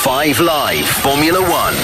5 Live Formula One.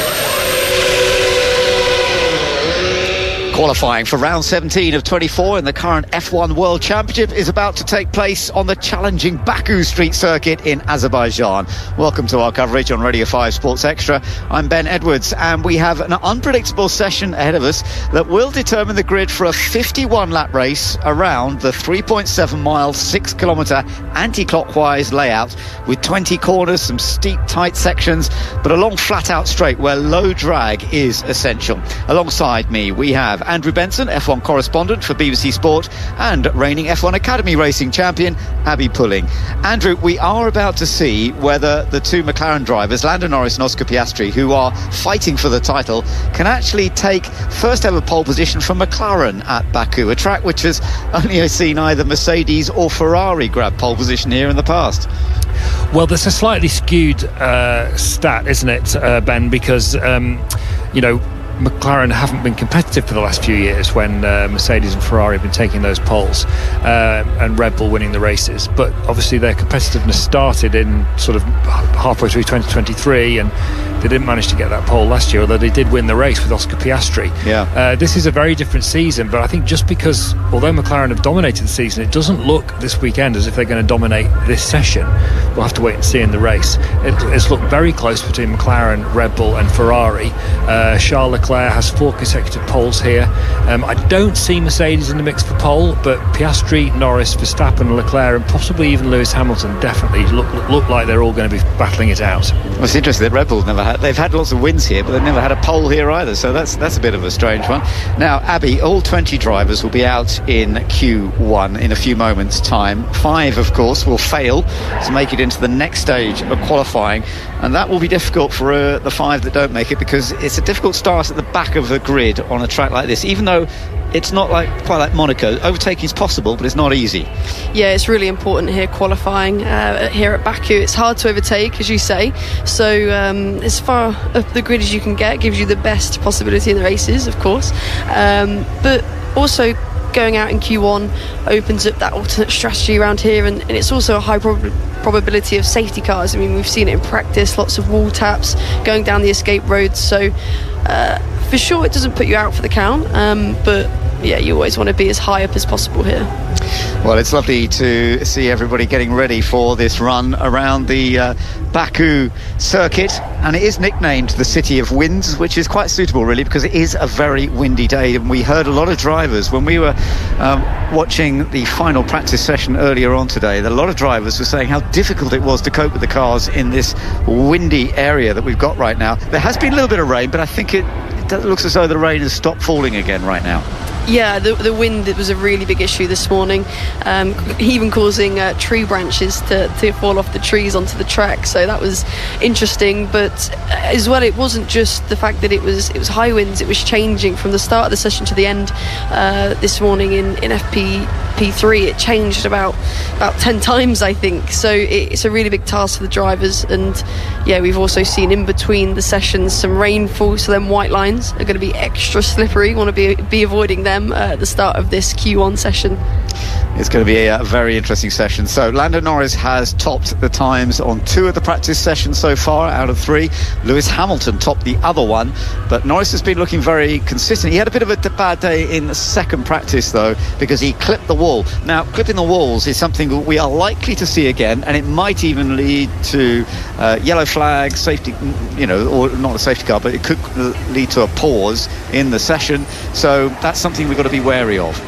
Qualifying for round 17 of 24 in the current F1 World Championship is about to take place on the challenging Baku Street Circuit in Azerbaijan. Welcome to our coverage on Radio 5 Sports Extra. I'm Ben Edwards, and we have an unpredictable session ahead of us that will determine the grid for a 51-lap race around the 3.7-mile, 6-kilometre anti-clockwise layout with 20 corners, some steep, tight sections, but a long, flat-out straight where low drag is essential. Alongside me, we have Andrew Benson, F1 correspondent for BBC Sport, and reigning F1 Academy racing champion, Abby Pulling. Andrew, we are about to see whether the two McLaren drivers, Lando Norris and Oscar Piastri, who are fighting for the title, can actually take first ever pole position from McLaren at Baku, a track which has only seen either Mercedes or Ferrari grab pole position here in the past. Well, there's a slightly skewed stat, isn't it, Ben? Because, McLaren haven't been competitive for the last few years when Mercedes and Ferrari have been taking those poles and Red Bull winning the races. But obviously their competitiveness started in sort of halfway through 2023, and they didn't manage to get that pole last year, although they did win the race with Oscar Piastri. This is a very different season, but I think just because, although McLaren have dominated the season, it doesn't look this weekend as if they're going to dominate this session. We'll have to wait and see in the race. It's looked very close between McLaren, Red Bull and Ferrari. Charles Leclerc has 4 consecutive poles here. I don't see Mercedes in the mix for pole, but Piastri, Norris, Verstappen, Leclerc and possibly even Lewis Hamilton definitely look like they're all going to be battling it out. Well, it's interesting that Red Bull they've had lots of wins here, but they've never had a pole here either, so that's a bit of a strange one. Now, Abby, all 20 drivers will be out in Q1 in a few moments' time. 5, of course, will fail to make it into the next stage of qualifying, and that will be difficult for the 5 that don't make it, because it's a difficult start at the back of the grid on a track like this, even though it's not quite like Monaco. Overtaking is possible, but it's not easy. Yeah, it's really important here, qualifying here at Baku. It's hard to overtake, as you say, so as far up the grid as you can get gives you the best possibility in the races, of course, but also going out in Q1 opens up that alternate strategy around here, and it's also a high probability of safety cars. I mean, we've seen it in practice, lots of wall taps going down the escape roads, so for sure it doesn't put you out for the count, but yeah, you always want to be as high up as possible here. Well, it's lovely to see everybody getting ready for this run around the Baku circuit, and it is nicknamed the City of Winds, which is quite suitable really, because it is a very windy day, and we heard a lot of drivers when we were watching the final practice session earlier on today, that a lot of drivers were saying how difficult it was to cope with the cars in this windy area that we've got right now. There has been a little bit of rain, but I think it looks as though the rain has stopped falling again right now. Yeah, the wind, it was a really big issue this morning, even causing tree branches to fall off the trees onto the track, so that was interesting. But as well, it wasn't just the fact that it was high winds, it was changing from the start of the session to the end. This morning in FP3 it changed about 10 times, I think, so it's a really big task for the drivers. And yeah, we've also seen in between the sessions some rainfall, so then white lines are going to be extra slippery. Want to be avoiding them at the start of this Q1 session. It's going to be a very interesting session. So Lando Norris has topped the times on 2 of the practice sessions so far out of 3. Lewis Hamilton topped the other one, but Norris has been looking very consistent. He had a bit of a bad day in the second practice though, because he clipped the wall. Now, clipping the walls is something that we are likely to see again, and it might even lead to yellow flag, safety, or not a safety car, but it could lead to a pause in the session. So that's something we've got to be wary of.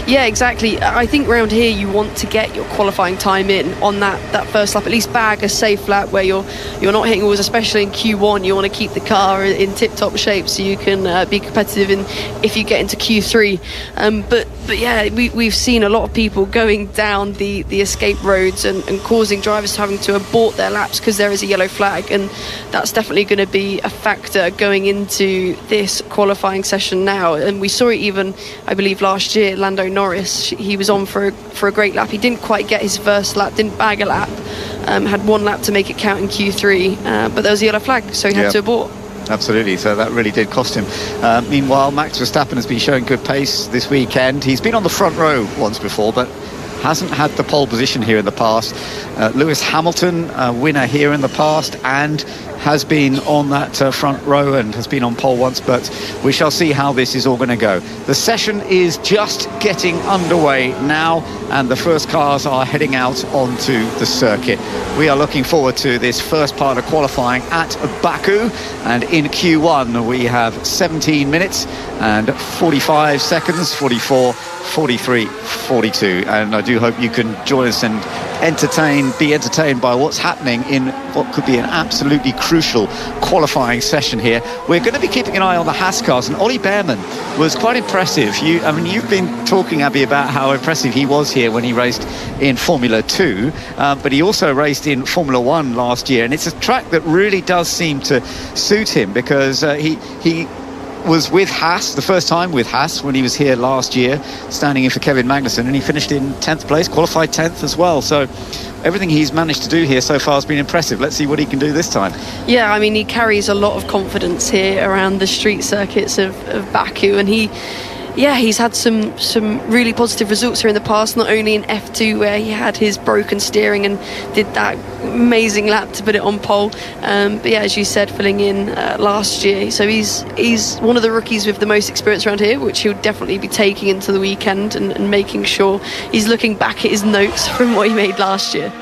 Yeah, exactly. I think around here you want to get your qualifying time in on that first lap, at least bag a safe lap where you're not hitting walls, especially in Q1. You want to keep the car in tip-top shape so you can be competitive if you get into Q3. But yeah, we've seen a lot of people going down the escape roads and causing drivers having to abort their laps because there is a yellow flag, and that's definitely going to be a factor going into this qualifying session now. And we saw it even, I believe, last year. Lando Norris, he was on for a great lap. He didn't quite get his first lap, didn't bag a lap, had 1 lap to make it count in Q3, but there was a yellow flag, so he had to abort. Absolutely, so that really did cost him. Meanwhile, Max Verstappen has been showing good pace this weekend. He's been on the front row once before, but hasn't had the pole position here in the past. Lewis Hamilton, winner here in the past, and has been on that front row and has been on pole once, but we shall see how this is all going to go. The session is just getting underway now, and the first cars are heading out onto the circuit. We are looking forward to this first part of qualifying at Baku, and in Q1 we have 17 minutes and 45 seconds, 44, 43, 42, and I do hope you can join us and be entertained by what's happening in what could be an absolutely crucial qualifying session here. We're going to be keeping an eye on the Haas cars, and Ollie Behrman was quite impressive. You've been talking, Abby, about how impressive he was here when he raced in Formula 2, but he also raced in Formula 1 last year, and it's a track that really does seem to suit him, because he was with Haas, the first time with Haas, when he was here last year, standing in for Kevin Magnussen, and he finished in 10th place, qualified 10th as well. So everything he's managed to do here so far has been impressive. Let's see what he can do this time. Yeah, I mean, he carries a lot of confidence here around the street circuits of Baku, and he's had some really positive results here in the past, not only in F2 where he had his broken steering and did that amazing lap to put it on pole, but yeah, as you said, filling in last year. So he's one of the rookies with the most experience around here, which he'll definitely be taking into the weekend and making sure he's looking back at his notes from what he made last year.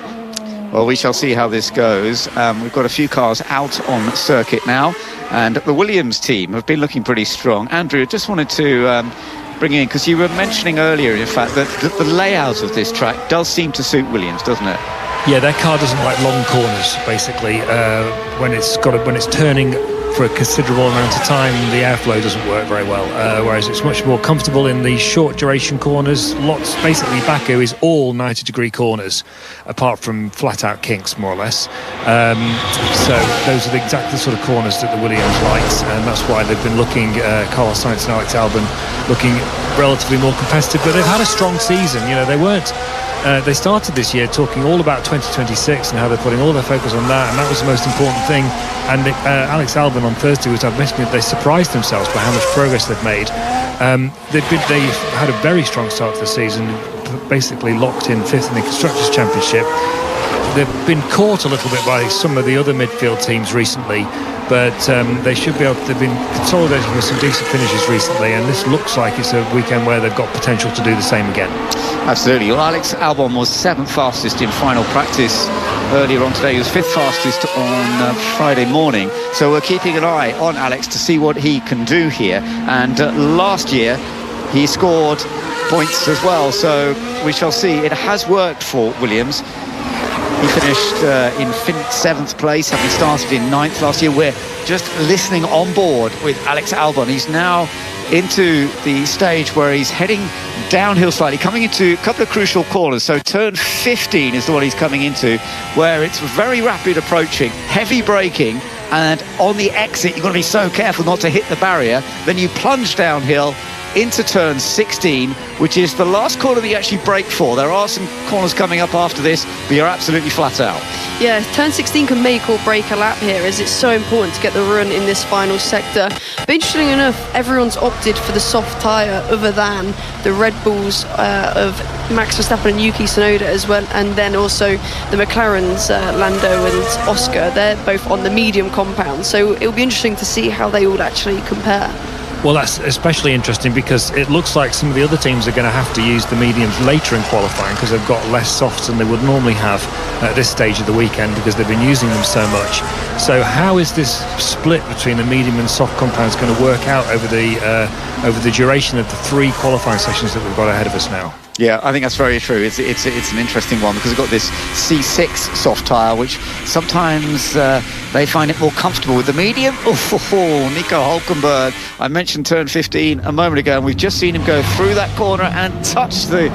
Well, we shall see how this goes. We've got a few cars out on circuit now, and the Williams team have been looking pretty strong. Andrew, I just wanted to bring in, because you were mentioning earlier, in fact, that the layout of this track does seem to suit Williams, doesn't it? Yeah, their car doesn't like long corners, basically. When it's turning for a considerable amount of time, the airflow doesn't work very well, whereas it's much more comfortable in the short duration corners. Basically Baku is all 90-degree corners, apart from flat out kinks, more or less. So those are exactly the sort of corners that the Williams likes, and that's why they've been looking, Carlos Sainz and Alex Albon looking relatively more competitive, but they've had a strong season. They started this year talking all about 2026 and how they're putting all their focus on that, and that was the most important thing. And Alex Albon on Thursday was admitting that they surprised themselves by how much progress they've made. They've had a very strong start to the season, basically locked in 5th in the Constructors' Championship. They've been caught a little bit by some of the other midfield teams recently, but they've been consolidating with some decent finishes recently, and this looks like it's a weekend where they've got potential to do the same again. Absolutely. Well, Alex Albon was 7th fastest in final practice earlier on today. He was 5th fastest on Friday morning, so we're keeping an eye on Alex to see what he can do here. And last year he scored points as well, so we shall see. It has worked for Williams. He finished in 7th place, having started in 9th last year. We're just listening on board with Alex Albon. He's now into the stage where he's heading downhill slightly, coming into a couple of crucial corners. So turn 15 is the one he's coming into, where it's very rapid approaching, heavy braking, and on the exit you've got to be so careful not to hit the barrier. Then you plunge downhill into turn 16, which is the last corner that you actually brake for. There are some corners coming up after this, but you're absolutely flat out. Yeah, turn 16 can make or break a lap here, as it's so important to get the run in this final sector. But interestingly enough, everyone's opted for the soft tyre other than the Red Bulls of Max Verstappen and Yuki Tsunoda as well, and then also the McLarens, Lando and Oscar. They're both on the medium compound, so it'll be interesting to see how they all actually compare. Well, that's especially interesting because it looks like some of the other teams are going to have to use the mediums later in qualifying, because they've got less softs than they would normally have at this stage of the weekend, because they've been using them so much. So how is this split between the medium and soft compounds going to work out over the duration of the 3 qualifying sessions that we've got ahead of us now? Yeah, I think that's very true. It's an interesting one, because we've got this C6 soft tyre, which sometimes they find it more comfortable with the medium. Nico Hulkenberg. I mentioned turn 15 a moment ago, and we've just seen him go through that corner and touch the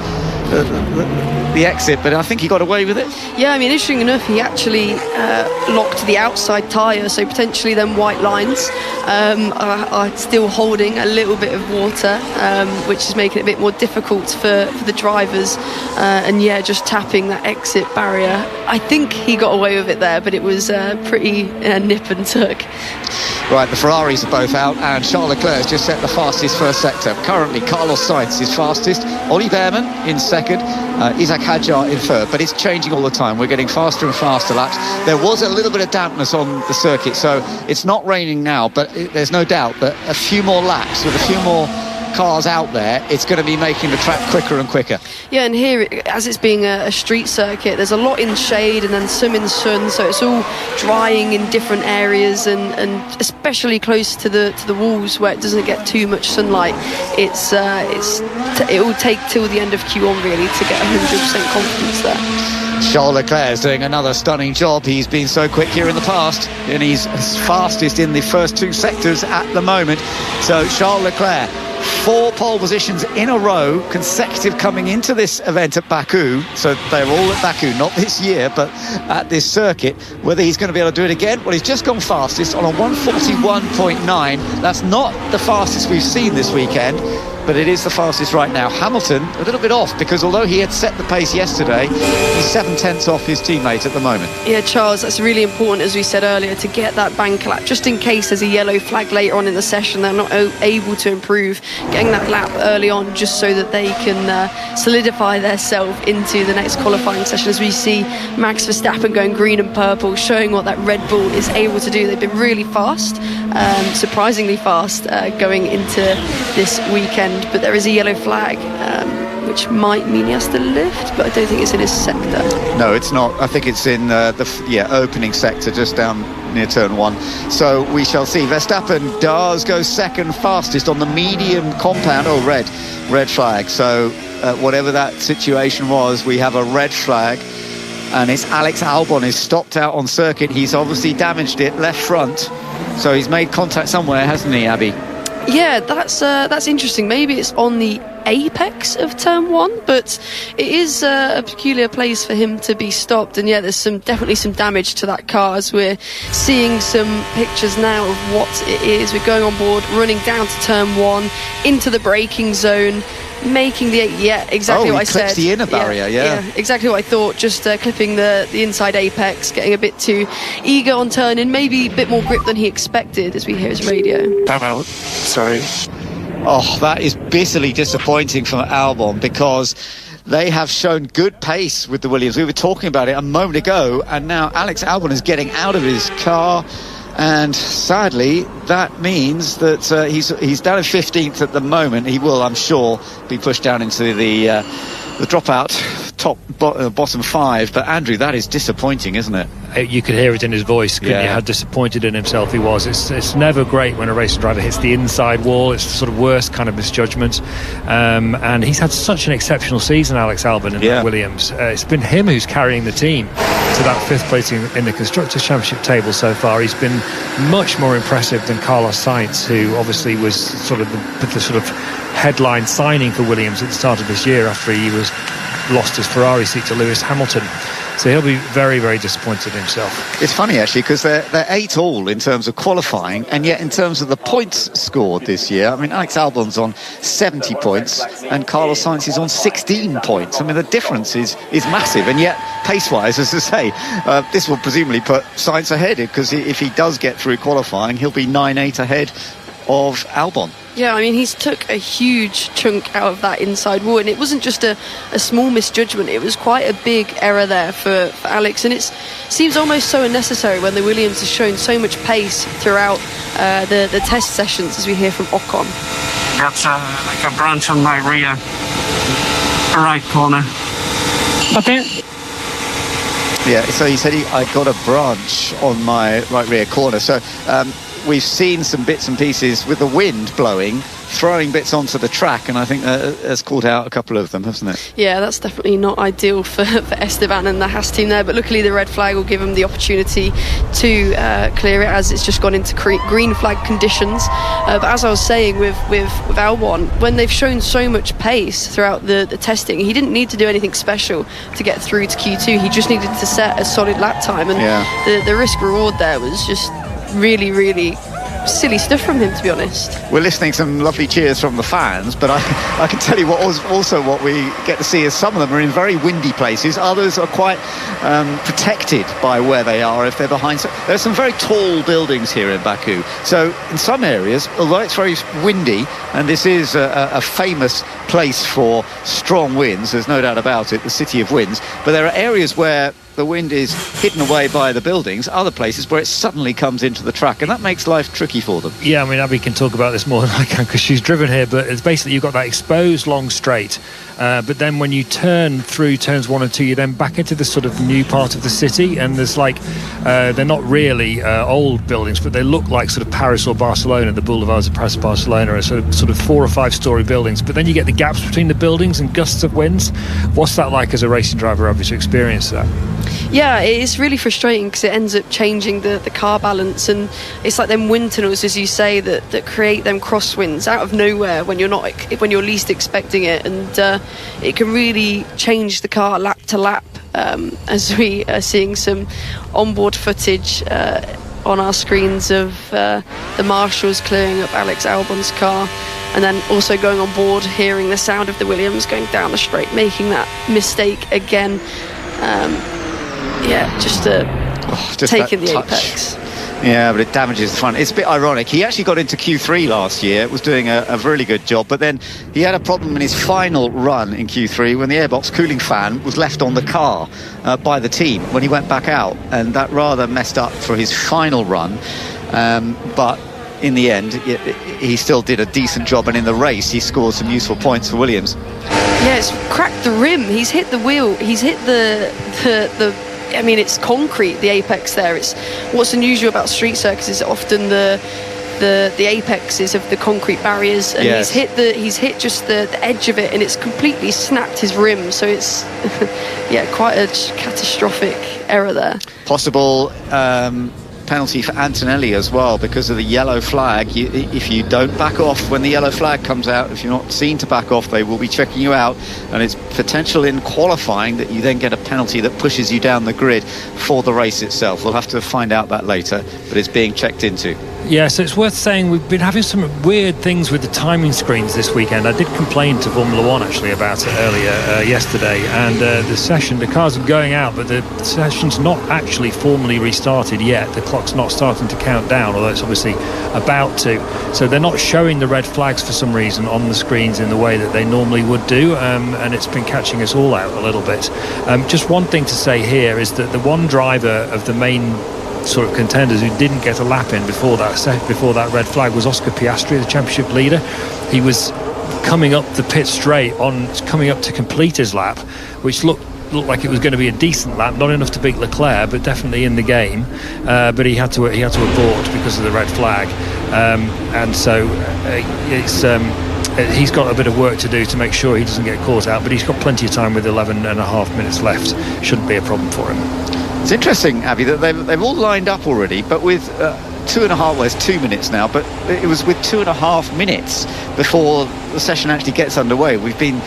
exit, but I think he got away with it. Yeah, I mean, interesting enough, he actually locked the outside tyre, so potentially them white lines are still holding a little bit of water, which is making it a bit more difficult for the drivers, and yeah, just tapping that exit barrier. I think he got away with it there, but it was pretty nip and tuck. Right, the Ferraris are both out, and Charles Leclerc has just set the fastest first sector. Currently, Carlos Sainz is fastest, Ollie Behrman in second, Isaac Hadjar in third, but it's changing all the time. We're getting faster and faster laps. There was a little bit of dampness on the circuit, so it's not raining now, but there's no doubt that a few more laps with a few more cars out there, it's going to be making the track quicker and quicker. Yeah, and here, as it's being a street circuit, there's a lot in shade and then some in sun, so it's all drying in different areas, and especially close to the walls where it doesn't get too much sunlight. It will take till the end of Q1 really to get 100% confidence there. Charles Leclerc is doing another stunning job. He's been so quick here in the past, and he's fastest in the first two sectors at the moment. So Charles Leclerc, 4 pole positions in a row, consecutive coming into this event at Baku. So they're all at Baku, not this year, but at this circuit. Whether he's going to be able to do it again? Well, he's just gone fastest on a 1:41.9. That's not the fastest we've seen this weekend, but it is the fastest right now. Hamilton, a little bit off, because although he had set the pace yesterday, he's 7/10 off his teammate at the moment. Yeah, Charles, that's really important, as we said earlier, to get that bank lap, just in case there's a yellow flag later on in the session. They're not able to improve, getting that lap early on just so that they can solidify themselves into the next qualifying session, as we see Max Verstappen going green and purple, showing what that Red Bull is able to do. They've been really fast, surprisingly fast, going into this weekend. But there is a yellow flag, which might mean he has to lift, but I don't think it's in his sector. No, it's not. I think it's in the opening sector, just down near turn 1. So we shall see. Verstappen does go second fastest on the medium compound. Oh, red flag. So whatever that situation was, we have a red flag, and it's Alex Albon is stopped out on circuit. He's obviously damaged it left front, so he's made contact somewhere, hasn't he, Abby? Yeah, that's interesting. Maybe it's on the apex of turn 1, but it is a peculiar place for him to be stopped. And yeah, there's definitely some damage to that car, as we're seeing some pictures now of what it is. We're going on board, running down to turn 1 into the braking zone, making the exactly what I said. Clips the inner barrier, yeah, exactly what I thought. Just clipping the inside apex, getting a bit too eager on turning, maybe a bit more grip than he expected, as we hear his radio. Sorry. Oh, that is bitterly disappointing from Albon, because they have shown good pace with the Williams. We were talking about it a moment ago, and now Alex Albon is getting out of his car, and sadly that means that he's down in 15th at the moment. He will, I'm sure, be pushed down into the dropout bottom 5. But Andrew, that is disappointing, isn't it? You could hear it in his voice, couldn't you, how disappointed in himself he was. It's never great when a racing driver hits the inside wall. It's the sort of worst kind of misjudgment, and he's had such an exceptional season, Alex Albon, in Williams. It's been him who's carrying the team to that 5th place in the Constructors' Championship table so far. He's been much more impressive than Carlos Sainz, who obviously was sort of the sort of headline signing for Williams at the start of this year after he lost his Ferrari seat to Lewis Hamilton. So he'll be very, very disappointed in himself. It's funny, actually, because they're 8 all in terms of qualifying, and yet in terms of the points scored this year, I mean, Alex Albon's on 70 points and Carlos Sainz is on 16 points. I mean, the difference is massive, and yet pace-wise, as I say, this will presumably put Sainz ahead, because if he does get through qualifying, he'll be 9-8 ahead of Albon. Yeah, I mean, he's took a huge chunk out of that inside wall, and it wasn't just a small misjudgment. It was quite a big error there for Alex, and it seems almost so unnecessary when the Williams has shown so much pace throughout the test sessions, as we hear from Ocon. Got like a branch on my rear right corner. Okay. Yeah, so he said I got a branch on my right rear corner. So we've seen some bits and pieces with the wind blowing, throwing bits onto the track, and I think that's called out a couple of them, hasn't it? Yeah, that's definitely not ideal for Esteban and the Haas team there, but luckily the red flag will give him the opportunity to clear it, as it's just gone into green flag conditions. But as I was saying with Albon, when they've shown so much pace throughout the testing, he didn't need to do anything special to get through to Q2. He just needed to set a solid lap time, and the risk reward there was just really, really silly stuff from him, to be honest. We're listening to some lovely cheers from the fans, but I can tell you what we get to see is some of them are in very windy places. Others are quite protected by where they are if they're behind. So there's some very tall buildings here in Baku. So in some areas, although it's very windy, and this is a famous place for strong winds, there's no doubt about it, the city of winds, but there are areas where the wind is hidden away by the buildings, other places where it suddenly comes into the track, and that makes life tricky for them. Yeah, I mean, Abby can talk about this more than I can because she's driven here, but it's basically you've got that exposed long straight, but then when you turn through turns 1 and 2, you then back into this sort of new part of the city, and there's like they're not really old buildings, but they look like sort of Paris or Barcelona. The boulevards of Paris or Barcelona are sort of 4 or 5 story buildings, but then you get the gaps between the buildings and gusts of winds. What's that like as a racing driver, Abby, to experience that? Yeah, it's really frustrating because it ends up changing the car balance, and it's like them wind tunnels, as you say, that create them crosswinds out of nowhere when you're least expecting it, and it can really change the car lap to lap, as we are seeing some onboard footage on our screens of the marshals clearing up Alex Albon's car, and then also going on board, hearing the sound of the Williams going down the straight, making that mistake again. Just taking the apex. Yeah, but it damages the front. It's a bit ironic. He actually got into Q3 last year, was doing a really good job, but then he had a problem in his final run in Q3 when the airbox cooling fan was left on the car by the team when he went back out, and that rather messed up for his final run. But in the end, he still did a decent job, and in the race he scored some useful points for Williams. Yeah, it's cracked the rim. He's hit the wheel. He's hit the I mean, it's concrete, the apex there. It's what's unusual about street circuits is often the apexes of the concrete barriers, and yes. he's hit just the edge of it, and it's completely snapped his rim. So it's quite a catastrophic error there. Possible penalty for Antonelli as well because of the yellow flag. If you don't back off when the yellow flag comes out, if you're not seen to back off, they will be checking you out, and it's potential in qualifying that you then get a penalty that pushes you down the grid for the race itself. We'll have to find out that later, but it's being checked into. Yeah, so it's worth saying we've been having some weird things with the timing screens this weekend. I did complain to Formula One actually about it earlier yesterday, and the cars are going out, but the session's not actually formally restarted yet. The clock's not starting to count down, although it's obviously about to. So they're not showing the red flags for some reason on the screens in the way that they normally would do, and it's been catching us all out a little bit. Just one thing to say here is that the one driver of the main sort of contenders who didn't get a lap in before that red flag was Oscar Piastri, the championship leader. He was coming up the pit straight coming up to complete his lap, which looked like it was going to be a decent lap, not enough to beat Leclerc, but definitely in the game. But he had to abort because of the red flag, and so he's got a bit of work to do to make sure he doesn't get caught out. But he's got plenty of time with 11 and a half minutes left. Shouldn't be a problem for him. It's interesting, Abby, that they've all lined up already, but with 2 minutes now, but it was with 2.5 minutes before the session actually gets underway. We've been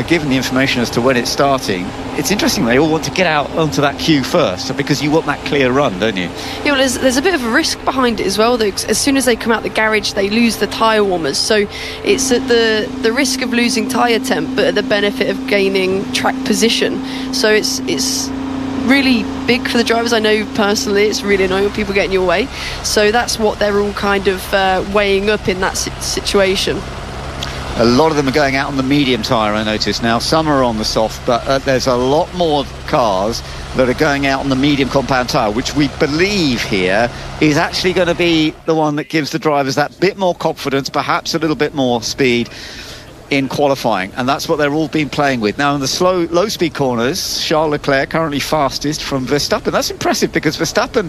given the information as to when it's starting. It's interesting they all want to get out onto that queue first, because you want that clear run, don't you? Yeah, well, there's a bit of a risk behind it as well, though. As soon as they come out the garage, they lose the tyre warmers, so it's at the risk of losing tyre temp, but at the benefit of gaining track position. So it's really big for the drivers. I know personally it's really annoying when people get in your way, so that's what they're all kind of weighing up in that situation. A lot of them are going out on the medium tyre, I notice now. Some are on the soft, but there's a lot more cars that are going out on the medium compound tyre, which we believe here is actually going to be the one that gives the drivers that bit more confidence, perhaps a little bit more speed in qualifying, and that's what they're all been playing with. Now in the low speed corners, Charles Leclerc currently fastest from Verstappen. That's impressive because Verstappen,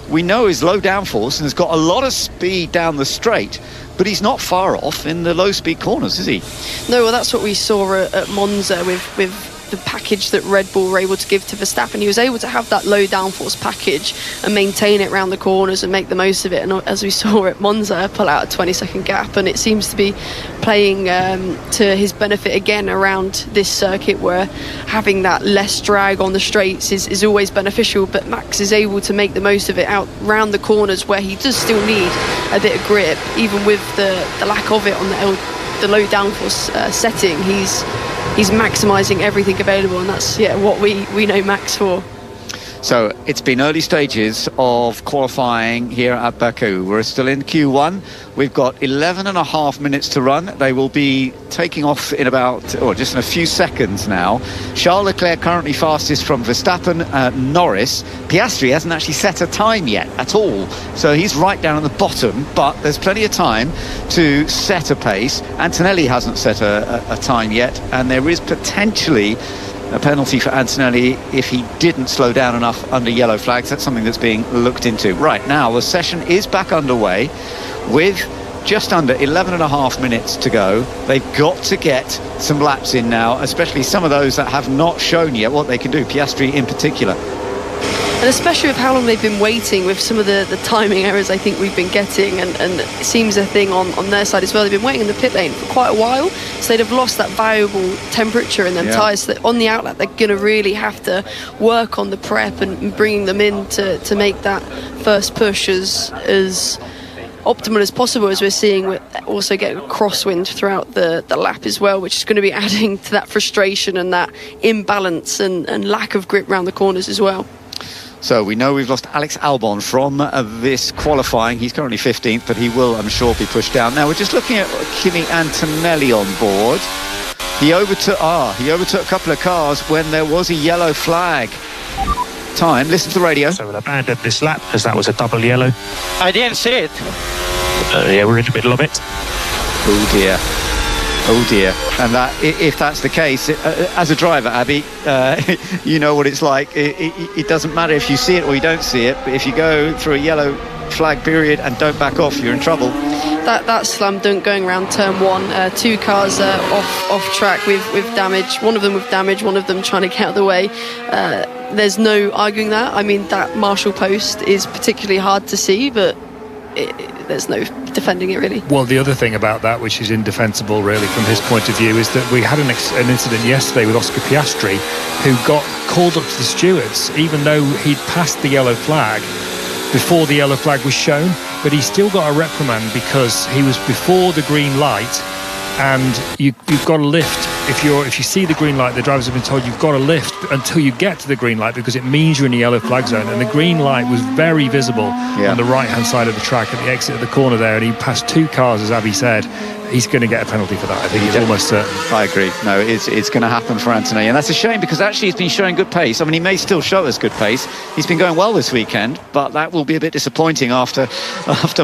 we know, is low downforce and has got a lot of speed down the straight, but he's not far off in the low speed corners, is he? No, well, that's what we saw at Monza with the package that Red Bull were able to give to Verstappen. He was able to have that low downforce package and maintain it around the corners and make the most of it. And as we saw at Monza, pull out a 20-second gap, and it seems to be playing to his benefit again around this circuit, where having that less drag on the straights is always beneficial. But Max is able to make the most of it out round the corners, where he does still need a bit of grip, even with the lack of it on the low downforce setting. He's maximising everything available, and that's what we know Max for. So it's been early stages of qualifying here at Baku. We're still in Q1. We've got 11 and a half minutes to run. They will be taking off in just in a few seconds now. Charles Leclerc currently fastest from Verstappen, Norris. Piastri hasn't actually set a time yet at all, so he's right down at the bottom, but there's plenty of time to set a pace. Antonelli hasn't set a time yet, and there is potentially a penalty for Antonelli if he didn't slow down enough under yellow flags. That's something that's being looked into. Right now, the session is back underway with just under 11 and a half minutes to go. They've got to get some laps in now, especially some of those that have not shown yet what they can do, Piastri in particular. And especially with how long they've been waiting, with some of the timing errors I think we've been getting, and it seems a thing on their side as well. They've been waiting in the pit lane for quite a while, so they'd have lost that valuable temperature in them tyres. So that on the outlet, they're going to really have to work on the prep and bringing them in to make that first push as optimal as possible, as we're seeing. We also get a crosswind throughout the lap as well, which is going to be adding to that frustration and that imbalance and lack of grip around the corners as well. So we know we've lost Alex Albon from this qualifying. He's currently 15th, but he will, I'm sure, be pushed down. Now we're just looking at Kimi Antonelli on board. He overtook a couple of cars when there was a yellow flag. Time, listen to the radio. So we'll abandon this lap because that was a double yellow. I didn't see it. We're in the middle of it. Oh dear. Oh dear. And that, if that's the case, as a driver, Abby, you know what it's like. It doesn't matter if you see it or you don't see it, but if you go through a yellow flag period and don't back off, you're in trouble. That slam dunk going around turn one, two cars off track with damage, one of them with damage, one of them trying to get out of the way. There's no arguing that. I mean, that Marshall post is particularly hard to see, but there's no defending it really. Well, the other thing about that, which is indefensible really from his point of view, is that we had an incident yesterday with Oscar Piastri, who got called up to the stewards even though he'd passed the yellow flag before the yellow flag was shown, but he still got a reprimand because he was before the green light, and you've got to lift. If you see the green light, the drivers have been told you've got to lift until you get to the green light, because it means you're in the yellow flag zone. And the green light was very visible on the right-hand side of the track at the exit of the corner there, and he passed two cars, as Abby said. He's going to get a penalty for that. I think he's almost certain. I agree. No, it's going to happen for Antonelli, and that's a shame, because actually he's been showing good pace. I mean, he may still show us good pace. He's been going well this weekend, but that will be a bit disappointing after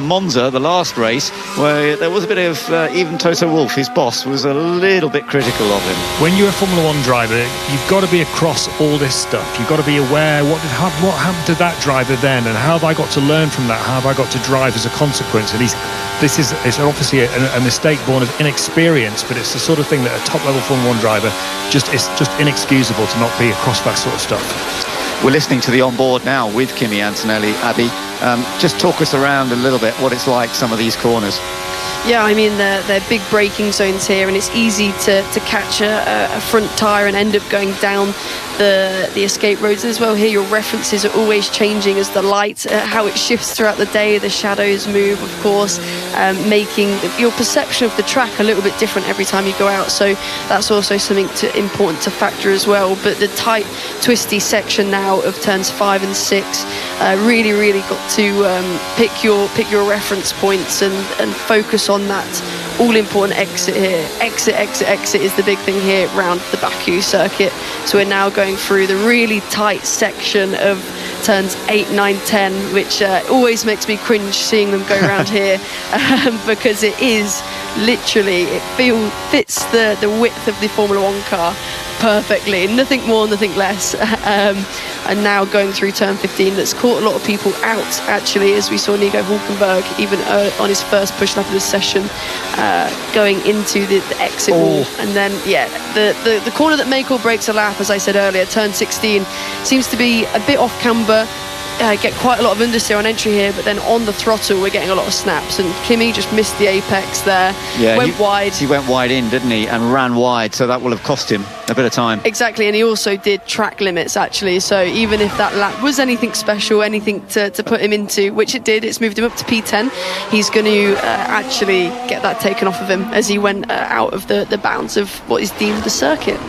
Monza, the last race, where there was a bit of even Toto Wolff, his boss, was a little bit critical of him. When you're a Formula One driver, you've got to be across all this stuff. You've got to be aware what happened to that driver then, and how have I got to learn from that? How have I got to drive as a consequence? And it's obviously a mistake born of inexperience, but it's the sort of thing that a top-level Formula 1 driver it's just inexcusable to not be across that sort of stuff. We're listening to the onboard now with Kimi Antonelli. Abby, just talk us around a little bit what it's like, some of these corners. Yeah, I mean, they're big braking zones here, and it's easy to catch a front tyre and end up going down the escape roads as well. Here your references are always changing as the light, how it shifts throughout the day, the shadows move, of course, making your perception of the track a little bit different every time you go out. So that's also something important to factor as well. But the tight, twisty section now of turns 5 and 6, really got to pick your reference points and focus on that all-important exit here. Exit is the big thing here around the Baku circuit. So we're now going through the really tight section of turns 8, 9, 10, which always makes me cringe seeing them go around here, because it is literally, it fits the width of the Formula 1 car perfectly, nothing more, nothing less. And now going through turn 15, that's caught a lot of people out, actually, as we saw Nico Hulkenberg, even on his first push lap of the session, going into the exit wall. And then, the corner that make or breaks a lap, as I said earlier, turn 16, seems to be a bit off camber. Get quite a lot of understeer on entry here, but then on the throttle we're getting a lot of snaps, and Kimi just missed the apex there. Went wide. He went wide in, didn't he, and ran wide, so that will have cost him a bit of time. Exactly, and he also did track limits, actually, so even if that lap was anything special, anything to put him into, which it did, it's moved him up to P10, he's going to actually get that taken off of him as he went out of the bounds of what is deemed the circuit.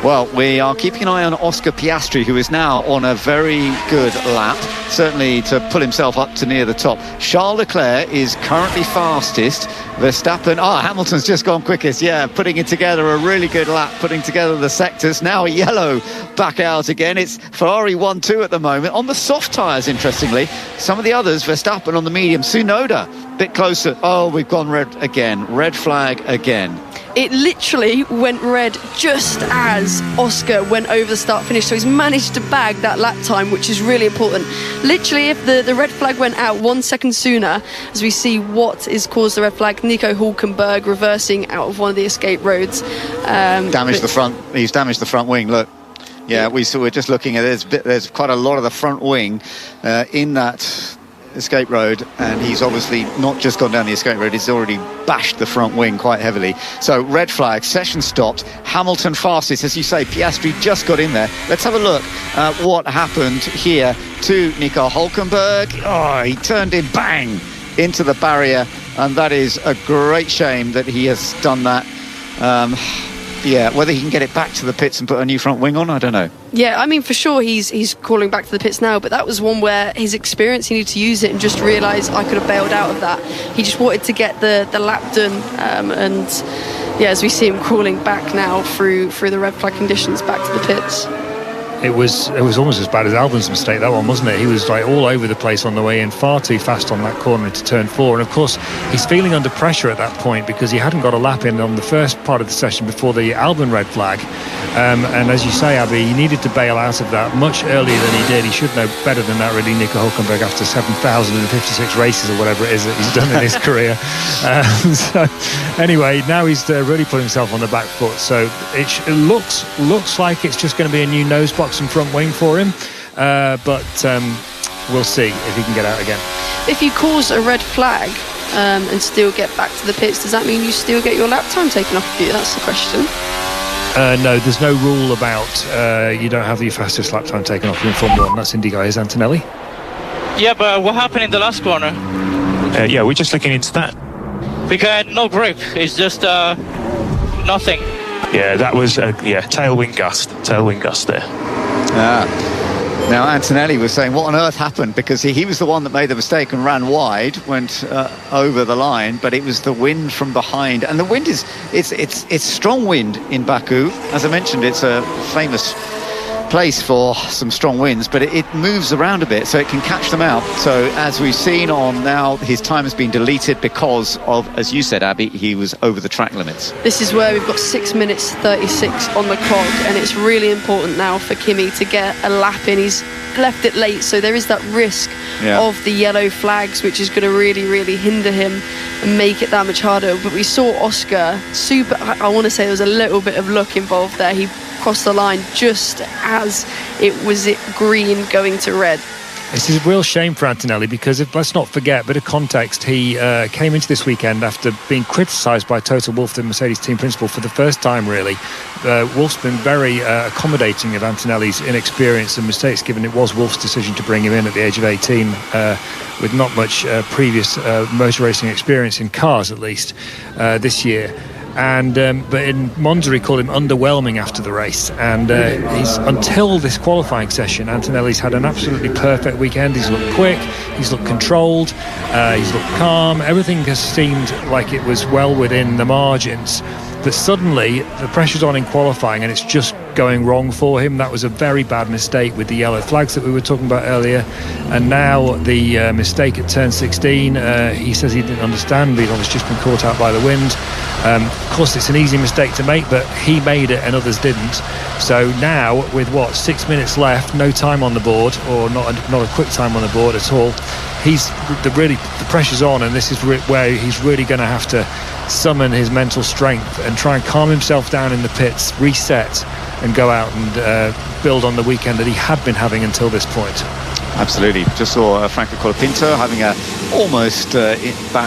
Well, we are keeping an eye on Oscar Piastri, who is now on a very good lap, certainly to pull himself up to near the top. Charles Leclerc is currently fastest. Verstappen, Hamilton's just gone quickest, putting it together, a really good lap, putting together the sectors. Now a yellow back out again. It's Ferrari 1-2 at the moment. On the soft tyres, interestingly, some of the others, Verstappen on the medium, Tsunoda, bit closer. Oh, we've gone red again, red flag again. It literally went red just as Oscar went over the start-finish, so he's managed to bag that lap time, which is really important. Literally, if the red flag went out 1 second sooner, as we see what has caused the red flag, Nico Hulkenberg reversing out of one of the escape roads. Damaged the front. He's damaged the front wing, look. We're just looking at it. There's quite a lot of the front wing in that escape road, and he's obviously not just gone down the escape road, he's already bashed the front wing quite heavily. So red flag, session stopped, Hamilton fastest, as you say. Piastri just got in there. Let's have a look at what happened here to Nico Hulkenberg. He turned in bang into the barrier, and that is a great shame that he has done that. Whether he can get it back to the pits and put a new front wing on, I don't know. Yeah, I mean, for sure he's calling back to the pits now, but that was one where his experience, he needed to use it and just realise I could have bailed out of that. He just wanted to get the lap done, and as we see him crawling back now through the red flag conditions back to the pits. It was almost as bad as Albon's mistake, that one, wasn't it? He was like all over the place on the way in, far too fast on that corner into turn 4, and of course he's feeling under pressure at that point because he hadn't got a lap in on the first part of the session before the Albon red flag, and as you say, Abby, he needed to bail out of that much earlier than he did. He should know better than that, really, Nico Hulkenberg, after 7,056 races or whatever it is that he's done in his career. So anyway, now he's really put himself on the back foot, so it looks like it's just going to be a new nose box and front wing for him, but we'll see if he can get out again. If you cause a red flag and still get back to the pits, does that mean you still get your lap time taken off of you? That's the question. No, there's no rule about you don't have your fastest lap time taken off you in Formula 1. That's Indy guys. Antonelli? Yeah, but what happened in the last corner? We're just looking into that. We got no grip. It's just nothing. Yeah, that was tailwind gust there. Now Antonelli was saying, what on earth happened? Because he was the one that made the mistake and ran wide, went over the line, but it was the wind from behind, and the wind it's strong wind in Baku. As I mentioned, it's a famous place for some strong winds, but it moves around a bit, so it can catch them out. So as we've seen on now, his time has been deleted because of, as you said, Abby, he was over the track limits. This is where we've got 6 minutes 36 on the clock, and it's really important now for Kimi to get a lap in. He's left it late, so there is that risk of the yellow flags, which is going to really, really hinder him and make it that much harder. But we saw Oscar I want to say there was a little bit of luck involved there. He crossed the line just as it was green going to red. This is a real shame for Antonelli, because let's not forget, bit of context, he came into this weekend after being criticised by Toto Wolff, the Mercedes team principal, for the first time, really. Wolff's been very accommodating of Antonelli's inexperience and mistakes, given it was Wolff's decision to bring him in at the age of 18 with not much previous motor racing experience in cars, at least, this year. And but in Monza he called him underwhelming after the race, and he's, until this qualifying session, Antonelli's had an absolutely perfect weekend. He's looked quick, he's looked controlled, he's looked calm. Everything has seemed like it was well within the margins, but suddenly the pressure's on in qualifying, and it's just going wrong for him. That was a very bad mistake with the yellow flags that we were talking about earlier. And now the mistake at turn 16, he says he didn't understand. He'd obviously just been caught out by the wind. Of course, it's an easy mistake to make, but he made it and others didn't. So now, with 6 minutes left, no time on the board, or not a quick time on the board at all, the pressure's on, and this is where he's really going to have to summon his mental strength and try and calm himself down in the pits, reset, and go out and build on the weekend that he had been having until this point. Absolutely. Just saw Franco Colapinto having almost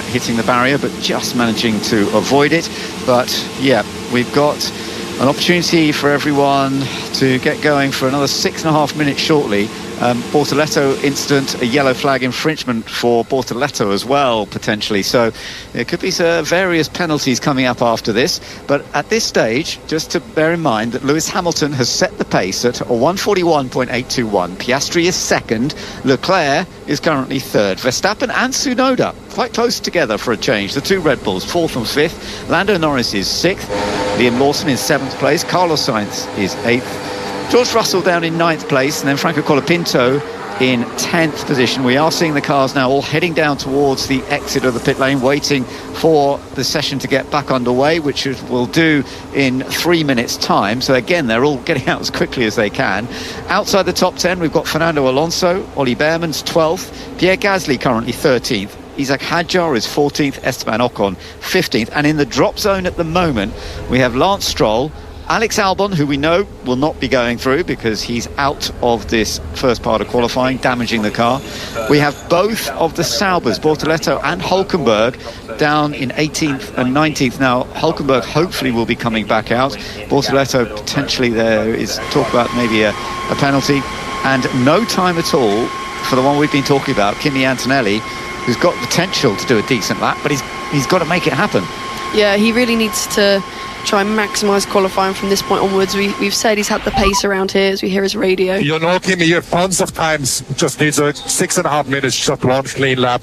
hitting the barrier, but just managing to avoid it. But yeah, we've got an opportunity for everyone to get going for another 6.5 minutes shortly. Bortoleto incident, a yellow flag infringement for Bortoleto as well, potentially. So there could be various penalties coming up after this. But at this stage, just to bear in mind that Lewis Hamilton has set the pace at 1:41.821. Piastri is second. Leclerc is currently third. Verstappen and Tsunoda quite close together for a change. The two Red Bulls, fourth and fifth. Lando Norris is sixth. Liam Lawson in seventh place. Carlos Sainz is eighth. George Russell down in 9th place, and then Franco Colapinto in 10th position. We are seeing the cars now all heading down towards the exit of the pit lane, waiting for the session to get back underway, which we'll do in 3 minutes' time. So again, they're all getting out as quickly as they can. Outside the top 10, we've got Fernando Alonso, Ollie Behrman's 12th, Pierre Gasly currently 13th. Isaac Hadjar is 14th, Esteban Ocon 15th. And in the drop zone at the moment, we have Lance Stroll, Alex Albon, who we know will not be going through because he's out of this first part of qualifying, damaging the car. We have both of the Saubers, Bortoleto and Hülkenberg, down in 18th and 19th. Now, Hülkenberg hopefully will be coming back out. Bortoleto, potentially there is talk about maybe a penalty. And no time at all for the one we've been talking about, Kimi Antonelli, who's got potential to do a decent lap, but he's got to make it happen. Yeah, he really needs to try and maximise qualifying from this point onwards. We've said he's had the pace around here as we hear his radio. You know, Kimi, you have tons of times, just needs 6.5 minutes, just one clean lap.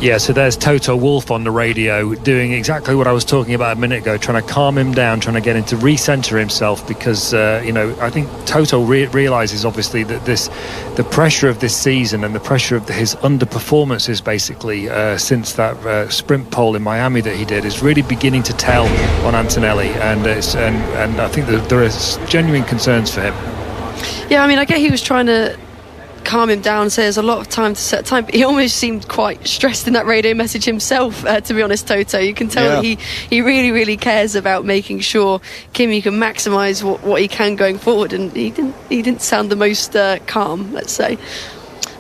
Yeah, so there's Toto Wolff on the radio doing exactly what I was talking about a minute ago, trying to calm him down, trying to get him to recenter himself, because I think Toto realises obviously that the pressure of this season and the pressure of his underperformances basically since that sprint pole in Miami that he did is really beginning to tell on Antonelli, and I think that there are genuine concerns for him. Yeah, I mean, I get he was trying to calm him down, say there's a lot of time to set time, but he almost seemed quite stressed in that radio message himself, to be honest. Toto, you can tell that he really cares about making sure Kimi can maximise what he can going forward, and he didn't sound the most calm, let's say.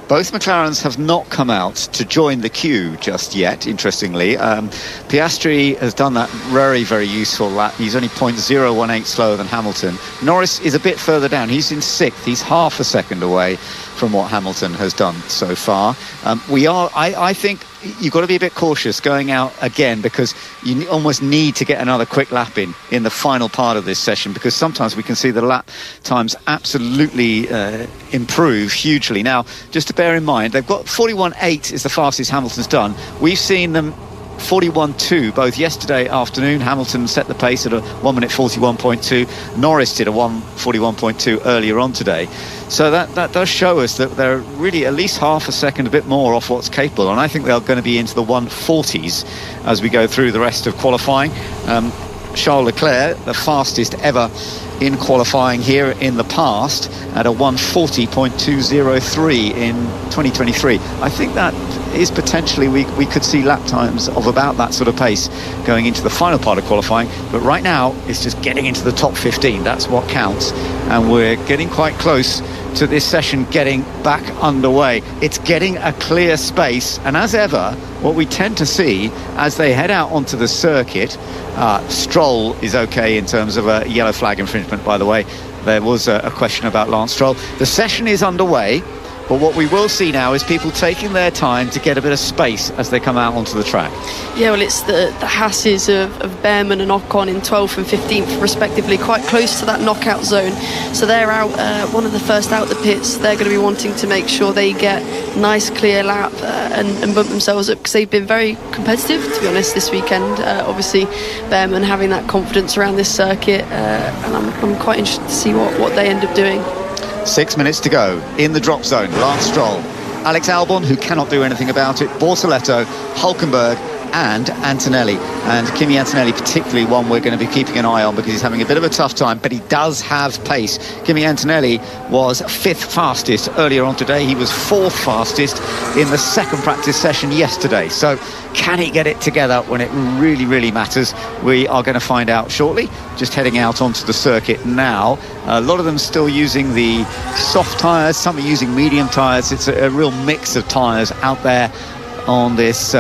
Both McLarens have not come out to join the queue just yet, interestingly. Piastri has done that very, very useful lap. He's only 0.018 slower than Hamilton. Norris is a bit further down. He's in 6th. He's half a second away from what Hamilton has done so far. I think you've got to be a bit cautious going out again, because you almost need to get another quick lap in the final part of this session, because sometimes we can see the lap times absolutely improve hugely. Now, just to bear in mind, they've got 41.8 is the fastest Hamilton's done. We've seen them 41.2 both yesterday afternoon. Hamilton set the pace at a 1:41.2. Norris did a 1:41.2 earlier on today. So that does show us that they're really at least half a second, a bit more off what's capable, and I think they're going to be into the 1:40s as we go through the rest of qualifying. Charles Leclerc, the fastest ever in qualifying here in the past, at a 1:40.203 in 2023. I think that is potentially, we could see lap times of about that sort of pace going into the final part of qualifying, but right now it's just getting into the top 15. That's what counts, and we're getting quite close to this session getting back underway. It's getting a clear space, and as ever, what we tend to see as they head out onto the circuit, Stroll is okay in terms of a yellow flag infringement, by the way. There was a question about Lance Stroll. The session is underway. But what we will see now is people taking their time to get a bit of space as they come out onto the track. Yeah, well, it's the Hasses of Behrman and Ocon in 12th and 15th respectively, quite close to that knockout zone. So they're out, one of the first out the pits. They're going to be wanting to make sure they get nice clear lap and bump themselves up, because they've been very competitive, to be honest, this weekend. Obviously Behrman having that confidence around this circuit, and I'm quite interested to see what they end up doing. 6 minutes to go in the drop zone. Lance Stroll, Alex Albon, who cannot do anything about it, Bortoletto, Hülkenberg and Antonelli. And Kimi Antonelli particularly one we're going to be keeping an eye on, because he's having a bit of a tough time, but he does have pace. Kimi Antonelli was 5th fastest earlier on today. He was 4th fastest in the second practice session yesterday. So can he get it together when it really, really matters? We are going to find out shortly. Just heading out onto the circuit now. A lot of them still using the soft tyres, some are using medium tyres. It's a real mix of tyres out there on this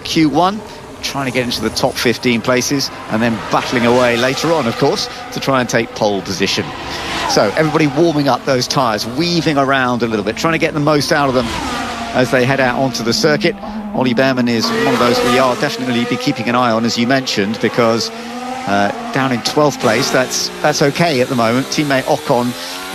Q1, trying to get into the top 15 places and then battling away later on, of course, to try and take pole position. So everybody warming up those tyres, weaving around a little bit, trying to get the most out of them as they head out onto the circuit. Ollie Behrman is one of those we are definitely be keeping an eye on, as you mentioned, because down in 12th place, that's okay at the moment. Teammate Ocon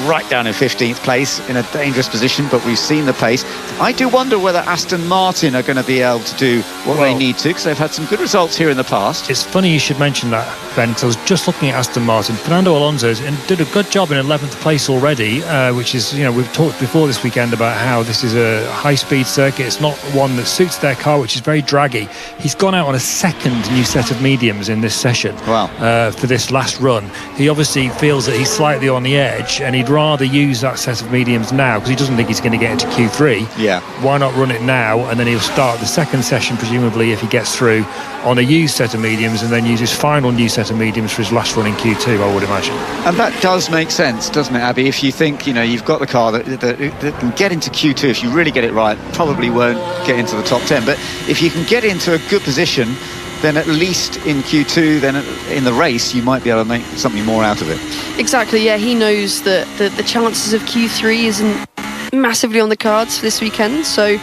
right down in 15th place in a dangerous position, but we've seen the pace. I do wonder whether Aston Martin are going to be able to do what they need to, because they've had some good results here in the past. It's funny you should mention that, Ben, because I was just looking at Aston Martin. Fernando Alonso did a good job in 11th place already, which is, we've talked before this weekend about how this is a high-speed circuit. It's not one that suits their car, which is very draggy. He's gone out on a second new set of mediums in this session. Wow. For this last run. He obviously feels that he's slightly on the edge, and he'd rather use that set of mediums now, because he doesn't think he's going to get into Q3. Yeah. Why not run it now, and then he'll start the second session, presumably, if he gets through, on a used set of mediums, and then use his final new set of mediums for his last run in Q2, I would imagine. And that does make sense, doesn't it, Abby? If you think, you've got the car that can get into Q2, if you really get it right, probably won't get into the top 10. But if you can get into a good position, then at least in Q2, then in the race, you might be able to make something more out of it. Exactly, yeah. He knows that the chances of Q3 isn't massively on the cards for this weekend, so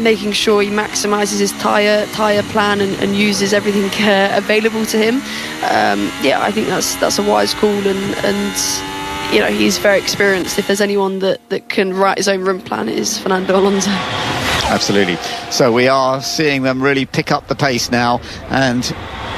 making sure he maximises his tyre plan and uses everything available to him. I think that's a wise call, and he's very experienced. If there's anyone that can write his own run plan, it is Fernando Alonso. Absolutely. So we are seeing them really pick up the pace now and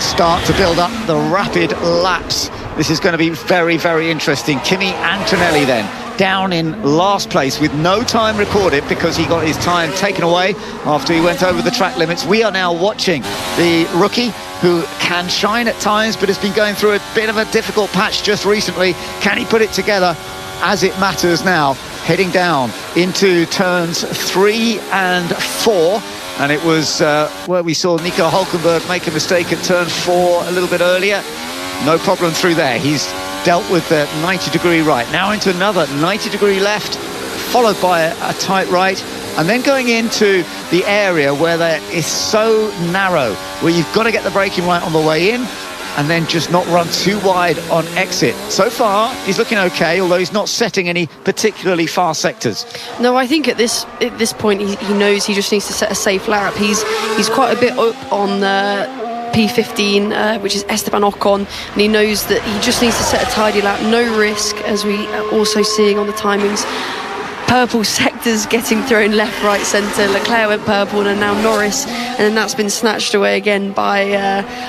start to build up the rapid laps. This is going to be very, very interesting. Kimi Antonelli then down in last place with no time recorded, because he got his time taken away after he went over the track limits. We are now watching the rookie, who can shine at times but has been going through a bit of a difficult patch just recently. Can he put it together as it matters now? Heading down into turns 3 and 4, and it was where we saw Nico Hülkenberg make a mistake at turn 4 a little bit earlier. No problem through there. He's dealt with the 90-degree right. Now into another 90-degree left, followed by a tight right, and then going into the area where there is so narrow, where you've got to get the braking right on the way in, and then just not run too wide on exit. So far, he's looking okay, although he's not setting any particularly fast sectors. No, I think at this point, he knows he just needs to set a safe lap. He's quite a bit up on P15, which is Esteban Ocon, and he knows that he just needs to set a tidy lap, no risk, as we are also seeing on the timings. Purple sectors getting thrown left, right, centre. Leclerc went purple, and now Norris, and then that's been snatched away again by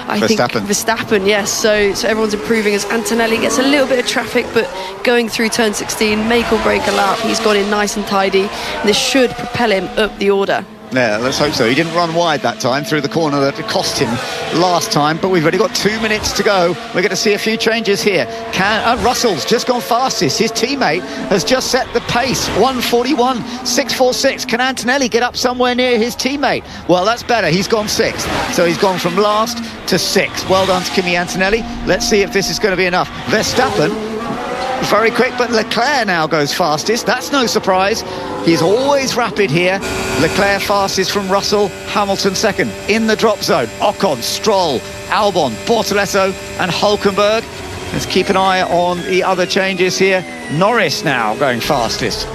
Verstappen. Yes, so everyone's improving as Antonelli gets a little bit of traffic, but going through turn 16, make or break a lap, he's gone in nice and tidy, and this should propel him up the order. Yeah, let's hope so. He didn't run wide that time through the corner that cost him last time, but we've only got 2 minutes to go. We're going to see a few changes here. Russell's just gone fastest. His teammate has just set the pace, 1:41.646. Can Antonelli get up somewhere near his teammate? Well, that's better. He's gone 6th. So he's gone from last to 6th. Well done to Kimi Antonelli. Let's see if this is going to be enough. Verstappen, very quick, but Leclerc now goes fastest. That's no surprise. He's always rapid here. Leclerc fastest from Russell, Hamilton second. In the drop zone, Ocon, Stroll, Albon, Bortoletto and Hülkenberg. Let's keep an eye on the other changes here. Norris now going fastest.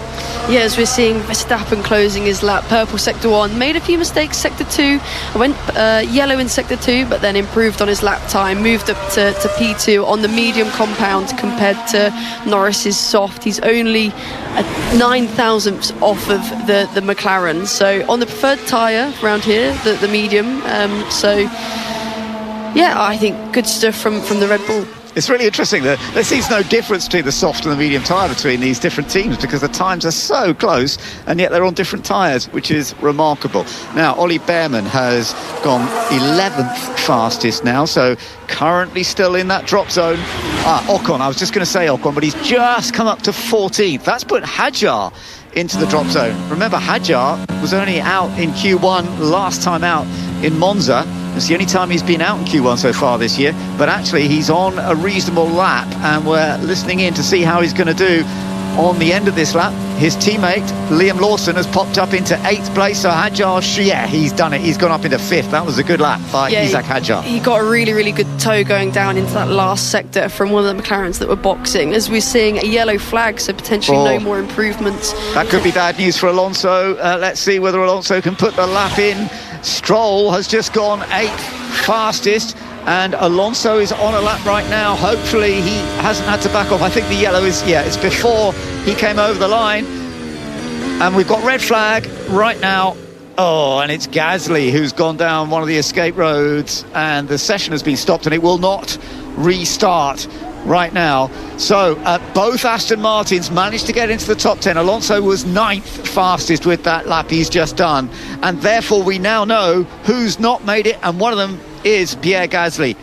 Yeah, as we're seeing Verstappen closing his lap, purple sector 1, made a few mistakes sector 2, went yellow in sector 2, but then improved on his lap time, moved up to P2 on the medium compound compared to Norris's soft. He's only 9,000ths off of the McLaren, so on the preferred tyre around here, the medium. So yeah, I think good stuff from the Red Bull. It's really interesting that there seems no difference between the soft and the medium tyre between these different teams, because the times are so close and yet they're on different tyres, which is remarkable. Now, Ollie Behrman has gone 11th fastest now, so currently still in that drop zone. Ocon, I was just going to say Ocon, but he's just come up to 14th. That's put Hadjar into the drop zone. Remember, Hadjar was only out in Q1 last time out in Monza. It's the only time he's been out in Q1 so far this year, but actually he's on a reasonable lap, and we're listening in to see how he's going to do on the end of this lap. His teammate Liam Lawson has popped up into 8th place, so Hadjar, he's done it. He's gone up into 5th. That was a good lap by Isaac Hadjar. He got a really, really good toe going down into that last sector from one of the McLarens that were boxing, as we're seeing a yellow flag, so potentially no more improvements. That could be bad news for Alonso. Let's see whether Alonso can put the lap in. Stroll has just gone 8th fastest, and Alonso is on a lap right now. Hopefully he hasn't had to back off. I think the yellow is, it's before he came over the line. And we've got red flag right now. Oh, and it's Gasly who's gone down one of the escape roads, and the session has been stopped and it will not restart right now. So both Aston Martins managed to get into the top 10. Alonso was 9th fastest with that lap he's just done, and therefore we now know who's not made it, and one of them is Pierre Gasly.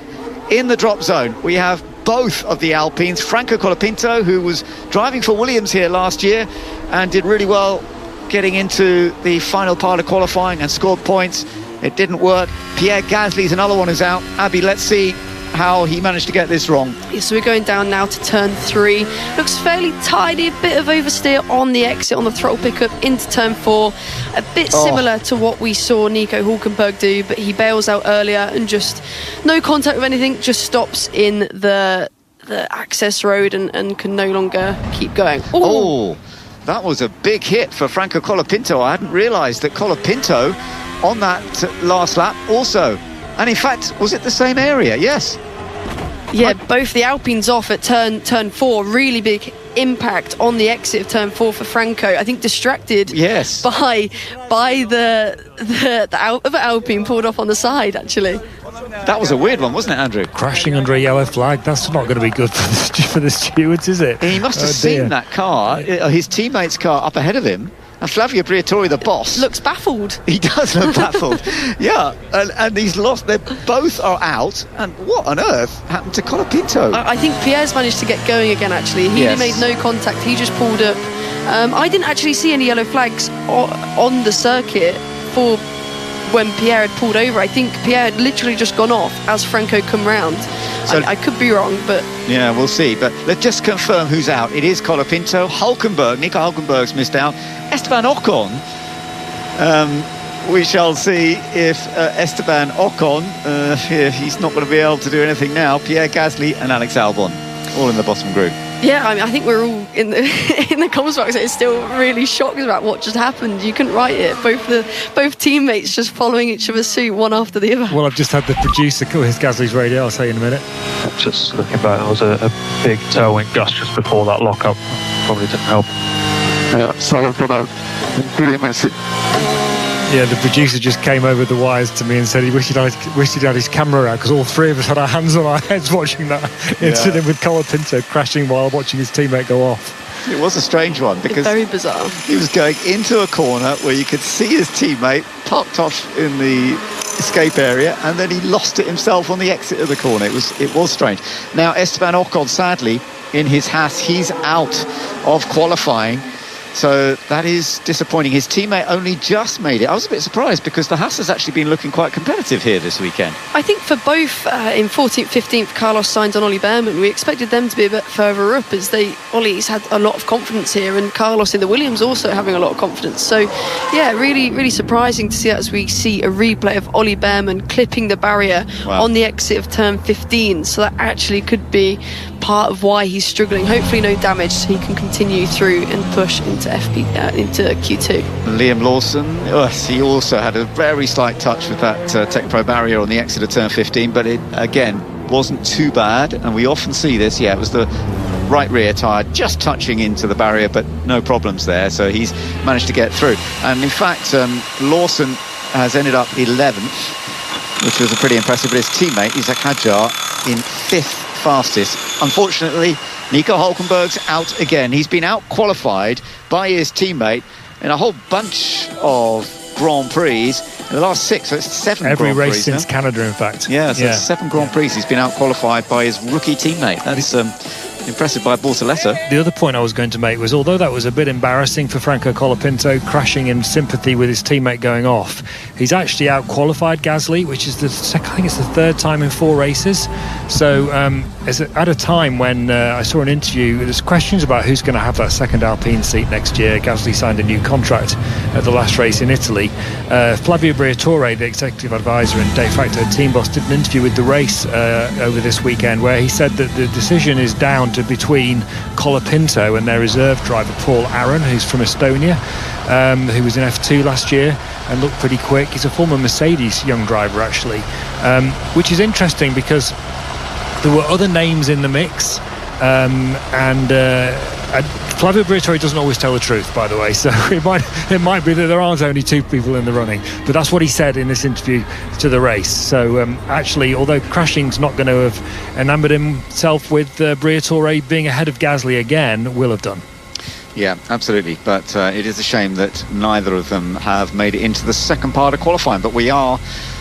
In the drop zone we have both of the Alpines. Franco Colapinto, who was driving for Williams here last year and did really well getting into the final part of qualifying and scored points. It didn't work. Pierre Gasly's another one who's out. Abby, let's see how he managed to get this wrong. So we're going down now to turn 3. Looks fairly tidy, a bit of oversteer on the exit on the throttle pickup into turn 4. A bit similar to what we saw Nico Hülkenberg do, but he bails out earlier and just no contact with anything, just stops in the access road and can no longer keep going. Oh, that was a big hit for Franco Colapinto. I hadn't realised that Colapinto on that last lap also. And in fact, was it the same area? Yes. Yeah, both the Alpines off at turn 4. Really big impact on the exit of turn 4 for Franco. I think distracted by the other Alpine pulled off on the side, actually. That was a weird one, wasn't it, Andrew? Crashing under a yellow flag, that's not going to be good for the stewards, is it? He must have seen that car, his teammate's car up ahead of him. And Flavio Briatore, the boss, looks baffled. He does look baffled. Yeah, and he's lost. They both are out. And what on earth happened to Colapinto? I think Pierre's managed to get going again, actually. He made no contact. He just pulled up. I didn't actually see any yellow flags on the circuit for when Pierre had pulled over. I think Pierre had literally just gone off as Franco come round. So, I could be wrong, but... Yeah, we'll see. But let's just confirm who's out. It is Colapinto. Nico Hülkenberg's missed out. Esteban Ocon. We shall see if Esteban Ocon, he's not going to be able to do anything now. Pierre Gasly and Alex Albon, all in the bottom group. Yeah, I think we're all in the comments box. It's still really shocked about what just happened. You couldn't write it. Both teammates just following each other's suit, one after the other. Well, I've just had the producer call his Gasly's radio. I'll say in a minute. Just looking back, there was a big tailwind gust just before that lock-up. Probably didn't help. Yeah, sorry for that. Pretty messy. Yeah, the producer just came over the wires to me and said he wished he'd had his camera out, because all three of us had our hands on our heads watching that incident with Colapinto crashing while watching his teammate go off. It was a strange one, because it's very bizarre. He was going into a corner where you could see his teammate parked off in the escape area, and then he lost it himself on the exit of the corner. It was strange. Now Esteban Ocon, sadly, in his Haas, he's out of qualifying. So that is disappointing. His teammate only just made it. I was a bit surprised, because the Haas has actually been looking quite competitive here this weekend. I think for both in 14th, 15th, Carlos Sainz and Ollie Behrman, we expected them to be a bit further up, as Ollie's had a lot of confidence here, and Carlos in the Williams also having a lot of confidence. So yeah, really, really surprising to see that, as we see a replay of Ollie Behrman clipping the barrier on the exit of turn 15. So that actually could be part of why he's struggling. Hopefully no damage, so he can continue through and push into into into Q2. Liam Lawson, he also had a very slight touch with that Tech Pro barrier on the exit of turn 15, but it again wasn't too bad, and we often see this. It was the right rear tyre just touching into the barrier, but no problems there, so he's managed to get through. And in fact, Lawson has ended up 11th, which was a pretty impressive, but his teammate Isaac Hadjar in 5th fastest. Unfortunately, Nico Hulkenberg's out again. He's been out qualified by his teammate in a whole bunch of Grand Prix in the last 6, so it's 7 every Grand race Prix since now. Canada, in fact. Yeah, so 7 Grand Prix he's been out qualified by his rookie teammate. That's impressive by Bortoleto. The other point I was going to make was, although that was a bit embarrassing for Franco Colapinto, crashing in sympathy with his teammate going off, he's actually out qualified Gasly, which is I think it's the 3rd time in 4 races. So at a time when I saw an interview, there's questions about who's going to have that second Alpine seat next year. Gasly signed a new contract at the last race in Italy. Flavio Briatore, the executive advisor and de facto team boss, did an interview with the race over this weekend where he said that the decision is down to between Colapinto and their reserve driver Paul Aron, who's from Estonia, who was in F2 last year and looked pretty quick. He's a former Mercedes young driver, actually, which is interesting because there were other names in the mix, and Flavio Briatore doesn't always tell the truth, by the way, so it might be that there aren't only 2 people in the running, but that's what he said in this interview to the race. So actually, although crashing's not going to have enamoured himself with Briatore being ahead of Gasly again, will have done. Yeah, absolutely, but it is a shame that neither of them have made it into the second part of qualifying, but we are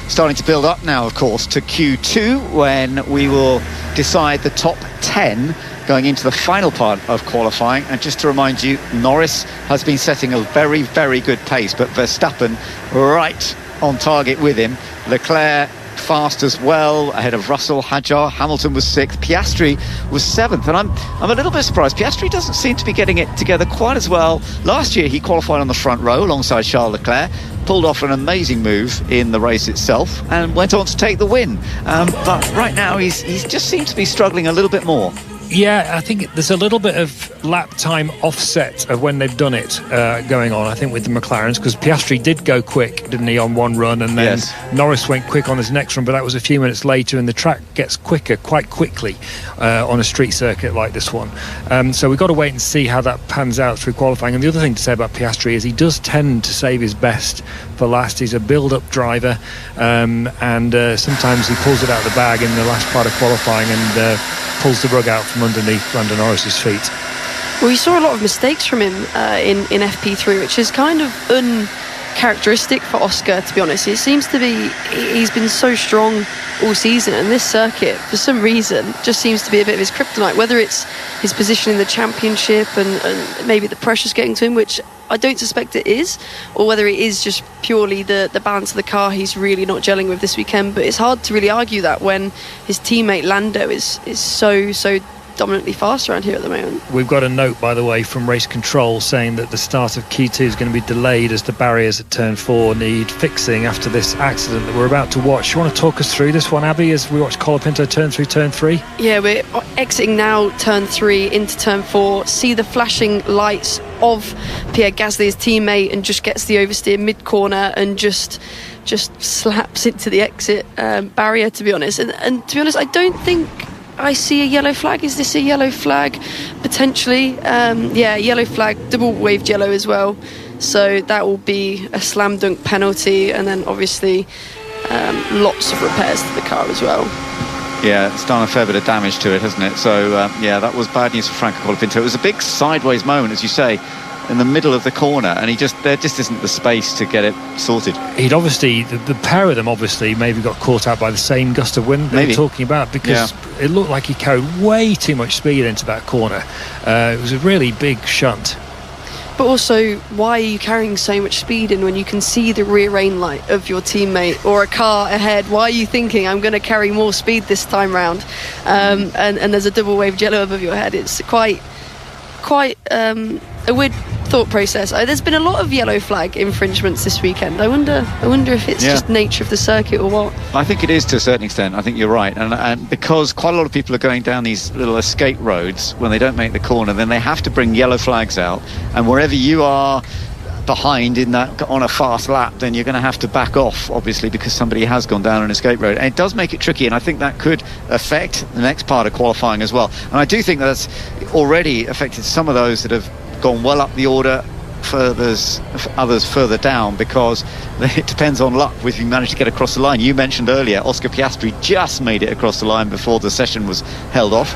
starting to build up now, of course, to Q2, when we will decide the top 10 going into the final part of qualifying. And just to remind you, Norris has been setting a very, very good pace, but Verstappen right on target with him. Leclerc fast as well, ahead of Russell, Hadjar. Hamilton was 6th, Piastri was 7th, and I'm a little bit surprised. Piastri doesn't seem to be getting it together quite as well. Last year he qualified on the front row alongside Charles Leclerc, pulled off an amazing move in the race itself and went on to take the win, but right now he's just seems to be struggling a little bit more. Yeah, I think there's a little bit of lap time offset of when they've done it going on, I think, with the McLarens, because Piastri did go quick, didn't he, on one run, and then Norris went quick on his next run, but that was a few minutes later, and the track gets quicker quite quickly on a street circuit like this one. So we've got to wait and see how that pans out through qualifying. And the other thing to say about Piastri is he does tend to save his best for last. He's a build-up driver, and sometimes he pulls it out of the bag in the last part of qualifying and pulls the rug out from underneath Lando Norris's feet. Well, you saw a lot of mistakes from him in FP3, which is kind of uncharacteristic for Oscar, to be honest. It seems to be he's been so strong all season, and this circuit, for some reason, just seems to be a bit of his kryptonite, whether it's his position in the championship and maybe the pressure's getting to him, which I don't suspect it is, or whether it is just purely the balance of the car he's really not gelling with this weekend. But it's hard to really argue that when his teammate Lando is so dominantly fast around here at the moment. We've got a note, by the way, from race control saying that the start of Q2 is going to be delayed as the barriers at turn 4 need fixing after this accident that we're about to watch. You want to talk us through this one, Abby, as we watch Colapinto turn through turn 3? Yeah, we're exiting now turn 3 into turn 4, see the flashing lights of Pierre Gasly, his teammate, and just gets the oversteer mid-corner and just slaps into the exit barrier, to be honest. And to be honest, I don't think I see a yellow flag. Is this a yellow flag? Potentially. Yeah, yellow flag, double waved yellow as well. So that will be a slam dunk penalty, and then obviously lots of repairs to the car as well. Yeah, it's done a fair bit of damage to it, hasn't it? So, yeah, that was bad news for Franco Colapinto. It was a big sideways moment, as you say, in the middle of the corner, and there just isn't the space to get it sorted. He'd obviously, the pair of them obviously maybe got caught out by the same gust of wind they were talking about, because it looked like he carried way too much speed into that corner. It was a really big shunt. But also, why are you carrying so much speed in when you can see the rear rain light of your teammate or a car ahead? Why are you thinking, I'm going to carry more speed this time round? And there's a double waved yellow above your head. It's quite a weird thought process. There's been a lot of yellow flag infringements this weekend. I wonder if it's just nature of the circuit or what. I think it is to a certain extent. I think you're right, and because quite a lot of people are going down these little escape roads when they don't make the corner, then they have to bring yellow flags out, and wherever you are behind in that on a fast lap, then you're going to have to back off, obviously, because somebody has gone down an escape road, and it does make it tricky, and I think that could affect the next part of qualifying as well. And I do think that's already affected some of those that have gone well up the order, others further down, because it depends on luck if you manage to get across the line. You mentioned earlier Oscar Piastri just made it across the line before the session was held off.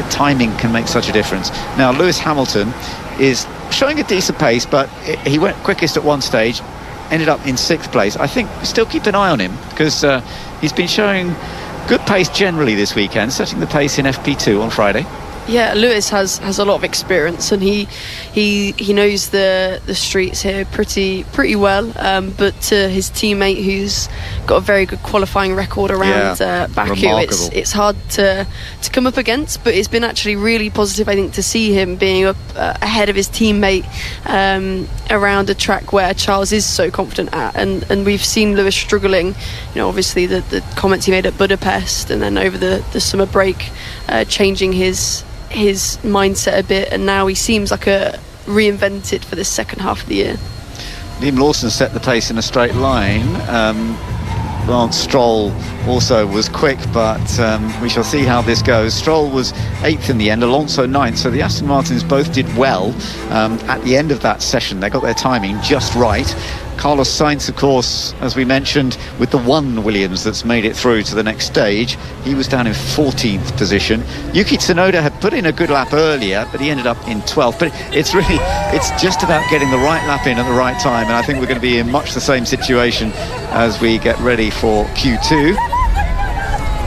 Timing can make such a difference. Now Lewis Hamilton is showing a decent pace, but he went quickest at one stage, ended up in 6th place. I think still keep an eye on him, because he's been showing good pace generally this weekend, setting the pace in FP2 on Friday. Yeah, Lewis has a lot of experience, and he knows the streets here pretty well. But his teammate, who's got a very good qualifying record around Baku, it's hard to come up against. But it's been actually really positive, I think, to see him being up ahead of his teammate around a track where Charles is so confident at. And we've seen Lewis struggling. Obviously the comments he made at Budapest, and then over the summer break, changing his mindset a bit, and now he seems like a reinvented for this second half of the year. Liam Lawson set the pace in a straight line. Lance Stroll also was quick, but we shall see how this goes. Stroll was 8th in the end, Alonso 9th, so the Aston Martins both did well at the end of that session. They got their timing just right. Carlos Sainz, of course, as we mentioned, with the one Williams that's made it through to the next stage, he was down in 14th position. Yuki Tsunoda had put in a good lap earlier, but he ended up in 12th. But it's just about getting the right lap in at the right time, and I think we're going to be in much the same situation as we get ready for Q2.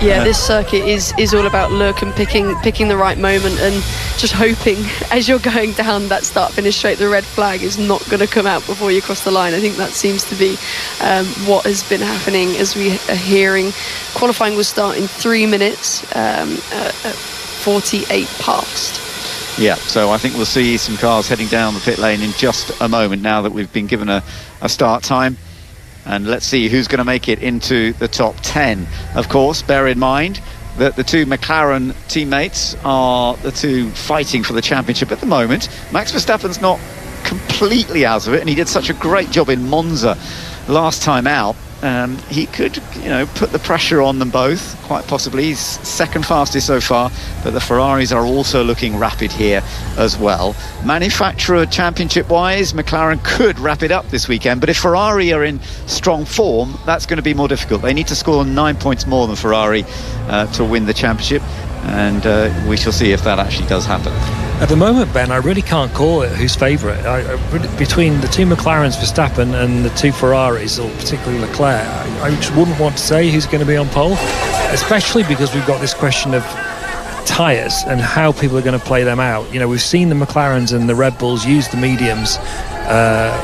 Yeah, this circuit is all about luck and picking the right moment, and just hoping as you're going down that start-finish straight, the red flag is not going to come out before you cross the line. I think that seems to be what has been happening as we are hearing. Qualifying will start in 3 minutes at 48 past. Yeah, so I think we'll see some cars heading down the pit lane in just a moment now that we've been given a start time. And let's see who's going to make it into the top 10. Of course, bear in mind that the two McLaren teammates are the two fighting for the championship at the moment. Max Verstappen's not completely out of it, and he did such a great job in Monza last time out. He could, put the pressure on them both, quite possibly. He's second fastest so far, but the Ferraris are also looking rapid here as well. Manufacturer championship-wise, McLaren could wrap it up this weekend, but if Ferrari are in strong form, that's going to be more difficult. They need to score 9 points more than Ferrari to win the championship, and we shall see if that actually does happen. At the moment, Ben, I really can't call it who's favourite. Between the two McLarens, Verstappen, and the two Ferraris, or particularly Leclerc, I just wouldn't want to say who's going to be on pole, especially because we've got this question of tyres and how people are going to play them out. We've seen the McLarens and the Red Bulls use the mediums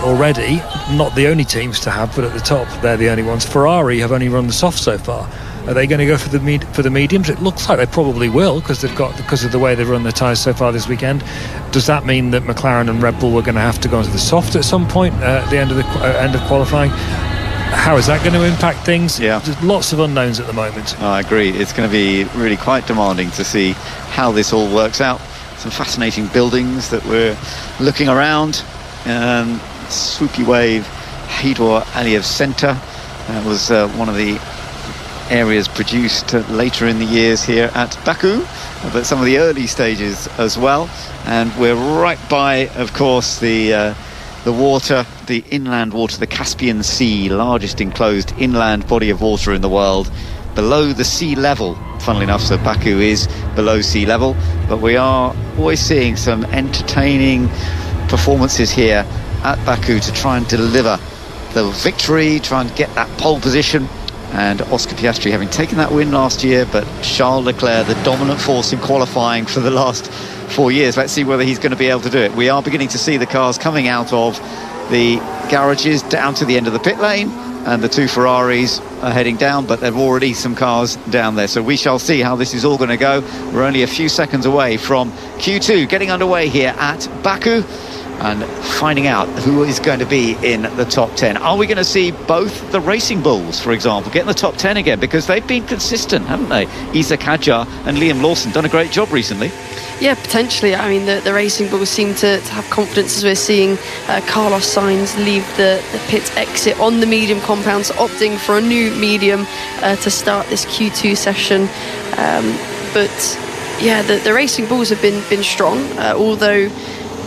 already. Not the only teams to have, but at the top, they're the only ones. Ferrari have only run the soft so far. Are they going to go for the mediums? It looks like they probably will, because of the way they've run their tyres so far this weekend. Does that mean that McLaren and Red Bull are going to have to go into the soft at some point at the end of qualifying? How is that going to impact things? Yeah. There's lots of unknowns at the moment. I agree. It's going to be really quite demanding to see how this all works out. Some fascinating buildings that we're looking around. Swoopy Wave Hedor Aliyev Center was one of the areas produced later in the years here at Baku, but some of the early stages as well. And we're right by, of course, the water, the inland water, the Caspian Sea, largest enclosed inland body of water in the world, below the sea level, funnily enough. So Baku is below sea level, but we are always seeing some entertaining performances here at Baku to try and deliver the victory, try and get that pole position. And Oscar Piastri having taken that win last year, but Charles Leclerc, the dominant force in qualifying for the last 4 years. Let's see whether he's going to be able to do it. We are beginning to see the cars coming out of the garages down to the end of the pit lane, and the two Ferraris are heading down, but there are already some cars down there. So we shall see how this is all going to go. We're only a few seconds away from Q2 getting underway here at Baku. and finding out who is going to be in the top 10. Are we going to see both the Racing Bulls, for example, get in the top 10 again? Because they've been consistent, haven't they? Isak Hadjar and Liam Lawson done a great job recently. Yeah, potentially. I mean, the Racing Bulls seem to have confidence as we're seeing Carlos Sainz leave the pit exit on the medium compounds, opting for a new medium to start this Q2 session. But yeah, the Racing Bulls have been strong, although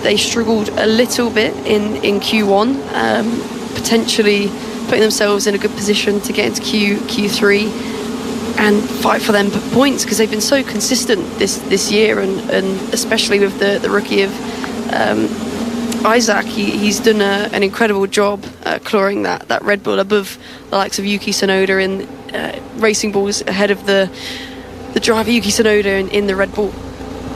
they struggled a little bit in Q1, potentially putting themselves in a good position to get into Q3 and fight for them points, because they've been so consistent this year, and especially with the rookie of Isaac. He's done an incredible job clawing that Red Bull above the likes of Yuki Tsunoda in Racing Bulls, ahead of the driver Yuki Tsunoda in the Red Bull.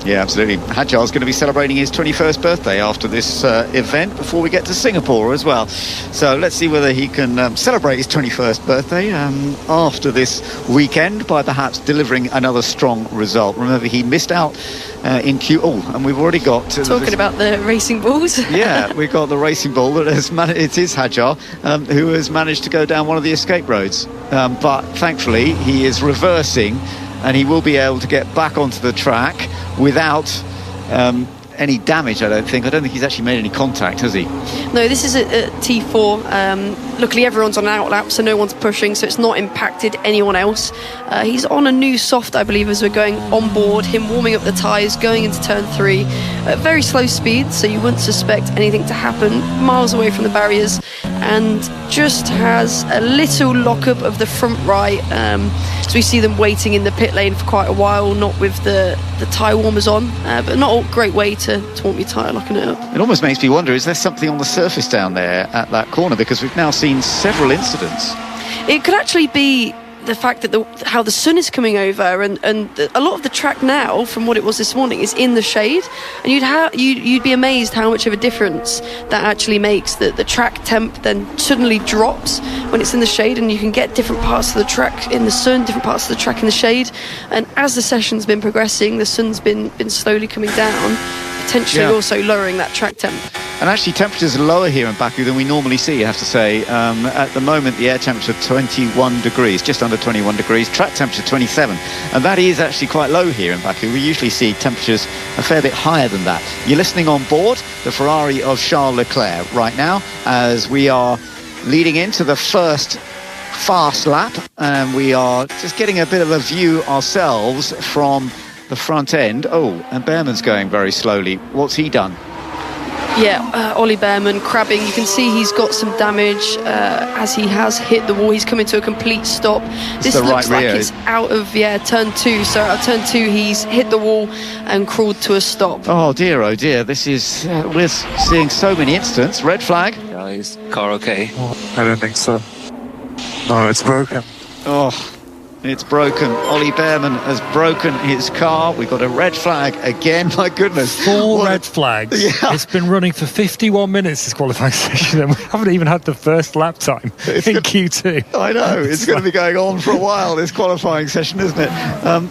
Yeah, absolutely. Hadjar's going to be celebrating his 21st birthday after this event, before we get to Singapore as well. So let's see whether he can celebrate his 21st birthday after this weekend by perhaps delivering another strong result. Remember, he missed out in and we've already got... Talking about the Racing Bulls. Yeah, we've got the Racing Bull that has it is Hadjar, who has managed to go down one of the escape roads. But thankfully, he is reversing, and he will be able to get back onto the track without any damage, I don't think. He's actually made any contact, has he? No, this is at T4. Luckily, everyone's on an out lap, so no one's pushing, so it's not impacted anyone else. He's on a new soft, I believe, as we're going on board, him warming up the tyres, going into turn 3 at very slow speed, so you wouldn't suspect anything to happen, miles away from the barriers, and just has a little lockup of the front right. So we see them waiting in the pit lane for quite a while, not with the tyre warmers on, but not a great way to warm your tyre, locking it up. It almost makes me wonder, is there something on the surface down there at that corner? Because we've now seen several incidents. It could actually be the fact that how the sun is coming over, and a lot of the track now, from what it was this morning, is in the shade, and you'd be amazed how much of a difference that actually makes. That the track temp then suddenly drops when it's in the shade, and you can get different parts of the track in the sun, different parts of the track in the shade. And as the session's been progressing, the sun's been slowly coming down, potentially also lowering that track temp. And actually, temperatures are lower here in Baku than we normally see, you have to say. At the moment, the air temperature 21 degrees, just under 21 degrees, track temperature 27. And that is actually quite low here in Baku. We usually see temperatures a fair bit higher than that. You're listening on board the Ferrari of Charles Leclerc right now, as we are leading into the first fast lap. And we are just getting a bit of a view ourselves from the front end. Oh, and Behrman's going very slowly. What's he done? Yeah, Ollie Behrman crabbing. You can see he's got some damage as he has hit the wall. He's coming to a complete stop. This looks like it's out of turn 2. So out of turn 2, he's hit the wall and crawled to a stop. Oh dear. This is we're seeing so many incidents. Red flag. Yeah, is car okay? I don't think so. No, it's broken. Oh, it's broken. Ollie Behrman has broken his car. We've got a red flag again. My goodness. 4 red flags. Yeah. It's been running for 51 minutes, this qualifying session, and we haven't even had the first lap time in Q2. I know. It's going to be going on for a while, this qualifying session, isn't it?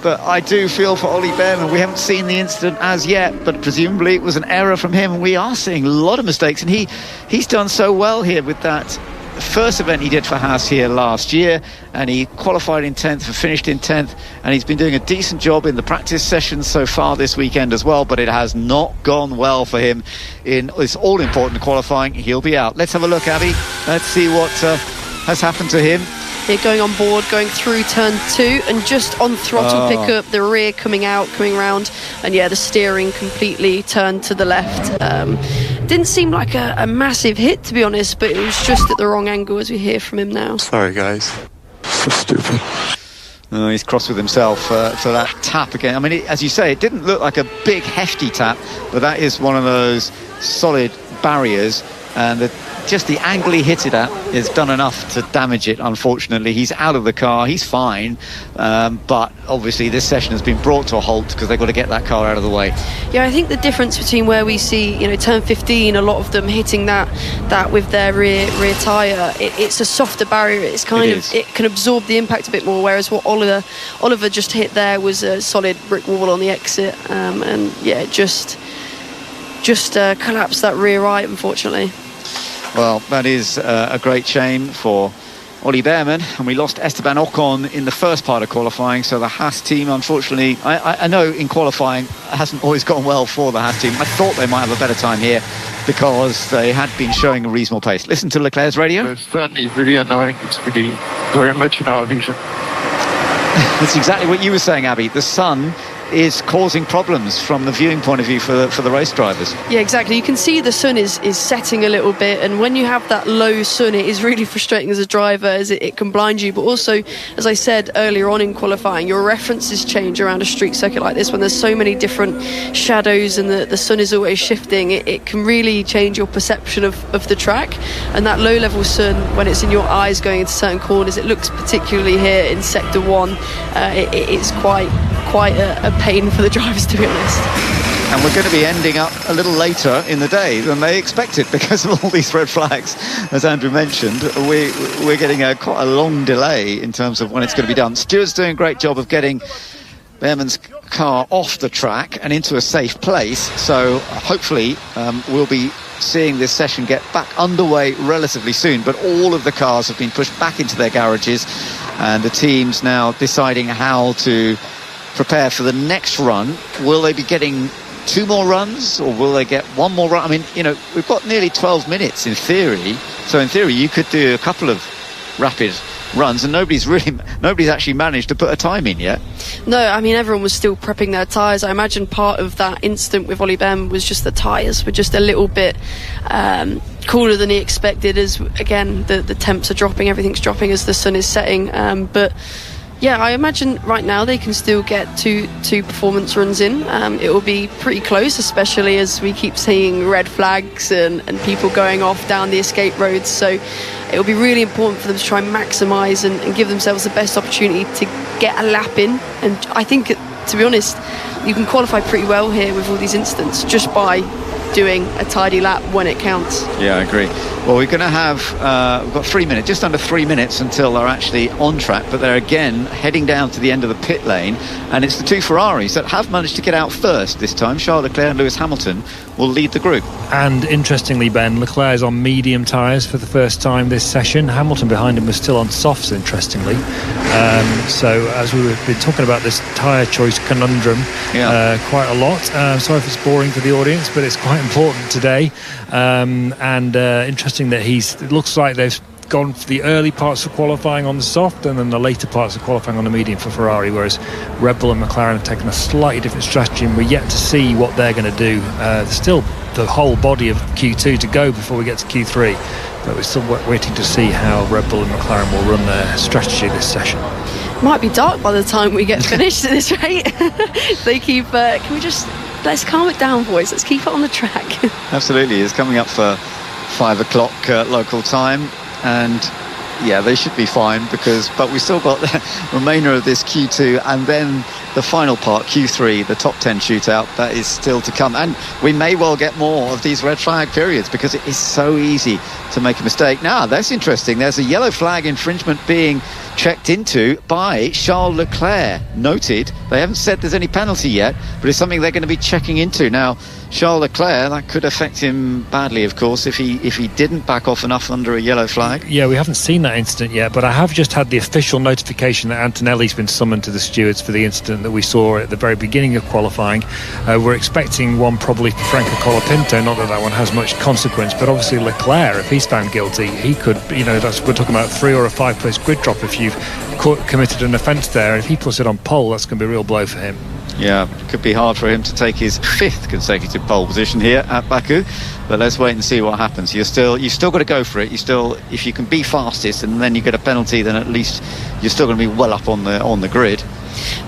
But I do feel for Ollie Behrman. We haven't seen the incident as yet, but presumably it was an error from him. And we are seeing a lot of mistakes. And he's done so well here with that first event he did for Haas here last year, and he qualified in 10th and finished in 10th, and he's been doing a decent job in the practice sessions so far this weekend as well, but it has not gone well for him in this all-important qualifying. He'll be out. Let's have a look, Abby. Let's see what has happened to him. They're going on board, going through turn 2, and just on throttle pickup, the rear coming round, and the steering completely turned to the left. Didn't seem like a massive hit, to be honest, but it was just at the wrong angle, as we hear from him now. Sorry, guys. So stupid. He's cross with himself for that tap again. I mean, as you say, it didn't look like a big, hefty tap, but that is one of those solid barriers, and just the angle he hit it at has done enough to damage it, unfortunately. He's out of the car, he's fine, but obviously this session has been brought to a halt because they've got to get that car out of the way. Yeah, I think the difference between where we see, turn 15, a lot of them hitting that with their rear tyre, it's a softer barrier. It's it can absorb the impact a bit more, whereas what Oliver just hit there was a solid brick wall on the exit, and just just collapsed that rear right, unfortunately. Well, that is a great shame for Ollie Behrman, and we lost Esteban Ocon in the first part of qualifying, so the Haas team, unfortunately, I know in qualifying it hasn't always gone well for the Haas team. I thought they might have a better time here because they had been showing a reasonable pace. Listen to Leclerc's radio. The sun is really annoying. It's really very much in our vision. That's exactly what you were saying, Abby. The sun is causing problems from the viewing point of view for the race drivers. Yeah, exactly. You can see the sun is setting a little bit, and when you have that low sun, it is really frustrating as a driver, as it can blind you. But also, as I said earlier on in qualifying, your references change around a street circuit like this when there's so many different shadows and the sun is always shifting. It can really change your perception of the track, and that low level sun, when it's in your eyes going into certain corners, it looks particularly here in sector 1, it's quite a pain for the drivers, to be honest. And we're going to be ending up a little later in the day than they expected because of all these red flags. As Andrew mentioned, we're getting quite a long delay in terms of when it's going to be done. Stewart's doing a great job of getting Behrman's car off the track and into a safe place, so hopefully we'll be seeing this session get back underway relatively soon. But all of the cars have been pushed back into their garages, and the team's now deciding how to prepare for the next run. Will they be getting 2 more runs, or will they get 1 more run? I mean, you know, we've got nearly 12 minutes in theory, so in theory you could do a couple of rapid runs, and nobody's actually managed to put a time in yet. No, I mean, everyone was still prepping their tyres. I imagine part of that incident with Ollie Behrman was just the tyres were just a little bit cooler than he expected, as again the temps are dropping, everything's dropping as the sun is setting, but yeah, I imagine right now they can still get two performance runs in. It will be pretty close, especially as we keep seeing red flags and people going off down the escape roads. So it will be really important for them to try and maximise and give themselves the best opportunity to get a lap in. And I think, to be honest, you can qualify pretty well here with all these incidents just by doing a tidy lap when it counts. Yeah, I agree. Well, we're going to have we've got 3 minutes, just under 3 minutes until they're actually on track, but they're again heading down to the end of the pit lane, and it's the 2 Ferraris that have managed to get out first this time. Charles Leclerc and Lewis Hamilton will lead the group. And interestingly, Ben, Leclerc is on medium tyres for the first time this session. Hamilton behind him was still on softs, interestingly. So as we've been talking about this tyre choice conundrum quite a lot, sorry if it's boring for the audience, but it's quite important today. Interesting that it looks like they've gone for the early parts of qualifying on the soft and then the later parts of qualifying on the medium for Ferrari, whereas Red Bull and McLaren have taken a slightly different strategy, and we're yet to see what they're going to do. There's still the whole body of Q2 to go before we get to Q3, but we're still waiting to see how Red Bull and McLaren will run their strategy this session. Might be dark by the time we get finished at this rate. They keep can we just let's calm it down, boys, let's keep it on the track. Absolutely. It's coming up for 5 o'clock local time, and yeah, they should be fine but we still got the remainder of this Q2 and then the final part, Q3, the top 10 shootout, that is still to come, and we may well get more of these red flag periods because it is so easy to make a mistake. Now, that's interesting. There's a yellow flag infringement being checked into by Charles Leclerc. Noted, they haven't said there's any penalty yet, but it's something they're going to be checking into. Now, Charles Leclerc, that could affect him badly, of course, if he didn't back off enough under a yellow flag. Yeah, we haven't seen that incident yet, but I have just had the official notification that Antonelli's been summoned to the stewards for the incident that we saw at the very beginning of qualifying. We're expecting one probably for Franco Colapinto, not that one has much consequence, but obviously Leclerc, if he's found guilty, he could, we're talking about 3 or a 5 place grid drop if you've committed an offence there. If he puts it on pole, that's going to be a real blow for him. Yeah, it could be hard for him to take his 5th consecutive pole position here at Baku, but let's wait and see what happens. You've still got to go for it. If you can be fastest and then you get a penalty, then at least you're still going to be well up on the grid.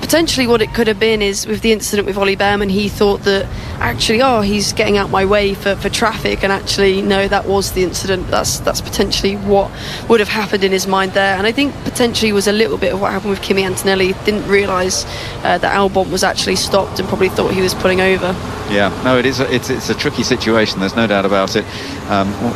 Potentially what it could have been is with the incident with Ollie Behrman, he thought that actually he's getting out my way for traffic, and actually no, that was the incident. That's potentially what would have happened in his mind there, and I think potentially was a little bit of what happened with Kimi Antonelli. Didn't realise that Albon was actually stopped and probably thought he was pulling over. Yeah, no, it's a tricky situation, there's no doubt about it.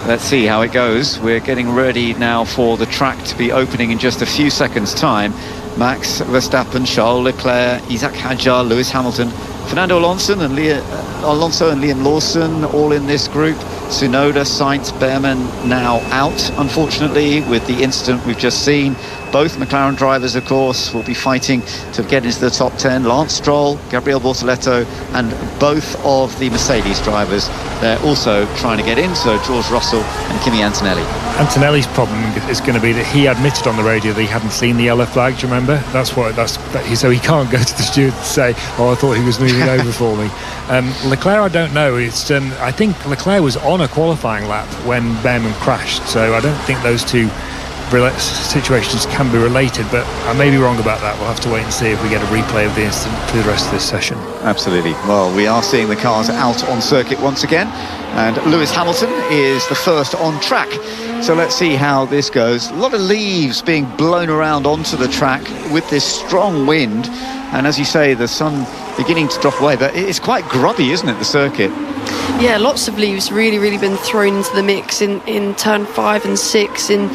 Let's see how it goes. We're getting ready now for the track to be opening in just a few seconds time. Max Verstappen, Charles Charles Leclerc, Isaac Hadjar, Lewis Hamilton, Fernando Alonso and Liam Lawson all in this group. Tsunoda, Sainz, Behrman now out, unfortunately, with the incident we've just seen. Both McLaren drivers, of course, will be fighting to get into the top 10. Lance Stroll, Gabriel Bortoleto, and both of the Mercedes drivers, they're also trying to get in, so George Russell and Kimi Antonelli. Antonelli's problem is going to be that he admitted on the radio that he hadn't seen the yellow flag. Do you remember? So he can't go to the steward and say, "Oh, I thought he was moving over for me." Leclerc, I don't know. I think Leclerc was on a qualifying lap when Behrman crashed, so I don't think those two situations can be related, but I may be wrong about that. We'll have to wait and see if we get a replay of the incident through the rest of this session. Absolutely. Well, we are seeing the cars out on circuit once again, and Lewis Hamilton is the first on track. So let's see how this goes. A lot of leaves being blown around onto the track with this strong wind, and as you say, the sun beginning to drop away, but it's quite grubby, isn't it, the circuit? Yeah, lots of leaves really been thrown into the mix in turn 5 and 6 in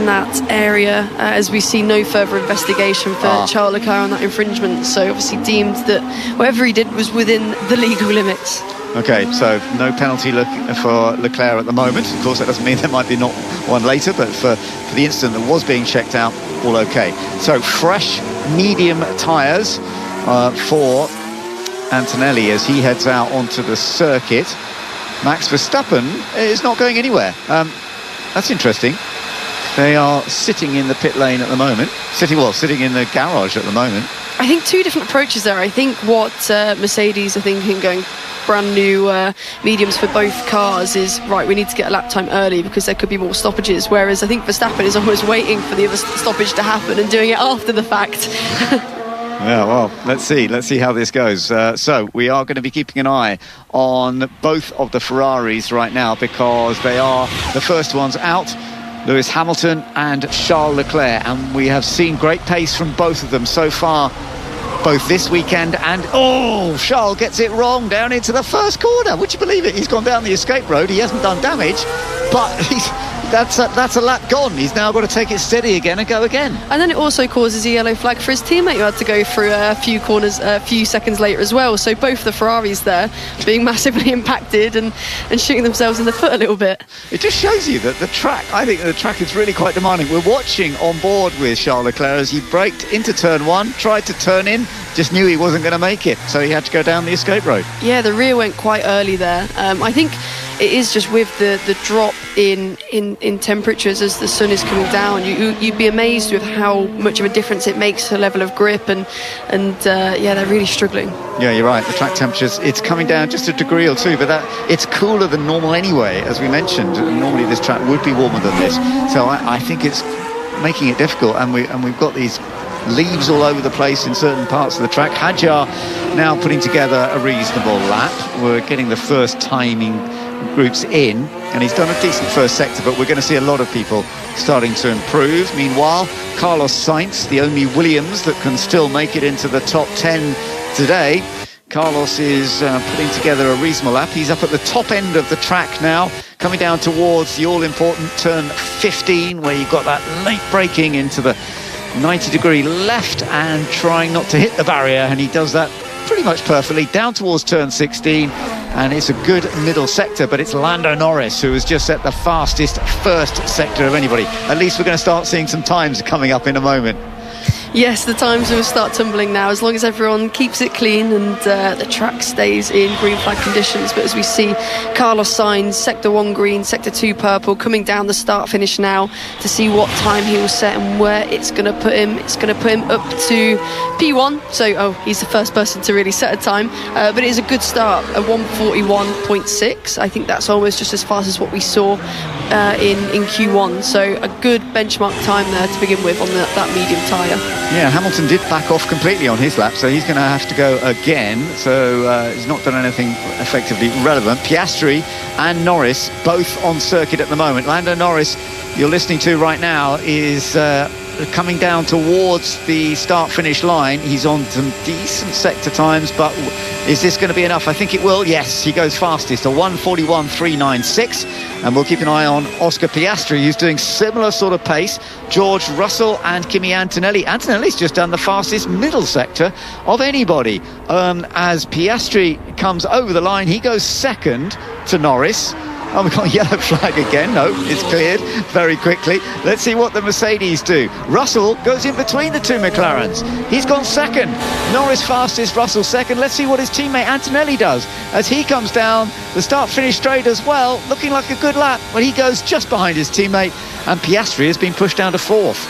that area, as we see no further investigation for Charles Leclerc on that infringement, so obviously deemed that whatever he did was within the legal limits. Okay, so no penalty for Leclerc at the moment. Of course, that doesn't mean there might be not one later, but for the incident that was being checked out, all okay. So fresh medium tyres for Antonelli as he heads out onto the circuit. Max Verstappen is not going anywhere. That's interesting. They are sitting in the pit lane at the moment. Sitting in the garage at the moment. I think two different approaches there. I think what Mercedes are thinking, going brand new mediums for both cars, is right, we need to get a lap time early because there could be more stoppages, whereas I think Verstappen is almost waiting for the other stoppage to happen and doing it after the fact. Yeah, well, let's see how this goes. So we are going to be keeping an eye on both of the Ferraris right now because they are the first ones out, Lewis Hamilton and Charles Leclerc, and we have seen great pace from both of them so far, both this weekend and Charles gets it wrong down into the first corner. Would you believe it? He's gone down the escape road. He hasn't done damage, but that's a lap gone. He's now got to take it steady again and go again. And then it also causes a yellow flag for his teammate who had to go through a few corners a few seconds later as well. So both the Ferraris there being massively impacted and shooting themselves in the foot a little bit. It just shows you that I think the track is really quite demanding. We're watching on board with Charles Leclerc as he braked into turn 1, tried to turn in, just knew he wasn't going to make it, so he had to go down the escape road. Yeah, the rear went quite early there. I think it is just with the drop in temperatures as the sun is coming down, you'd be amazed with how much of a difference it makes to the level of grip, and they're really struggling. Yeah, you're right, the track temperatures, it's coming down just a degree or two, but it's cooler than normal anyway, as we mentioned. Normally this track would be warmer than this, so I think it's making it difficult, and we've got these leaves all over the place in certain parts of the track. Hadjar now putting together a reasonable lap. We're getting the first timing groups in, and he's done a decent first sector, but we're going to see a lot of people starting to improve. Meanwhile, Carlos Sainz, the only Williams that can still make it into the top 10 today, Carlos is putting together a reasonable lap. He's up at the top end of the track now, coming down towards the all-important turn 15, where you've got that late braking into the 90-degree left and trying not to hit the barrier, and he does that pretty much perfectly down towards turn 16, and it's a good middle sector, but it's Lando Norris who has just set the fastest first sector of anybody. At least we're going to start seeing some times coming up in a moment. Yes, the times will start tumbling now, as long as everyone keeps it clean and the track stays in green flag conditions. But as we see Carlos Sainz, sector 1 green, sector 2 purple, coming down the start finish now to see what time he will set and where it's going to put him. It's going to put him up to P1, so he's the first person to really set a time, but it is a good start, a 1:41.6. I think that's almost just as fast as what we saw in Q1, so a good benchmark time there to begin with on that medium tyre. Yeah, Hamilton did back off completely on his lap, so he's going to have to go again. So he's not done anything effectively relevant. Piastri and Norris both on circuit at the moment. Lando Norris, you're listening to right now, is coming down towards the start-finish line. He's on some decent sector times, but Is this going to be enough? I think it will. Yes, he goes fastest, a 1:41.396. And we'll keep an eye on Oscar Piastri, who's doing similar sort of pace. George Russell and Kimi Antonelli. Antonelli's just done the fastest middle sector of anybody. As Piastri comes over the line, he goes second to Norris. Oh, we've got a yellow flag again. No, it's cleared very quickly. Let's see what the Mercedes do. Russell goes in between the two McLarens. He's gone second. Norris fastest, Russell second. Let's see what his teammate Antonelli does as he comes down the start-finish straight as well, looking like a good lap, but he goes just behind his teammate, and Piastri has been pushed down to fourth.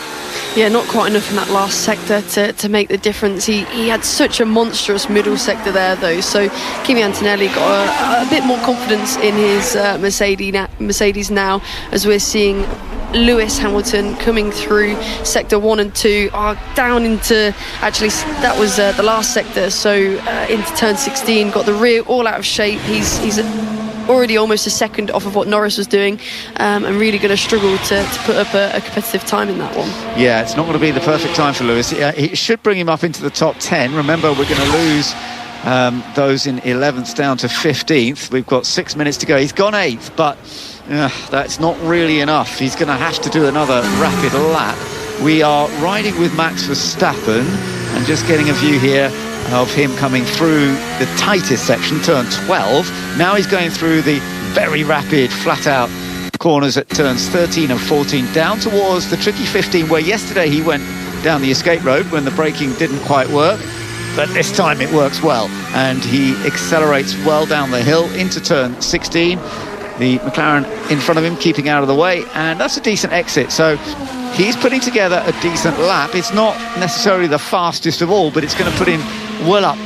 Yeah, not quite enough in that last sector to make the difference. He had such a monstrous middle sector there, though. So Kimi Antonelli got a bit more confidence in his Mercedes now, as we're seeing Lewis Hamilton coming through sector 1 and 2, down into, actually that was the last sector, so into turn 16, got the rear all out of shape. He's already almost a second off of what Norris was doing, and really going to struggle to put up a competitive time in that one. Yeah, it's not going to be the perfect time for Lewis. It should bring him up into the top 10. Remember, we're going to lose those in 11th down to 15th. We've got 6 minutes to go. He's gone 8th, but that's not really enough. He's going to have to do another rapid lap. We are riding with Max Verstappen and just getting a view here of him coming through the tightest section, turn 12. Now he's going through the very rapid, flat-out corners at turns 13 and 14, down towards the tricky 15, where yesterday he went down the escape road when the braking didn't quite work. But this time it works well, and he accelerates well down the hill into turn 16. The McLaren in front of him keeping out of the way, and that's a decent exit. So he's putting together a decent lap. It's not necessarily the fastest of all, but it's going to put him well up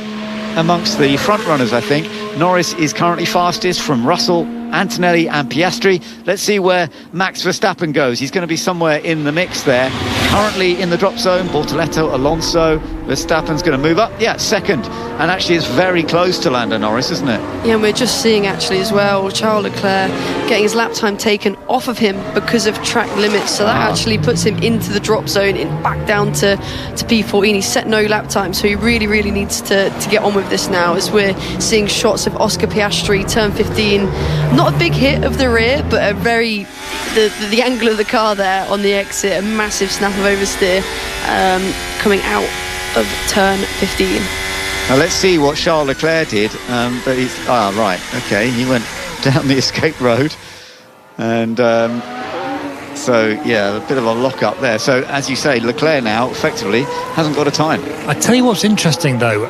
amongst the front runners, I think. Norris is currently fastest from Russell, Antonelli and Piastri. Let's see where Max Verstappen goes. He's going to be somewhere in the mix there. Currently in the drop zone, Bortoleto, Alonso. Verstappen's going to move up. Yeah, second. And actually it's very close to Lando Norris, isn't it? Yeah, and we're just seeing actually as well Charles Leclerc getting his lap time taken off of him because of track limits. So that actually puts him into the drop zone, back down to P14. He's set no lap time, so he really, really needs to get on with this now, as we're seeing shots of Oscar Piastri, turn 15. Not a big hit of the rear, but a very the angle of the car there on the exit, a massive snap of oversteer coming out of turn 15. Now let's see what Charles Leclerc did. But he's right, okay, he went down the escape road, and so yeah, a bit of a lock up there. So as you say, Leclerc now effectively hasn't got a time. I tell you what's interesting though,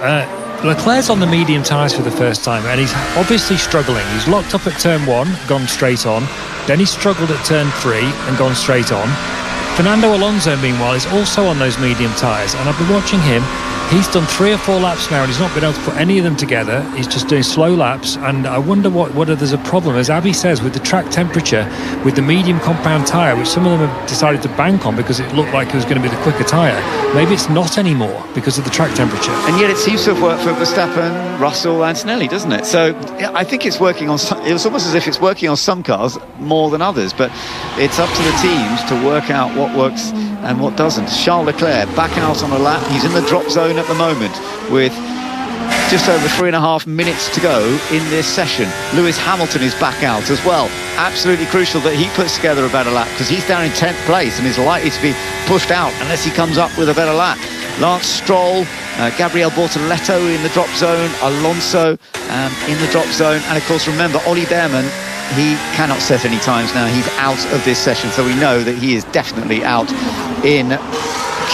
Leclerc's on the medium tyres for the first time, and he's obviously struggling. He's locked up at turn 1, gone straight on. Then he struggled at turn 3 and gone straight on. Fernando Alonso, meanwhile, is also on those medium tyres, and I've been watching him. He's done 3 or 4 laps now, and he's not been able to put any of them together. He's just doing slow laps, and I wonder whether there's a problem, as Abby says, with the track temperature, with the medium compound tyre, which some of them have decided to bank on because it looked like it was going to be the quicker tyre. Maybe it's not anymore because of the track temperature. And yet it seems to have worked for Verstappen, Russell, Antonelli, doesn't it? So yeah, I think it's working on some, it was almost as if it's working on some cars more than others, but it's up to the teams to work out what works and what doesn't. Charles Leclerc back out on a lap. He's in the drop zone at the moment with just over 3.5 minutes to go in this session. Lewis Hamilton is back out as well. Absolutely crucial that he puts together a better lap, because he's down in 10th place and is likely to be pushed out unless he comes up with a better lap. Lance Stroll, Gabriel Bortoleto in the drop zone, Alonso in the drop zone, and of course remember Ollie Behrman, he cannot set any times now. He's out of this session, so we know that he is definitely out in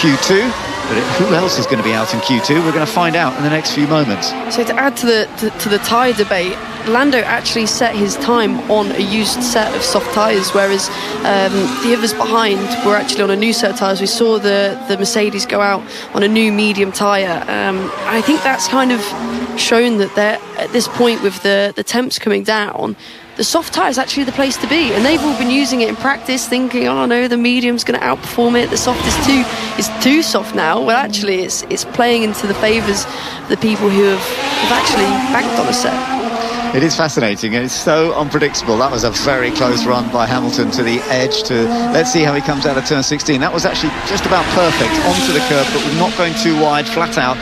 Q2. But who else is going to be out in Q2? We're going to find out in the next few moments. So to add to the tyre debate, Lando actually set his time on a used set of soft tyres, whereas the others behind were actually on a new set of tyres. We saw the Mercedes go out on a new medium tyre. I think that's kind of shown that they're at this point with the temps coming down, the soft tyre is actually the place to be, and they've all been using it in practice, thinking, oh no, the medium's going to outperform it, the soft is too soft now. Well, actually it's playing into the favours of the people who have actually banked on a set. It is fascinating, and it's so unpredictable. That was a very close run by Hamilton to the edge. Let's see how he comes out of turn 16. That was actually just about perfect onto the curb, but we're not going too wide, flat out.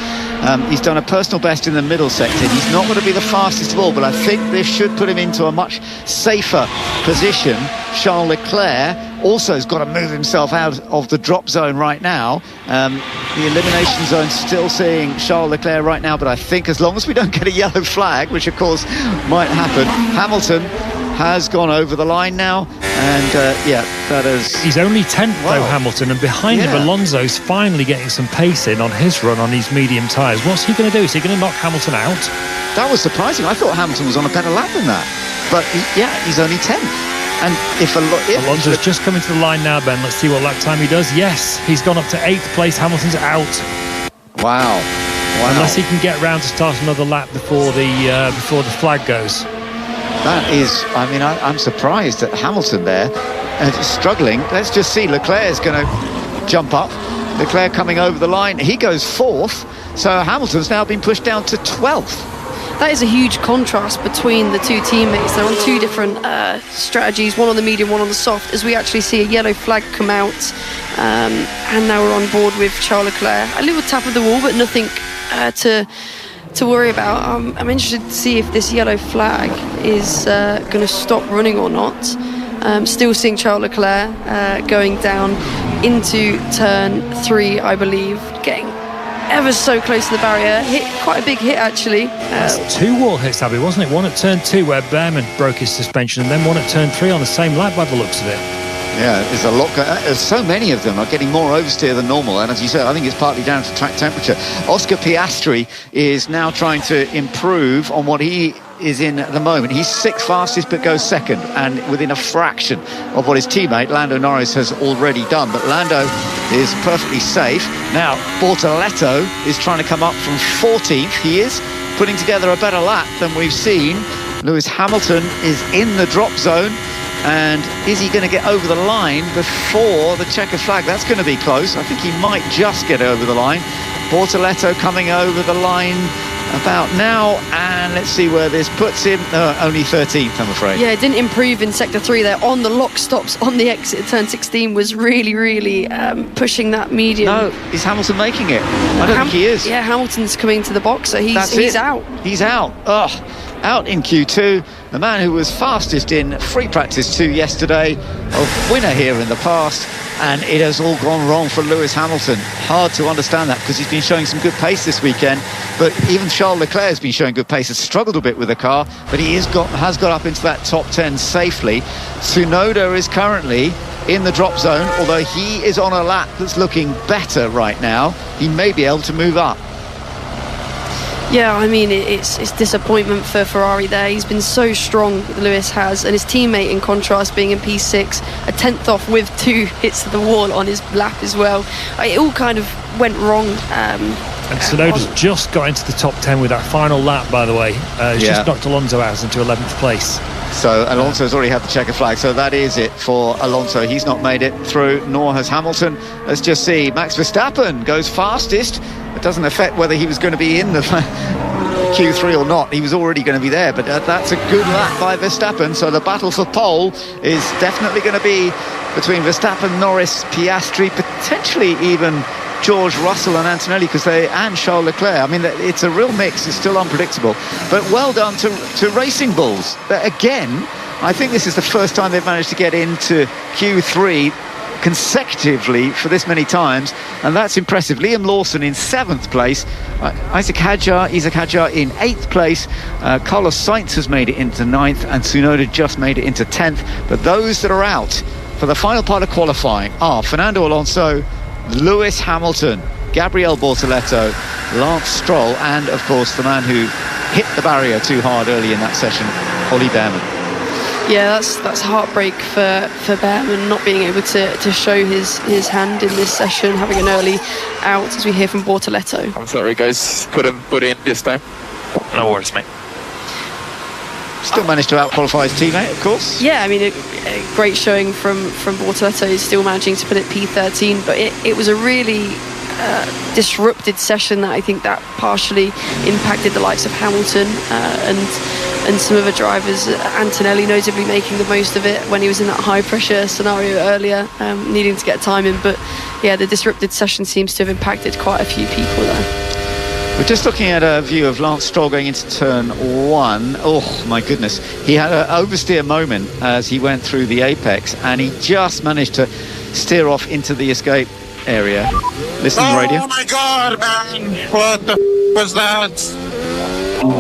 He's done a personal best in the middle sector. He's not going to be the fastest of all, but I think this should put him into a much safer position. Charles Leclerc also has got to move himself out of the drop zone right now. The elimination zone still seeing Charles Leclerc right now, but I think as long as we don't get a yellow flag, which of course might happen, Hamilton has gone over the line now, and that is... He's only 10th though, Hamilton, and behind him Alonso's finally getting some pace in on his run on these medium tyres. What's he going to do? Is he going to knock Hamilton out? That was surprising. I thought Hamilton was on a better lap than that, but he's only 10th. And if Alonso's just coming to the line now, Ben, let's see what lap time he does. Yes, he's gone up to 8th place. Hamilton's out. Wow. Unless he can get round to start another lap before the flag goes. That is, I mean, I'm surprised at Hamilton there, struggling. Let's just see, Leclerc is going to jump up. Leclerc coming over the line, he goes 4th, so Hamilton's now been pushed down to 12th. That is a huge contrast between the two teammates. They're on two different strategies, one on the medium, one on the soft, as we actually see a yellow flag come out, and now we're on board with Charles Leclerc. A little tap of the wall, but nothing to worry about. I'm interested to see if this yellow flag is going to stop running or not. Still seeing Charles Leclerc going down into turn 3, I believe, getting ever so close to the barrier. Hit quite a big hit actually. That's 2 wall hits, Abby, wasn't it? One at turn 2 where Behrman broke his suspension, and then one at turn 3 on the same lap by the looks of it. Yeah, there's a lot. So many of them are getting more oversteer than normal, and as you said, I think it's partly down to track temperature. Oscar Piastri is now trying to improve on what he is in at the moment. He's 6th fastest, but goes 2nd, and within a fraction of what his teammate Lando Norris has already done. But Lando is perfectly safe. Now, Bortoleto is trying to come up from 14th. He is putting together a better lap than we've seen. Lewis Hamilton is in the drop zone. And is he going to get over the line before the checkered flag? That's going to be close. I think he might just get over the line. Bortoleto coming over the line about now, and let's see where this puts him. Only 13th, I'm afraid. Yeah, it didn't improve in sector 3 there. On the lock stops on the exit of turn 16 was really pushing that medium. No, is Hamilton making it? I don't think he is. Yeah, Hamilton's coming to the box, so he's out. He's out. Out in Q2. The man who was fastest in free practice 2 yesterday, a winner here in the past, and it has all gone wrong for Lewis Hamilton. Hard to understand that because he's been showing some good pace this weekend, but even Charles Leclerc has been showing good pace, has struggled a bit with the car, but he has got up into that top 10 safely. Tsunoda is currently in the drop zone, although he is on a lap that's looking better right now. He may be able to move up. Yeah, I mean, it's disappointment for Ferrari there. He's been so strong, Lewis has, and his teammate, in contrast, being in P6, a 10th off with 2 hits to the wall on his lap as well. It all kind of went wrong. And Tsunoda's just got into the top 10 with that final lap, by the way. Just knocked Alonso out into 11th place. So Alonso's already had the checker flag, so that is it for Alonso. He's not made it through, nor has Hamilton. Let's just see. Max Verstappen goes fastest. It doesn't affect whether he was going to be in the Q3 or not. He was already going to be there, but that's a good lap by Verstappen. So the battle for pole is definitely going to be between Verstappen, Norris, Piastri, potentially even George Russell and Antonelli, and Charles Leclerc. I mean, it's a real mix. It's still unpredictable, but well done to Racing Bulls. Again, I think this is the first time they've managed to get into Q3 consecutively for this many times, and that's impressive. Liam Lawson in 7th place, Isaac Hadjar in 8th place, Carlos Sainz has made it into 9th, and Tsunoda just made it into 10th. But those that are out for the final part of qualifying are Fernando Alonso, Lewis Hamilton, Gabriel Bortoleto, Lance Stroll, and of course the man who hit the barrier too hard early in that session, Ollie Behrman. Yeah, that's heartbreak for Behrman, not being able to show his hand in this session, having an early out, as we hear from Bortoleto. I'm sorry guys, couldn't put in this time. No worries, mate. Still managed to out-qualify his teammate, of course. Yeah, I mean, a great showing from Bortoleto. He's still managing to put it P13, but it was a really disrupted session that I think that partially impacted the likes of Hamilton and some other drivers. Antonelli notably making the most of it when he was in that high-pressure scenario earlier, needing to get time in. But yeah, the disrupted session seems to have impacted quite a few people there. We're just looking at a view of Lance Stroll going into turn 1. Oh my goodness, he had an oversteer moment as he went through the apex, and he just managed to steer off into the escape area. Listen to the radio. Oh my God, man! What the was that?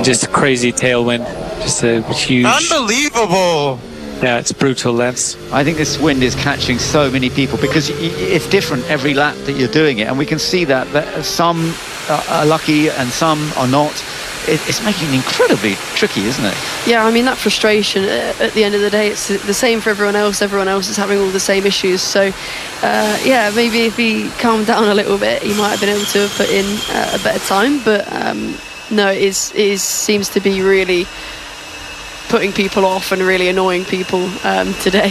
Just a crazy tailwind, just a huge. Unbelievable! Yeah, it's brutal, Lance. I think this wind is catching so many people because it's different every lap that you're doing it, and we can see that some are lucky and some are not. It's making it incredibly tricky, isn't it? Yeah, I mean, that frustration, at the end of the day, it's the same for everyone else. Everyone else is having all the same issues. So, yeah, maybe if he calmed down a little bit, he might have been able to have put in a better time. But no, it seems to be really putting people off and really annoying people today.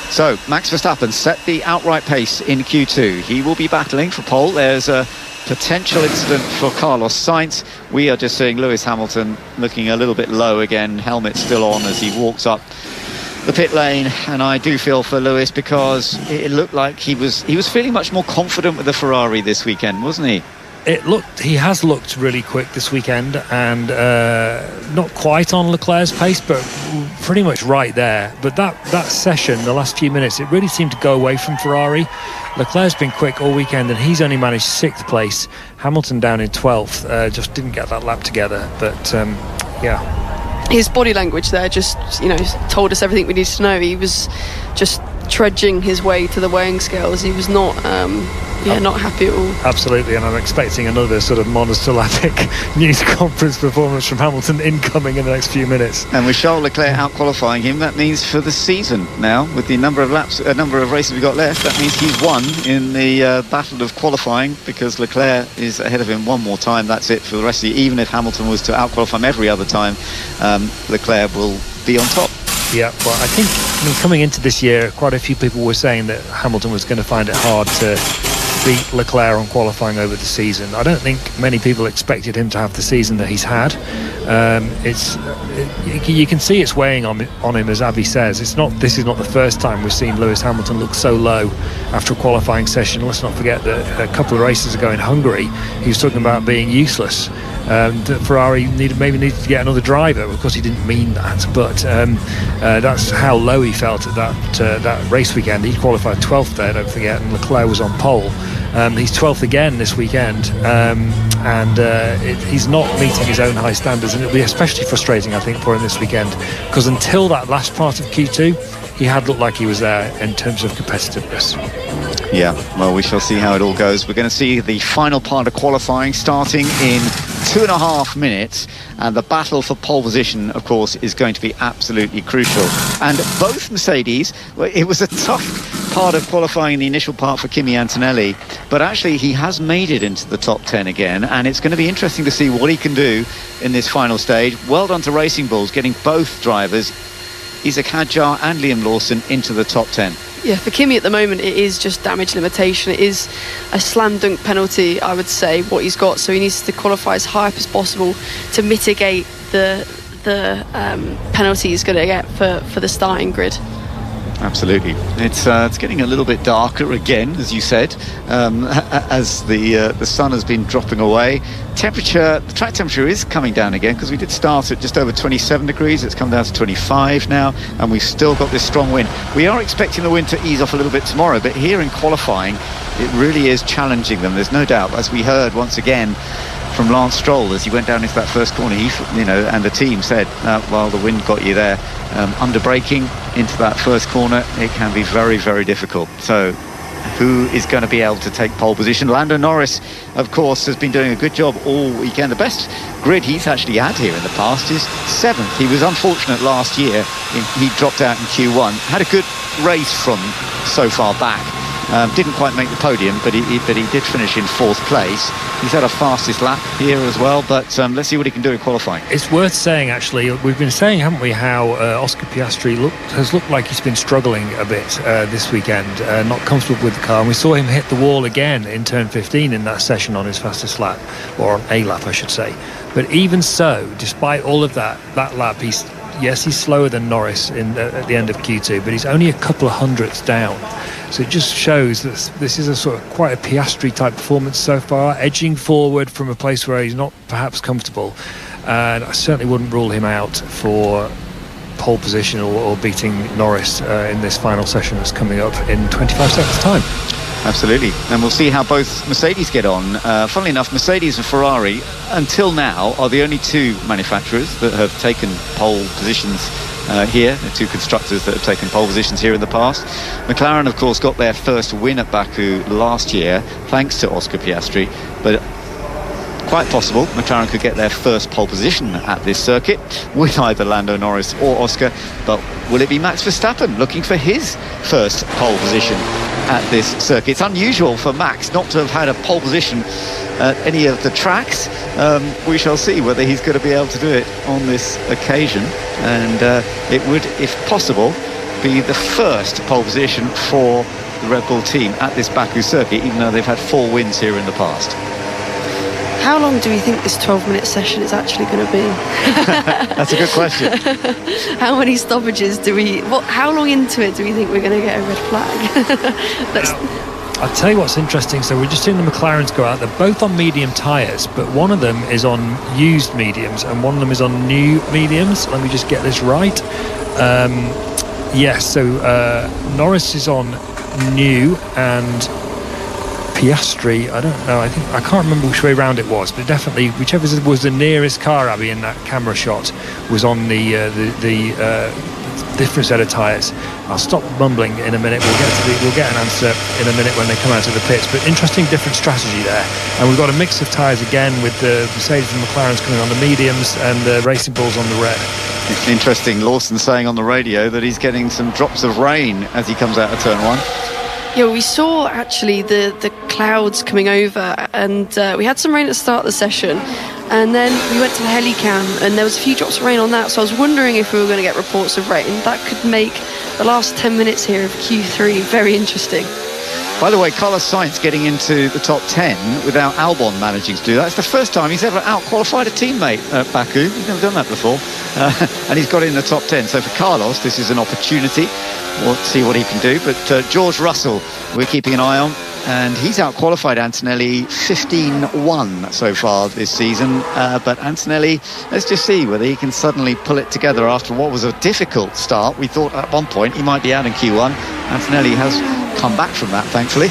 So, Max Verstappen set the outright pace in Q2. He will be battling for pole. There's a potential incident for Carlos Sainz. We are just seeing Lewis Hamilton looking a little bit low again, helmet still on as he walks up the pit lane, and I do feel for Lewis because it looked like he was feeling much more confident with the Ferrari this weekend, wasn't he? He has looked really quick this weekend, and not quite on Leclerc's pace, but pretty much right there. But that session, the last few minutes, it really seemed to go away from Ferrari. Leclerc's been quick all weekend, and he's only managed 6th place. Hamilton down in 12th, just didn't get that lap together. But yeah, his body language there just told us everything we needed to know. He was just trudging his way to the weighing scales. He was not not happy at all. Absolutely, and I'm expecting another sort of monosyllabic news conference performance from Hamilton incoming in the next few minutes. And with Charles Leclerc out qualifying him, that means for the season now, with the number of races we've got left, that means he's won in the battle of qualifying, because Leclerc is ahead of him one more time. That's it for the rest of the year. Even if Hamilton was to out qualify him every other time, Leclerc will be on top. Yeah, well, I think coming into this year, quite a few people were saying that Hamilton was going to find it hard to beat Leclerc on qualifying over the season. I don't think many people expected him to have the season that he's had. You can see it's weighing on him, as Avi says. This is not the first time we've seen Lewis Hamilton look so low after a qualifying session. Let's not forget that a couple of races ago in Hungary, he was talking about being useless. That Ferrari maybe needed to get another driver. Of course, he didn't mean that, but that's how low he felt at that race weekend. He qualified 12th there, don't forget, and Leclerc was on pole. He's 12th again this weekend, and he's not meeting his own high standards, and it'll be especially frustrating, I think, for him this weekend, because until that last part of Q2, he had looked like he was there in terms of competitiveness. Yeah, well, we shall see how it all goes. We're going to see the final part of qualifying starting in 2.5 minutes, and the battle for pole position, of course, is going to be absolutely crucial. And both Mercedes, it was a tough part of qualifying, the initial part for Kimi Antonelli, but actually he has made it into the top 10 again, and it's going to be interesting to see what he can do in this final stage. Well done to Racing Bulls, getting both drivers, Isaac Hadjar and Liam Lawson, into the top 10. Yeah, for Kimi at the moment, it is just damage limitation. It is a slam dunk penalty, I would say, what he's got. So he needs to qualify as high up as possible to mitigate the penalty he's going to get for the starting grid. Absolutely. It's getting a little bit darker again, as you said, as the sun has been dropping away. The track temperature is coming down again, because we did start at just over 27 degrees. It's come down to 25 now, and we've still got this strong wind. We are expecting the wind to ease off a little bit tomorrow, but here in qualifying, it really is challenging them. There's no doubt, as we heard once again from Lance Stroll as he went down into that first corner. And the team said, well, the wind got you there. Under braking into that first corner, it can be very, very difficult. So who is going to be able to take pole position? Lando Norris, of course, has been doing a good job all weekend. The best grid he's actually had here in the past is 7th. He was unfortunate last year. He dropped out in Q1. Had a good race from so far back. Didn't quite make the podium, but he did finish in 4th place. He's had a fastest lap here as well, but let's see what he can do in qualifying. It's worth saying, actually, we've been saying, haven't we, how Oscar Piastri has looked like he's been struggling a bit this weekend, not comfortable with the car, and we saw him hit the wall again in turn 15 in that session on his fastest lap, or on a lap, I should say. But even so, despite all of that lap, he's slower than Norris at the end of Q2, but he's only a couple of hundredths down. So it just shows that this is a sort of quite a Piastri type performance so far, edging forward from a place where he's not perhaps comfortable. And I certainly wouldn't rule him out for pole position or beating Norris in this final session that's coming up in 25 seconds time. Absolutely, and we'll see how both Mercedes get on. Funnily enough, Mercedes and Ferrari until now are the only two manufacturers that have taken pole positions here, the two constructors that have taken pole positions here in the past. McLaren, of course, got their first win at Baku last year thanks to Oscar Piastri, but quite possible McLaren could get their first pole position at this circuit with either Lando Norris or Oscar. But will it be Max Verstappen looking for his first pole position at this circuit? It's unusual for Max not to have had a pole position at any of the tracks. We shall see whether he's going to be able to do it on this occasion, and it would, if possible, be the first pole position for the Red Bull team at this Baku circuit, even though they've had 4 wins here in the past. How long do we think this 12-minute session is actually going to be? That's a good question. How many stoppages do we... how long into it do we think we're going to get a red flag? I'll tell you what's interesting. So we're just seeing the McLarens go out. They're both on medium tyres, but one of them is on used mediums and one of them is on new mediums. Let me just get this right. Yes, so Norris is on new and Piastri, I don't know, I can't remember which way round it was, but definitely whichever was the nearest car, Abby, in that camera shot was on the different set of tyres. I'll stop mumbling in a minute. We'll get an answer in a minute when they come out of the pits. But interesting, different strategy there. And we've got a mix of tyres again with the Mercedes and McLarens coming on the mediums and the Racing Bulls on the red. Interesting. Lawson saying on the radio that he's getting some drops of rain as he comes out of turn 1. Yeah, we saw actually the clouds coming over, and we had some rain at the start of the session, and then we went to the helicam and there was a few drops of rain on that, so I was wondering if we were going to get reports of rain. That could make the last 10 minutes here of Q3 very interesting. By the way, Carlos Sainz getting into the top 10 without Albon managing to do that. It's the first time he's ever out-qualified a teammate at Baku. He's never done that before. And he's got in the top 10. So for Carlos, this is an opportunity. We'll see what he can do. But George Russell, we're keeping an eye on. And he's out-qualified Antonelli 15-1 so far this season. But Antonelli, let's just see whether he can suddenly pull it together after what was a difficult start. We thought at one point he might be out in Q1. Antonelli has come back from that, thankfully.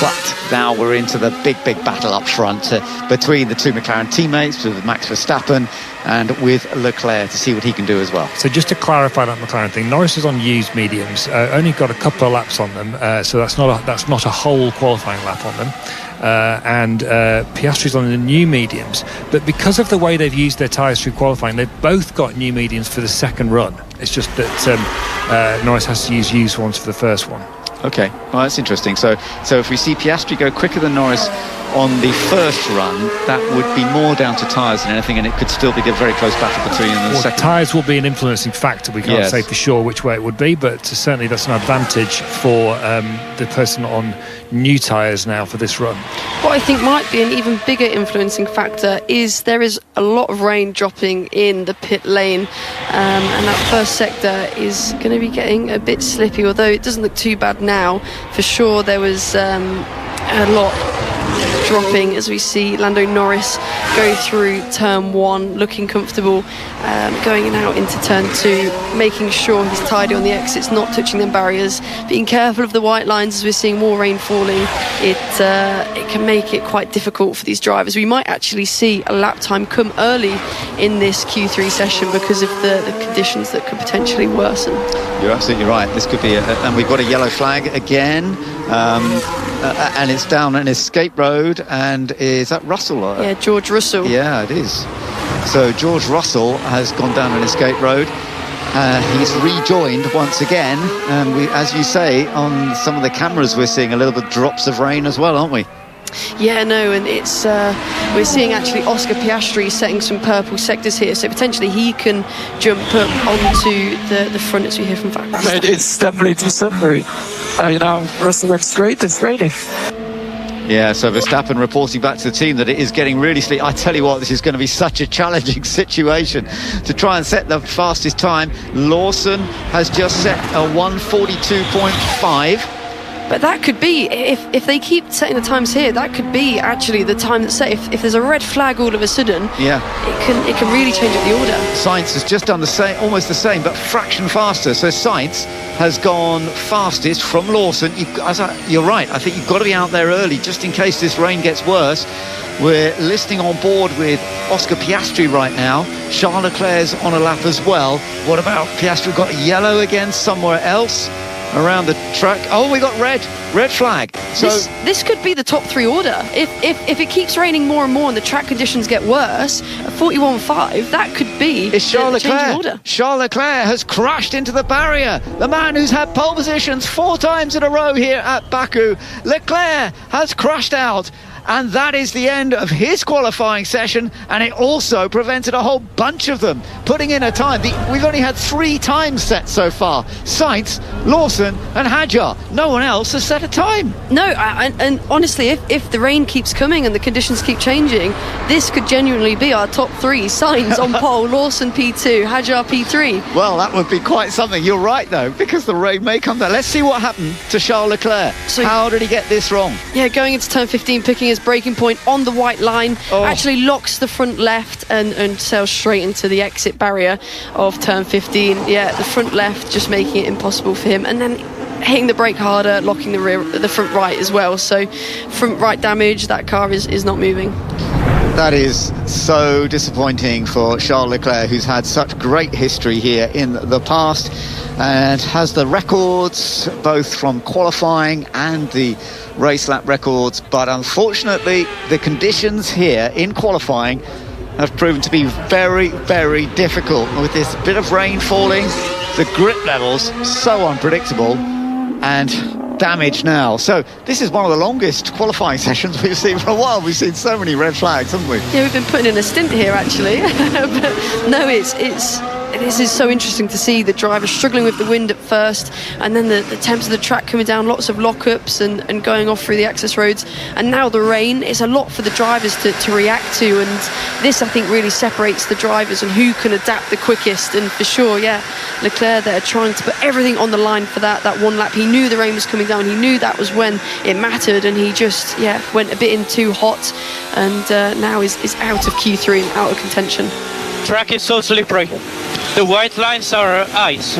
But now we're into the big battle up front between the two McLaren teammates, with Max Verstappen and with Leclerc, to see what he can do as well. So just to clarify that McLaren thing, Norris is on used mediums, only got a couple of laps on them, so that's not a whole qualifying lap on them. And Piastri's on the new mediums, but because of the way they've used their tyres through qualifying, they've both got new mediums for the second run. It's just that Norris has to use used ones for the first one. Okay, well, that's interesting. So if we see Piastri go quicker than Norris on the first run, that would be more down to tyres than anything, and it could still be a very close battle between them in the second. Tyres will be an influencing factor. We can't say for sure which way it would be, but certainly that's an advantage for the person on new tyres now for this run. What I think might be an even bigger influencing factor is there is a lot of rain dropping in the pit lane, and that first sector is going to be getting a bit slippy, although it doesn't look too bad now. For sure there was a lot dropping as we see Lando Norris go through turn 1 looking comfortable, going out into turn 2, making sure he's tidy on the exits, not touching them barriers, being careful of the white lines. As we're seeing more rain falling, it can make it quite difficult for these drivers. We might actually see a lap time come early in this Q3 session because of the conditions that could potentially worsen. You're absolutely right. This could be and we've got a yellow flag again, and it's down an escape road. And is that Russell? Yeah, George Russell. Yeah, it is. So George Russell has gone down an escape road. He's rejoined once again, and as you say, on some of the cameras we're seeing a little bit drops of rain as well, aren't we? Yeah, no, and it's we're seeing actually Oscar Piastri setting some purple sectors here, so potentially he can jump up onto the front as we hear from Factory. It's definitely too slippery. Russell looks great. It's raining. Yeah, so Verstappen reporting back to the team that it is getting really sleepy. I tell you what, this is going to be such a challenging situation to try and set the fastest time. Lawson has just set a 1:42.5. But that could be, if they keep setting the times here, that could be actually the time that's set. If there's a red flag all of a sudden, it can really change up the order. Sainz has just done the same, almost the same, but fraction faster. So Sainz has gone fastest from Lawson. You're right. I think you've got to be out there early just in case this rain gets worse. We're listening on board with Oscar Piastri right now. Charles Leclerc's on a lap as well. What about Piastri? Got yellow again somewhere else around the track. Oh, we got red flag. So this could be the top 3 order. If it keeps raining more and more and the track conditions get worse, at 41.5, that could be the changing order. Charles Leclerc has crashed into the barrier. The man who's had pole positions 4 times in a row here at Baku. Leclerc has crashed out. And that is the end of his qualifying session, and it also prevented a whole bunch of them putting in a time. We've only had 3 times set so far: Sainz, Lawson and Hadjar. No one else has set a time. No, and honestly, if the rain keeps coming and the conditions keep changing, this could genuinely be our top 3. Sainz on pole, Lawson P2, Hadjar P3. Well, that would be quite something. You're right, though, because the rain may come down. Let's see what happened to Charles Leclerc. So, how did he get this wrong? Yeah, going into turn 15, picking his braking point on the white line, actually locks the front left and sails straight into the exit barrier of turn 15. Yeah, the front left just making it impossible for him, and then hitting the brake harder, locking the front right as well. So front right damage, that car is not moving. That is so disappointing for Charles Leclerc, who's had such great history here in the past and has the records both from qualifying and the race lap records, but unfortunately the conditions here in qualifying have proven to be very, very difficult. With this bit of rain falling, the grip levels so unpredictable and damage now. So this is one of the longest qualifying sessions we've seen for a while. We've seen so many red flags, haven't we? Yeah, we've been putting in a stint here actually. But no, this is so interesting to see the drivers struggling with the wind at first, and then the temps of the track coming down, lots of lockups and going off through the access roads, and now the rain. It's a lot for the drivers to react to, and this I think really separates the drivers and who can adapt the quickest. And for sure, Leclerc there trying to put everything on the line for that one lap. He knew the rain was coming down, he knew that was when it mattered, and he just went a bit in too hot, and now is out of Q3 and out of contention. Track is so slippery. The white lines are ice.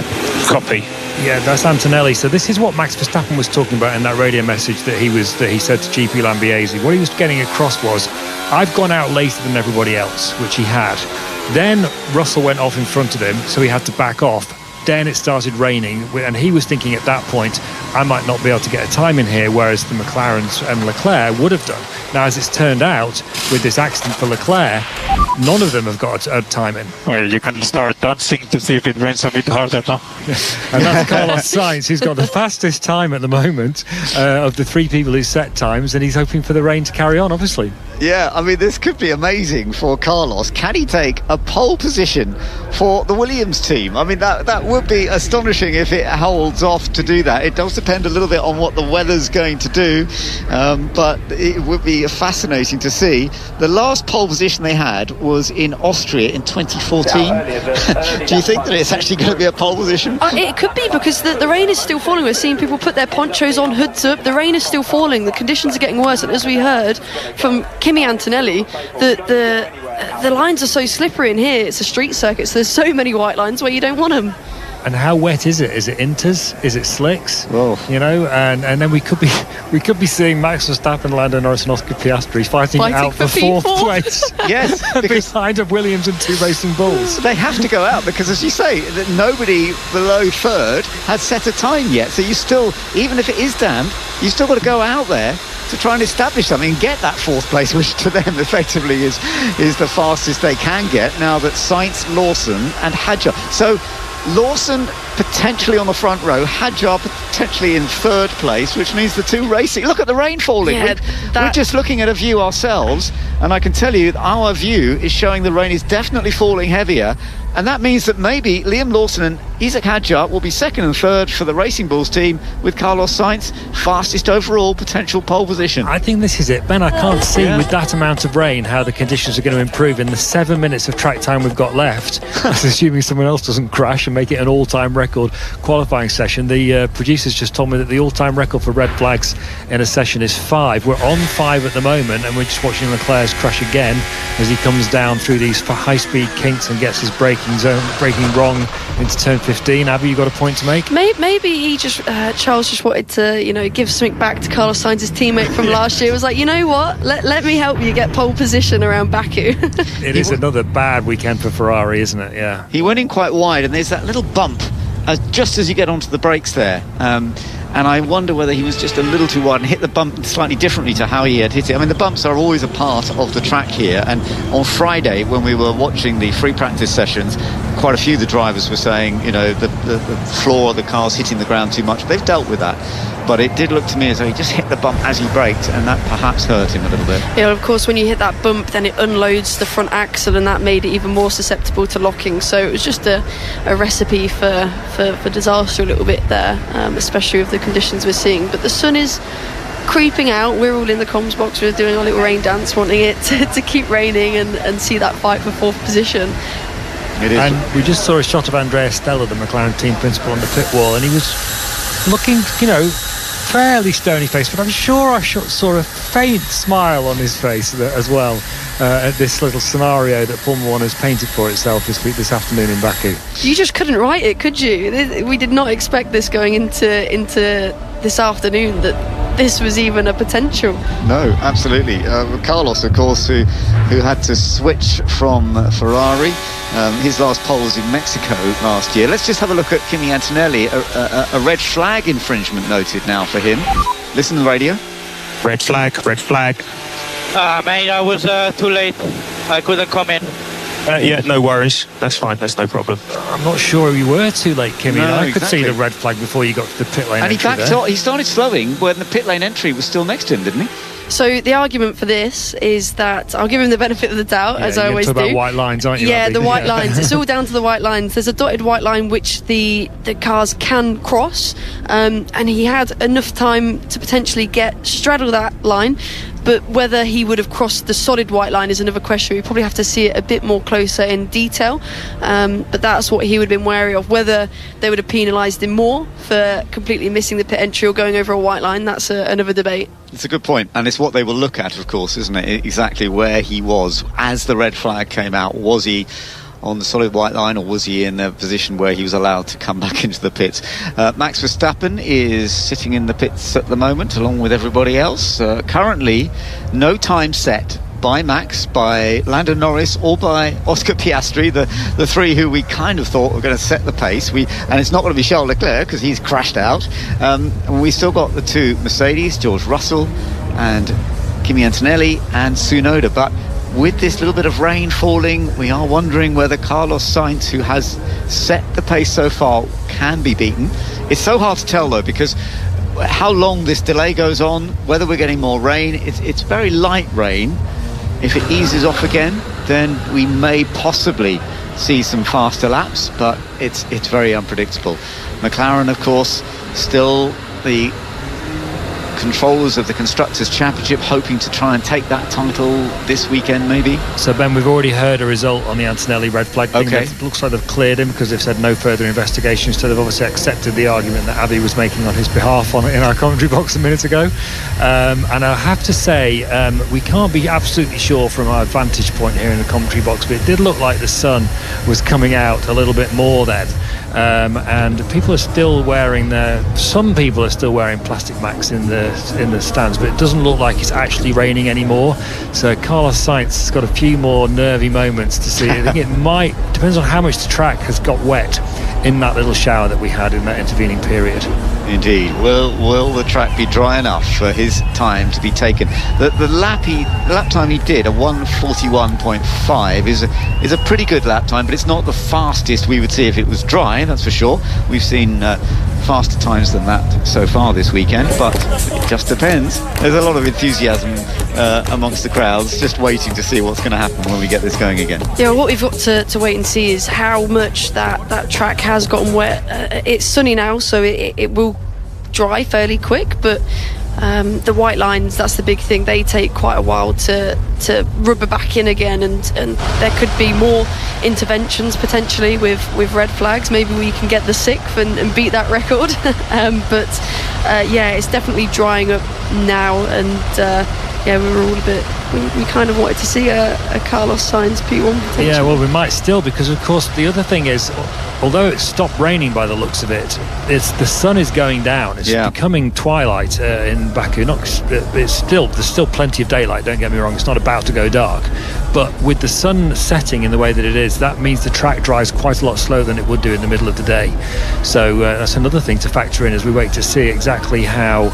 Copy. Yeah, that's Antonelli. So this is what Max Verstappen was talking about in that radio message that he said to GP Lambiase. What he was getting across was, I've gone out later than everybody else, which he had. Then Russell went off in front of him, so he had to back off. Then it started raining, and he was thinking at that point, I might not be able to get a time in here, whereas the McLarens and Leclerc would have done. Now, as it's turned out, with this accident for Leclerc, none of them have got a time in. Well, you can start dancing to see if it rains a bit harder now. And that's Carlos Sainz, who's got the fastest time at the moment of the 3 people who set times, and he's hoping for the rain to carry on, obviously. Yeah, I mean, this could be amazing for Carlos. Can he take a pole position for the Williams team? I mean, that would be astonishing if it holds off to do that. It does depend a little bit on what the weather's going to do, but it would be fascinating to see. The last pole position they had was in Austria in 2014. Do you think that it's actually going to be a pole position? It could be, because the rain is still falling. We're seeing people put their ponchos on, hoods up. The rain is still falling. The conditions are getting worse, and as we heard from Kimi Antonelli, the lines are so slippery in here. It's a street circuit, so there's so many white lines where you don't want them. And how wet is it? Is it inters? Is it slicks? Oh. You know, and then we could be seeing Max Verstappen, Lando Norris, and Oscar Piastri fighting out for 4th place. Yes, behind of Williams and 2 Racing Bulls. They have to go out because, as you say, that nobody below 3rd has set a time yet. So you still, even if it is damp, you still got to go out there to try and establish something and get that 4th place, which to them effectively is the fastest they can get now that Sainz, Lawson and Hadjar. So Lawson potentially on the front row, Hadjar potentially in 3rd place, which means the 2 racing. Look at the rain falling. We're just looking at a view ourselves, and I can tell you our view is showing the rain is definitely falling heavier And that means that maybe Liam Lawson and Isaac Hadjar will be second and third for the Racing Bulls team, with Carlos Sainz fastest overall potential pole position. I think this is it, Ben. I can't see with that amount of rain how the conditions are going to improve in the 7 minutes of track time we've got left. That's assuming someone else doesn't crash and make it an all-time record qualifying session. The producers just told me that the all-time record for red flags in a session is 5. We're on 5 at the moment, and we're just watching Leclerc's crash again as he comes down through these high-speed kinks and gets his braking wrong into turn 15. Abby, you got a point to make? Maybe he just Charles just wanted to give something back to Carlos Sainz's teammate from last year. It was like, you know what, let me help you get pole position around Baku. It is another bad weekend for Ferrari, isn't it? Yeah, he went in quite wide, and there's that little bump just as you get onto the brakes there, and I wonder whether he was just a little too wide and hit the bump slightly differently to how he had hit it. I mean, the bumps are always a part of the track here, and on Friday when we were watching the free practice sessions, quite a few of the drivers were saying, the floor of the car's hitting the ground too much. They've dealt with that, but it did look to me as though he just hit the bump as he braked, and that perhaps hurt him a little bit. Yeah, of course, when you hit that bump, then it unloads the front axle, and that made it even more susceptible to locking. So it was just a recipe for disaster a little bit there, especially with the conditions we're seeing. But the sun is creeping out. We're all in the comms box. We're doing our little rain dance, wanting it to keep raining and see that fight for 4th position. It is. And we just saw a shot of Andrea Stella, the McLaren team principal, on the pit wall, and he was looking, fairly stony-faced, but I'm sure I saw a faint smile on his face as well at this little scenario that Formula 1 has painted for itself this afternoon in Baku. You just couldn't write it, could you? We did not expect this going into this afternoon, that this was even a potential. No, absolutely. Carlos, of course, who had to switch from Ferrari. His last pole was in Mexico last year. Let's just have a look at Kimi Antonelli. A red flag infringement noted now for him. Listen to the radio. Red flag. Mate, I was too late. I couldn't come in. Yeah, no worries. That's fine. That's no problem. I'm not sure you were too late, Kimi. No, I could exactly. see the red flag before you got to the pit lane. And he he started slowing when the pit lane entry was still next to him, didn't he? So the argument for this is that I'll give him the benefit of the doubt, as I always do. About white lines, aren't you? Yeah, Abby? the white lines. It's all down to the white lines. There's a dotted white line which the cars can cross, and he had enough time to potentially straddle that line. But whether he would have crossed the solid white line is another question. We probably have to see it a bit more closer in detail. But that's what he would have been wary of. Whether they would have penalised him more for completely missing the pit entry or going over a white line, that's another debate. It's a good point, and it's what they will look at, of course, isn't it? Exactly where he was as the red flag came out. Was he on the solid white line, or was he in a position where he was allowed to come back into the pits? Max Verstappen is sitting in the pits at the moment, along with everybody else. Currently, no time set by Max, by Lando Norris, or by Oscar Piastri, the three who we kind of thought were going to set the pace. And it's not going to be Charles Leclerc because he's crashed out. And we still got the two Mercedes, George Russell and Kimi Antonelli and Tsunoda. But with this little bit of rain falling, we are wondering whether Carlos Sainz, who has set the pace so far, can be beaten. It's so hard to tell though, because how long this delay goes on, whether we're getting more rain. It's very light rain. If it eases off again, then we may possibly see some faster laps, but it's very unpredictable. McLaren, of course, still the controllers of the Constructors' Championship, hoping to try and take that title this weekend maybe. So Ben, we've already heard a result on the Antonelli red flag thing. Okay. It looks like they've cleared him because they've said no further investigation, so they've obviously accepted the argument that Abby was making on his behalf in our commentary box a minute ago. And I have to say, we can't be absolutely sure from our vantage point here in the commentary box, but it did look like the sun was coming out a little bit more then. And people are still wearing some people are still wearing plastic masks in the stands, but it doesn't look like it's actually raining anymore. So Carlos Sainz has got a few more nervy moments to see. I think it might, depends on how much the track has got wet in that little shower that we had in that intervening period. Indeed. Will the track be dry enough for his time to be taken? The lap time he did, a 1:41.5, is a pretty good lap time, but it's not the fastest we would see if it was dry, that's for sure. We've seen faster times than that so far this weekend, but it just depends. There's a lot of enthusiasm amongst the crowds, just waiting to see what's going to happen when we get this going again. Yeah, what we've got to wait and see is how much that track has gotten wet. It's sunny now, so it will dry fairly quick, but the white lines, that's the big thing. They take quite a while to rubber back in again, and there could be more interventions potentially with red flags. Maybe we can get the 6th and beat that record. But it's definitely drying up now, and we were all a bit. We kind of wanted to see a Carlos Sainz P1 potentially. Yeah, well, we might still, because of course the other thing is, although it's stopped raining by the looks of it, the sun is going down. It's becoming twilight in Baku. There's still plenty of daylight, don't get me wrong. It's not about to go dark, but with the sun setting in the way that it is, that means the track dries quite a lot slower than it would do in the middle of the day. So that's another thing to factor in as we wait to see exactly how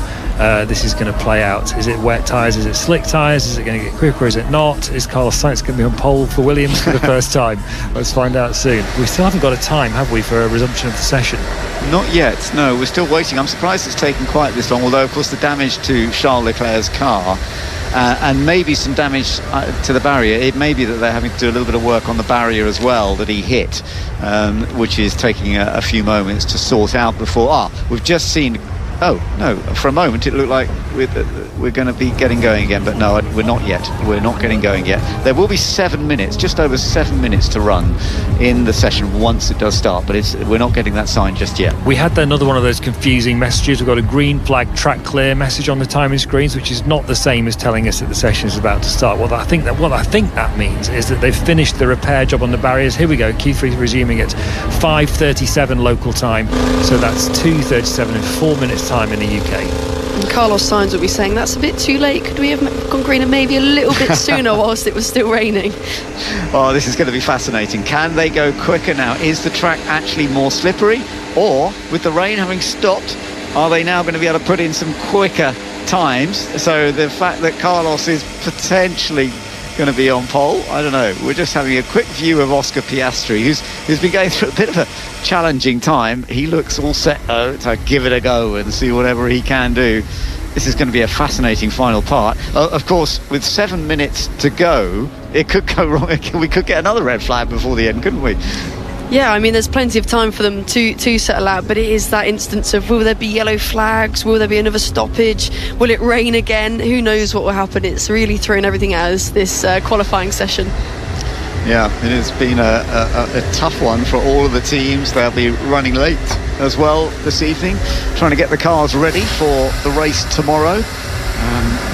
this is going to play out. Is it wet tyres? Is it slick tyres? Is it going to get quicker? Is it not? Is Carlos Sainz going to be on pole for Williams for the first time? Let's find out soon. We still haven't got a time, have we, for a resumption of the session? Not yet, no. We're still waiting. I'm surprised it's taken quite this long, although of course the damage to Charles Leclerc's car and maybe some damage to the barrier, it may be that they're having to do a little bit of work on the barrier as well that he hit, which is taking a few moments to sort out before we've just seen. Oh, no, for a moment it looked like we're going to be getting going again, but no, we're not yet. We're not getting going yet. There will be 7 minutes, just over 7 minutes to run in the session once it does start, but we're not getting that sign just yet. We had another one of those confusing messages. We've got a green flag track clear message on the timing screens, which is not the same as telling us that the session is about to start. What I think that means is that they've finished the repair job on the barriers. Here we go, Q3 resuming at 5:37 local time, so that's 2:37 in 4 minutes time in the UK. And Carlos Sainz will be saying that's a bit too late. Could we have gone greener maybe a little bit sooner whilst it was still raining? Oh, this is going to be fascinating. Can they go quicker now? Is the track actually more slippery, or with the rain having stopped, are they now going to be able to put in some quicker times? So the fact that Carlos is potentially going to be on pole, I don't know. We're just having a quick view of Oscar Piastri, who's been going through a bit of a challenging time. He looks all set to give it a go and see whatever he can do. This is going to be a fascinating final part. Of course, with 7 minutes to go, it could go wrong. We could get another red flag before the end, couldn't we? Yeah, I mean, there's plenty of time for them to settle out, but it is that instance of, will there be yellow flags? Will there be another stoppage? Will it rain again? Who knows what will happen? It's really thrown everything at us, this qualifying session. Yeah, it has been a tough one for all of the teams. They'll be running late as well this evening, trying to get the cars ready for the race tomorrow.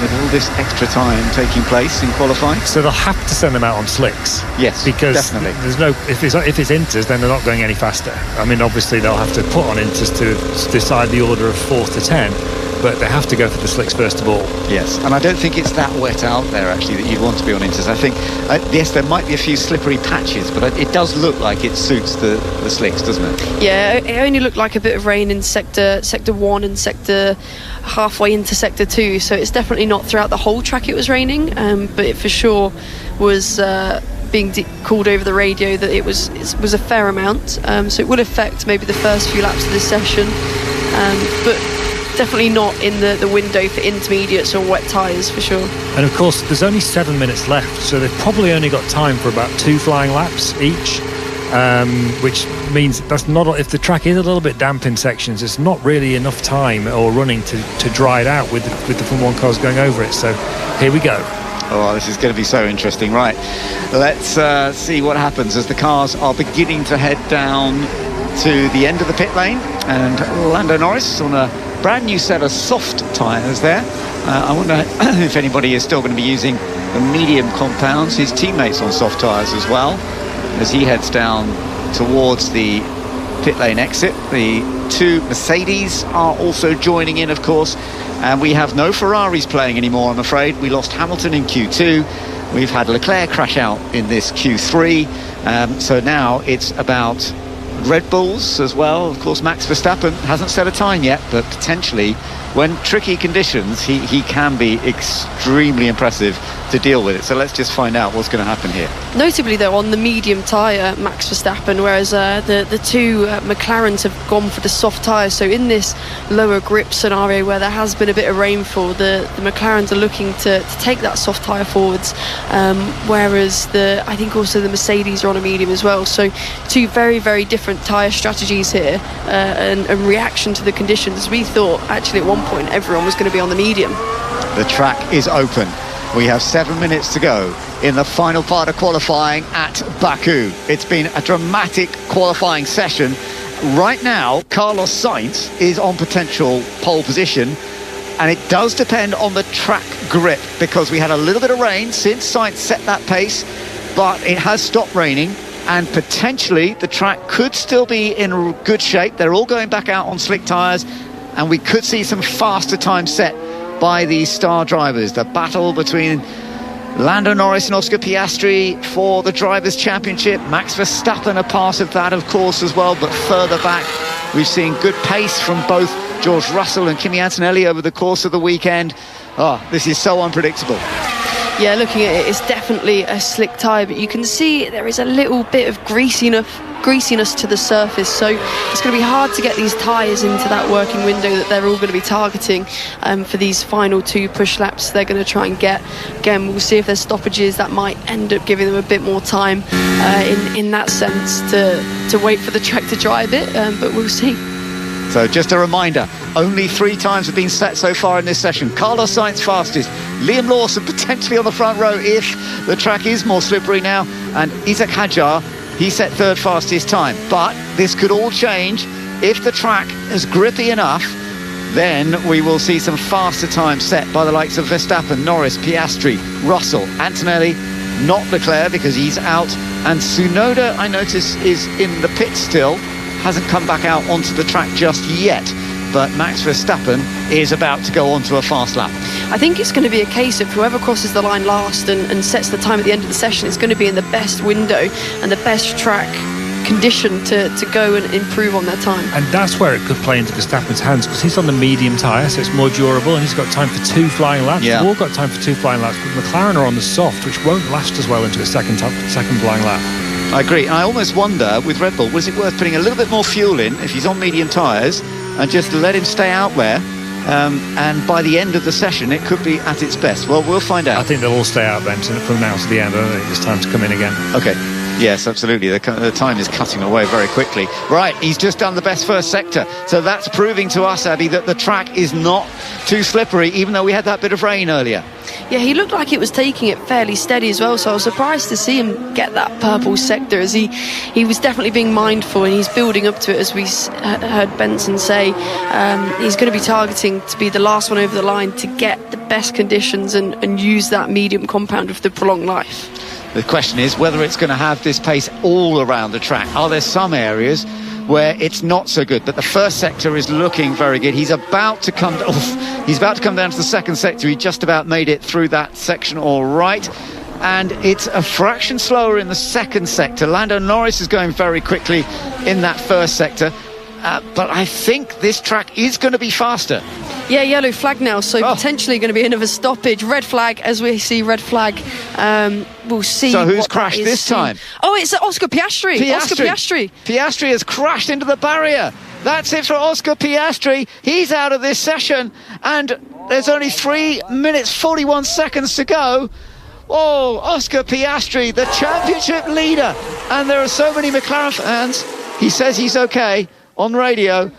With all this extra time taking place in qualifying, so they'll have to send them out on slicks. Yes, because definitely. There's no if it's inters, then they're not going any faster. I mean, obviously they'll have to put on inters to decide the order of 4th to 10, but they have to go for the slicks first of all. Yes, and I don't think it's that wet out there actually that you'd want to be on inters. I think yes, there might be a few slippery patches, but it does look like it suits the slicks, doesn't it? Yeah, it only looked like a bit of rain in sector 1 and sector halfway into sector 2, so it's definitely not throughout the whole track it was raining, but it for sure was being called over the radio that it was a fair amount, so it will affect maybe the first few laps of this session, but definitely not in the window for intermediates or wet tyres for sure. And of course there's only 7 minutes left, so they've probably only got time for about 2 flying laps each, which means that's not, if the track is a little bit damp in sections, it's not really enough time or running to dry it out with the Formula 1 cars going over it. So here we go. Oh, this is going to be so interesting. Right, let's see what happens as the cars are beginning to head down to the end of the pit lane, and Lando Norris on a brand new set of soft tyres there. I wonder if anybody is still going to be using the medium compounds. His teammates on soft tyres as well, as he heads down towards the pit lane exit. The 2 Mercedes are also joining in, of course, and we have no Ferraris playing anymore, I'm afraid. We lost Hamilton in Q2. We've had Leclerc crash out in this Q3, so now it's about Red Bulls as well. Of course, Max Verstappen hasn't set a time yet, but potentially, when tricky conditions, he can be extremely impressive to deal with it. So let's just find out what's going to happen here. Notably, though, on the medium tyre, Max Verstappen, whereas the two McLarens have gone for the soft tyres. So in this lower grip scenario where there has been a bit of rainfall, the McLarens are looking to take that soft tyre forwards, whereas I think also the Mercedes are on a medium as well. So two very, very different tyre strategies here, and reaction to the conditions. We thought actually at one point everyone was going to be on the medium. The track is open. We have 7 minutes to go in the final part of qualifying at Baku. It's been a dramatic qualifying session. Right now, Carlos Sainz is on potential pole position, and it does depend on the track grip, because we had a little bit of rain since Sainz set that pace, but it has stopped raining, and potentially the track could still be in good shape. They're all going back out on slick tyres, and we could see some faster time set by these star drivers. The battle between Lando Norris and Oscar Piastri for the Drivers' Championship. Max Verstappen a part of that, of course, as well, but further back we've seen good pace from both George Russell and Kimi Antonelli over the course of the weekend. This is so unpredictable. Yeah, looking at it, it's definitely a slick tyre, but you can see there is a little bit of greasiness to the surface, so it's going to be hard to get these tyres into that working window that they're all going to be targeting for these final two push laps they're going to try and get. Again, we'll see if there's stoppages that might end up giving them a bit more time in that sense to wait for the track to dry a bit, but we'll see. So just a reminder, only 3 times have been set so far in this session. Carlos Sainz fastest, Liam Lawson potentially on the front row if the track is more slippery now, and Isaac Hadjar, he set 3rd fastest time. But this could all change if the track is grippy enough. Then we will see some faster times set by the likes of Verstappen, Norris, Piastri, Russell, Antonelli, not Leclerc because he's out, and Tsunoda, I notice, is in the pit still, hasn't come back out onto the track just yet, but Max Verstappen is about to go onto a fast lap. I think it's going to be a case of whoever crosses the line last and sets the time at the end of the session is going to be in the best window and the best track condition to go and improve on their time. And that's where it could play into Verstappen's hands, because he's on the medium tyre, so it's more durable, and he's got time for 2 flying laps. Yeah. We've all got time for 2 flying laps, but McLaren are on the soft, which won't last as well into a second flying lap. I agree. I almost wonder with Red Bull, was it worth putting a little bit more fuel in if he's on medium tyres and just let him stay out there, and by the end of the session it could be at its best? Well, we'll find out. I think they'll all stay out then from now to the end. I don't think it's time to come in again. Okay. Yes, absolutely. The time is cutting away very quickly. Right, he's just done the best first sector. So that's proving to us, Abby, that the track is not too slippery, even though we had that bit of rain earlier. Yeah, he looked like it was taking it fairly steady as well, so I was surprised to see him get that purple sector, as he was definitely being mindful, and he's building up to it, as we heard Benson say. He's going to be targeting to be the last one over the line to get the best conditions and use that medium compound with the prolonged life. The question is whether it's going to have this pace all around the track. Are there some areas where it's not so good? But the first sector is looking very good. He's about to come down to the second sector. He just about made it through that section all right. And it's a fraction slower in the second sector. Lando Norris is going very quickly in that first sector. But I think this track is going to be faster. Yeah, yellow flag now, so potentially going to be another stoppage. Red flag, as we see, red flag. We'll see. So who's crashed this time? Oh, it's Oscar Piastri. Oscar Piastri. Piastri has crashed into the barrier. That's it for Oscar Piastri. He's out of this session, and there's only 3 minutes 41 seconds to go. Oh, Oscar Piastri, the championship leader. And there are so many McLaren fans. He says he's okay on radio,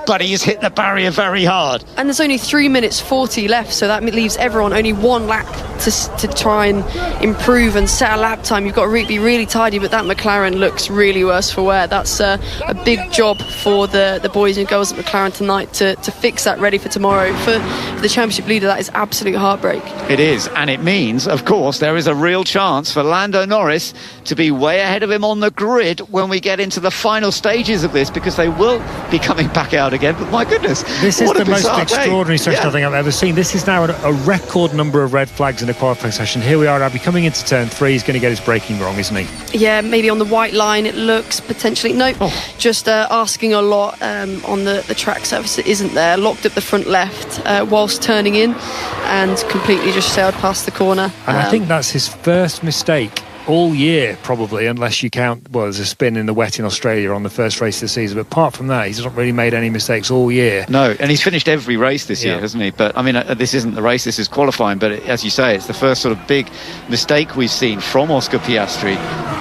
but he's hit the barrier very hard. And there's only 3 minutes 40 left, so that leaves everyone only 1 lap to try and improve and set a lap time. You've got to be really tidy, but that McLaren looks really worse for wear. That's a big job for the boys and girls at McLaren tonight to fix that ready for tomorrow. For the championship leader, that is absolute heartbreak. It is, and it means, of course, there is a real chance for Lando Norris to be way ahead of him on the grid when we get into the final stages of this, because they will be coming back out again, but my goodness. This is what a the most bizarre extraordinary day. session I think I've ever seen. This is now a record number of red flags in a qualifying session. Here we are, Abby, coming into turn 3. He's going to get his braking wrong, isn't he? Yeah, maybe on the white line it looks potentially... No, just asking a lot on the track surface that isn't there. Locked up the front left whilst turning in and completely just sailed past the corner. And I think that's his first mistake all year, probably, unless you count, well, there's a spin in the wet in Australia on the first race of the season, but apart from that, he's not really made any mistakes all year. No, and he's finished every race this year, hasn't he? But I mean, this isn't the race, this is qualifying, but as you say, it's the first sort of big mistake we've seen from Oscar Piastri,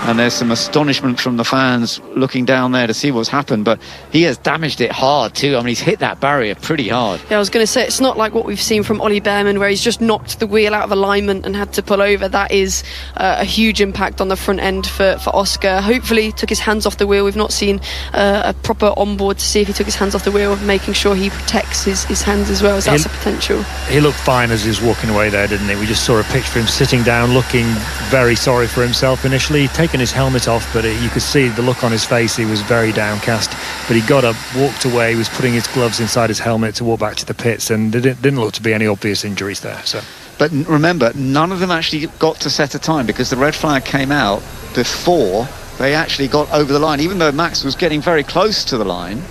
and there's some astonishment from the fans looking down there to see what's happened, but he has damaged it hard too. I mean, he's hit that barrier pretty hard. Yeah, I was going to say, it's not like what we've seen from Ollie Behrman, where he's just knocked the wheel out of alignment and had to pull over. That is a huge impact on the front end for Oscar. Hopefully took his hands off the wheel. We've not seen a proper onboard to see if he took his hands off the wheel, making sure he protects his hands as well, as that's a potential. He looked fine as he was walking away there, didn't he? We just saw a picture of him sitting down looking very sorry for himself initially. He'd taken his helmet off, but you could see the look on his face. He was very downcast, but he got up, walked away. He was putting his gloves inside his helmet to walk back to the pits, and there didn't look to be any obvious injuries there. So, but remember, none of them actually got to set a time because the red flag came out before they actually got over the line, even though Max was getting very close to the line.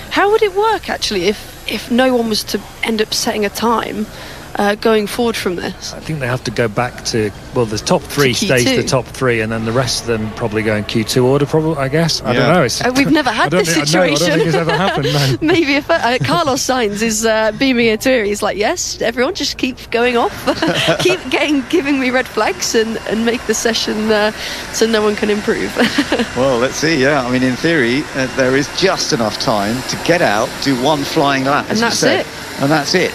How would it work actually if no one was to end up setting a time going forward from this? I think they have to go back to, well, the top 3 stays the top 3 and then the rest of them probably go in Q2 order, probably, I guess. I don't know. We've never had this situation. I don't think it's ever happened, no. Maybe if Carlos Sainz is beaming a tour, he's like, yes, everyone just keep going off, keep giving me red flags and make the session so no one can improve. Well, let's see. I mean, in theory there is just enough time to get out, do one flying lap, as and that's you said. it. And that's it.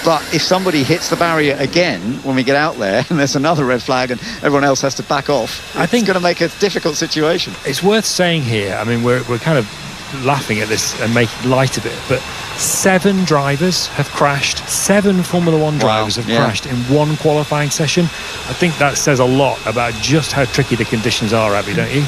But if somebody hits the barrier again when we get out there and there's another red flag and everyone else has to back off, I think it's going to make a difficult situation. It's worth saying here, I mean, we're kind of laughing at this and making light of it, but 7 drivers have crashed. 7 Formula 1 drivers have crashed in one qualifying session. I think that says a lot about just how tricky the conditions are, Abby, don't you?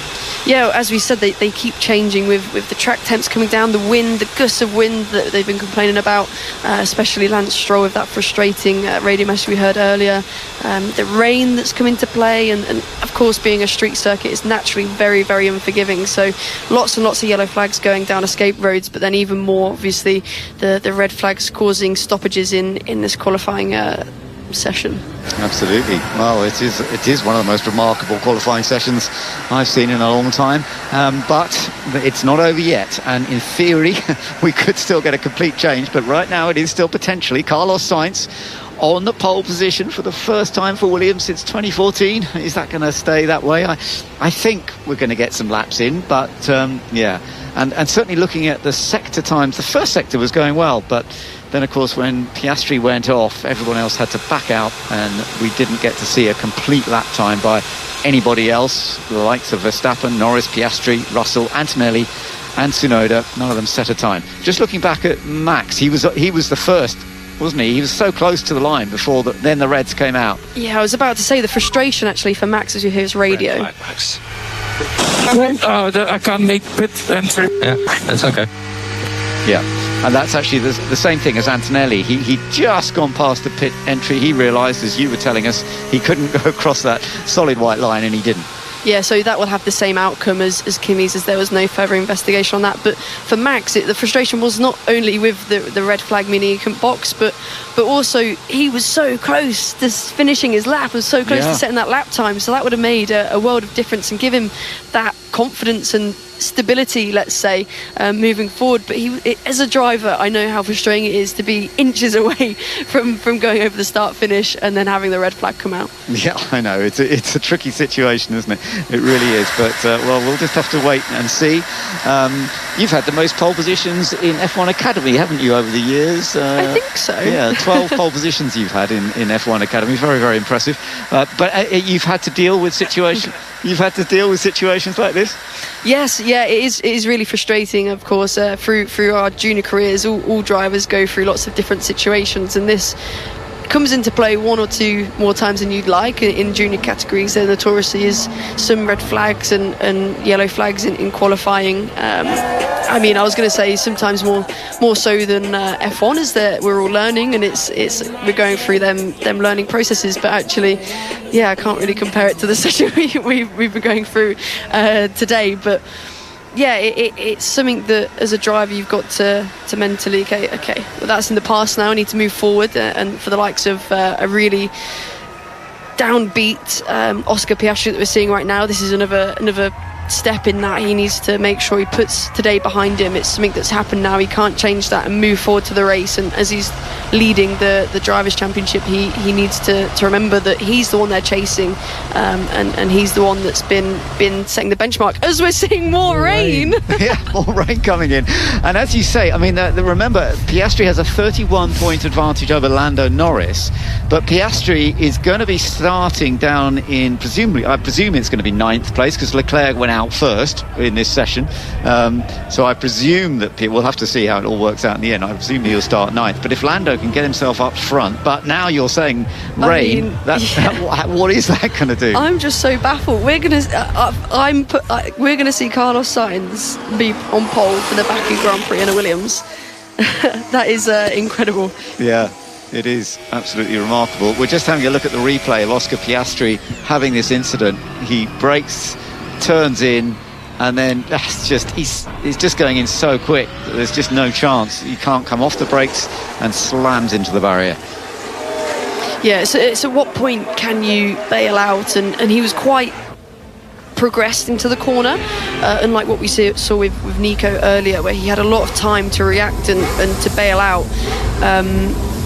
Yeah, as we said, they keep changing with the track temps coming down, the wind, the gusts of wind that they've been complaining about, especially Lance Stroll with that frustrating radio message we heard earlier, the rain that's come into play, and of course being a street circuit is naturally very, very unforgiving, so lots and lots of yellow flags going down escape roads, but then even more obviously the red flags causing stoppages in this qualifying session. Absolutely. Well, it is one of the most remarkable qualifying sessions I've seen in a long time, but it's not over yet, and in theory we could still get a complete change, but right now it is still potentially Carlos Sainz on the pole position for the first time for Williams since 2014. Is that going to stay that way? I think we're going to get some laps in, but and certainly looking at the sector times, the first sector was going well, but then of course when Piastri went off, everyone else had to back out, and we didn't get to see a complete lap time by anybody else. The likes of Verstappen, Norris, Piastri, Russell, Antonelli and Tsunoda, none of them set a time. Just looking back at Max, he was the first, wasn't he? He was so close to the line before then the reds came out. Yeah, I was about to say the frustration actually for Max as you hear his radio. Red flag, Max. I can't make pit entry. Yeah, that's okay. Yeah, and that's actually the same thing as Antonelli. He'd just gone past the pit entry. He realised, as you were telling us, he couldn't go across that solid white line, and he didn't. Yeah, so that will have the same outcome as Kimi's, as there was no further investigation on that. But for Max, the frustration was not only with the red flag, meaning he couldn't box, but also he was so close to finishing his lap, was so close to setting that lap time. So that would have made a world of difference and give him that confidence and stability, let's say, moving forward. But as a driver, I know how frustrating it is to be inches away from going over the start finish and then having the red flag come out. Yeah, I know, it's a tricky situation, isn't it? It really is, but well, we'll just have to wait and see. You've had the most pole positions in F1 Academy, haven't you, over the years? I think so. Yeah, 12 pole positions you've had in F1 Academy. Very, very impressive. But you've had to deal with situations. You've had to deal with situations like this. Yes, yeah, it is really frustrating. Of course, through our junior careers, all drivers go through lots of different situations, and this comes into play one or two more times than you'd like in junior categories. There notoriously is some red flags and yellow flags in qualifying. I mean, I was going to say sometimes more so than F1, is that we're all learning and we're going through them learning processes. But actually, I can't really compare it to the session we've been going through today. But it's something that as a driver you've got to mentally okay, well, that's in the past now. I need to move forward. And for the likes of a really downbeat Oscar Piastri that we're seeing right now, this is another step in that. He needs to make sure he puts today behind him. It's something that's happened now. He can't change that and move forward to the race. And as he's leading the Drivers' Championship, he needs to remember that he's the one they're chasing, and he's the one that's been setting the benchmark. As we're seeing more rain. More rain coming in. And as you say, I mean, remember, Piastri has a 31-point advantage over Lando Norris, but Piastri is going to be starting down in, I presume it's going to be 9th place, because Leclerc went out first in this session, so I presume that we'll have to see how it all works out in the end. I presume he'll start 9th, but if Lando can get himself up front, but now you're saying rain, what is that going to do? I'm just so baffled. We're going to see Carlos Sainz be on pole for the Baku Grand Prix in a Williams. That is incredible. Yeah, it is absolutely remarkable. We're just having a look at the replay of Oscar Piastri having this incident. He brakes, turns in, and then he's just going in so quick that there's just no chance. He can't come off the brakes and slams into the barrier. Yeah, so at what point can you bail out? And he was quite progressed into the corner, unlike what we saw with Nico earlier, where he had a lot of time to react and to bail out.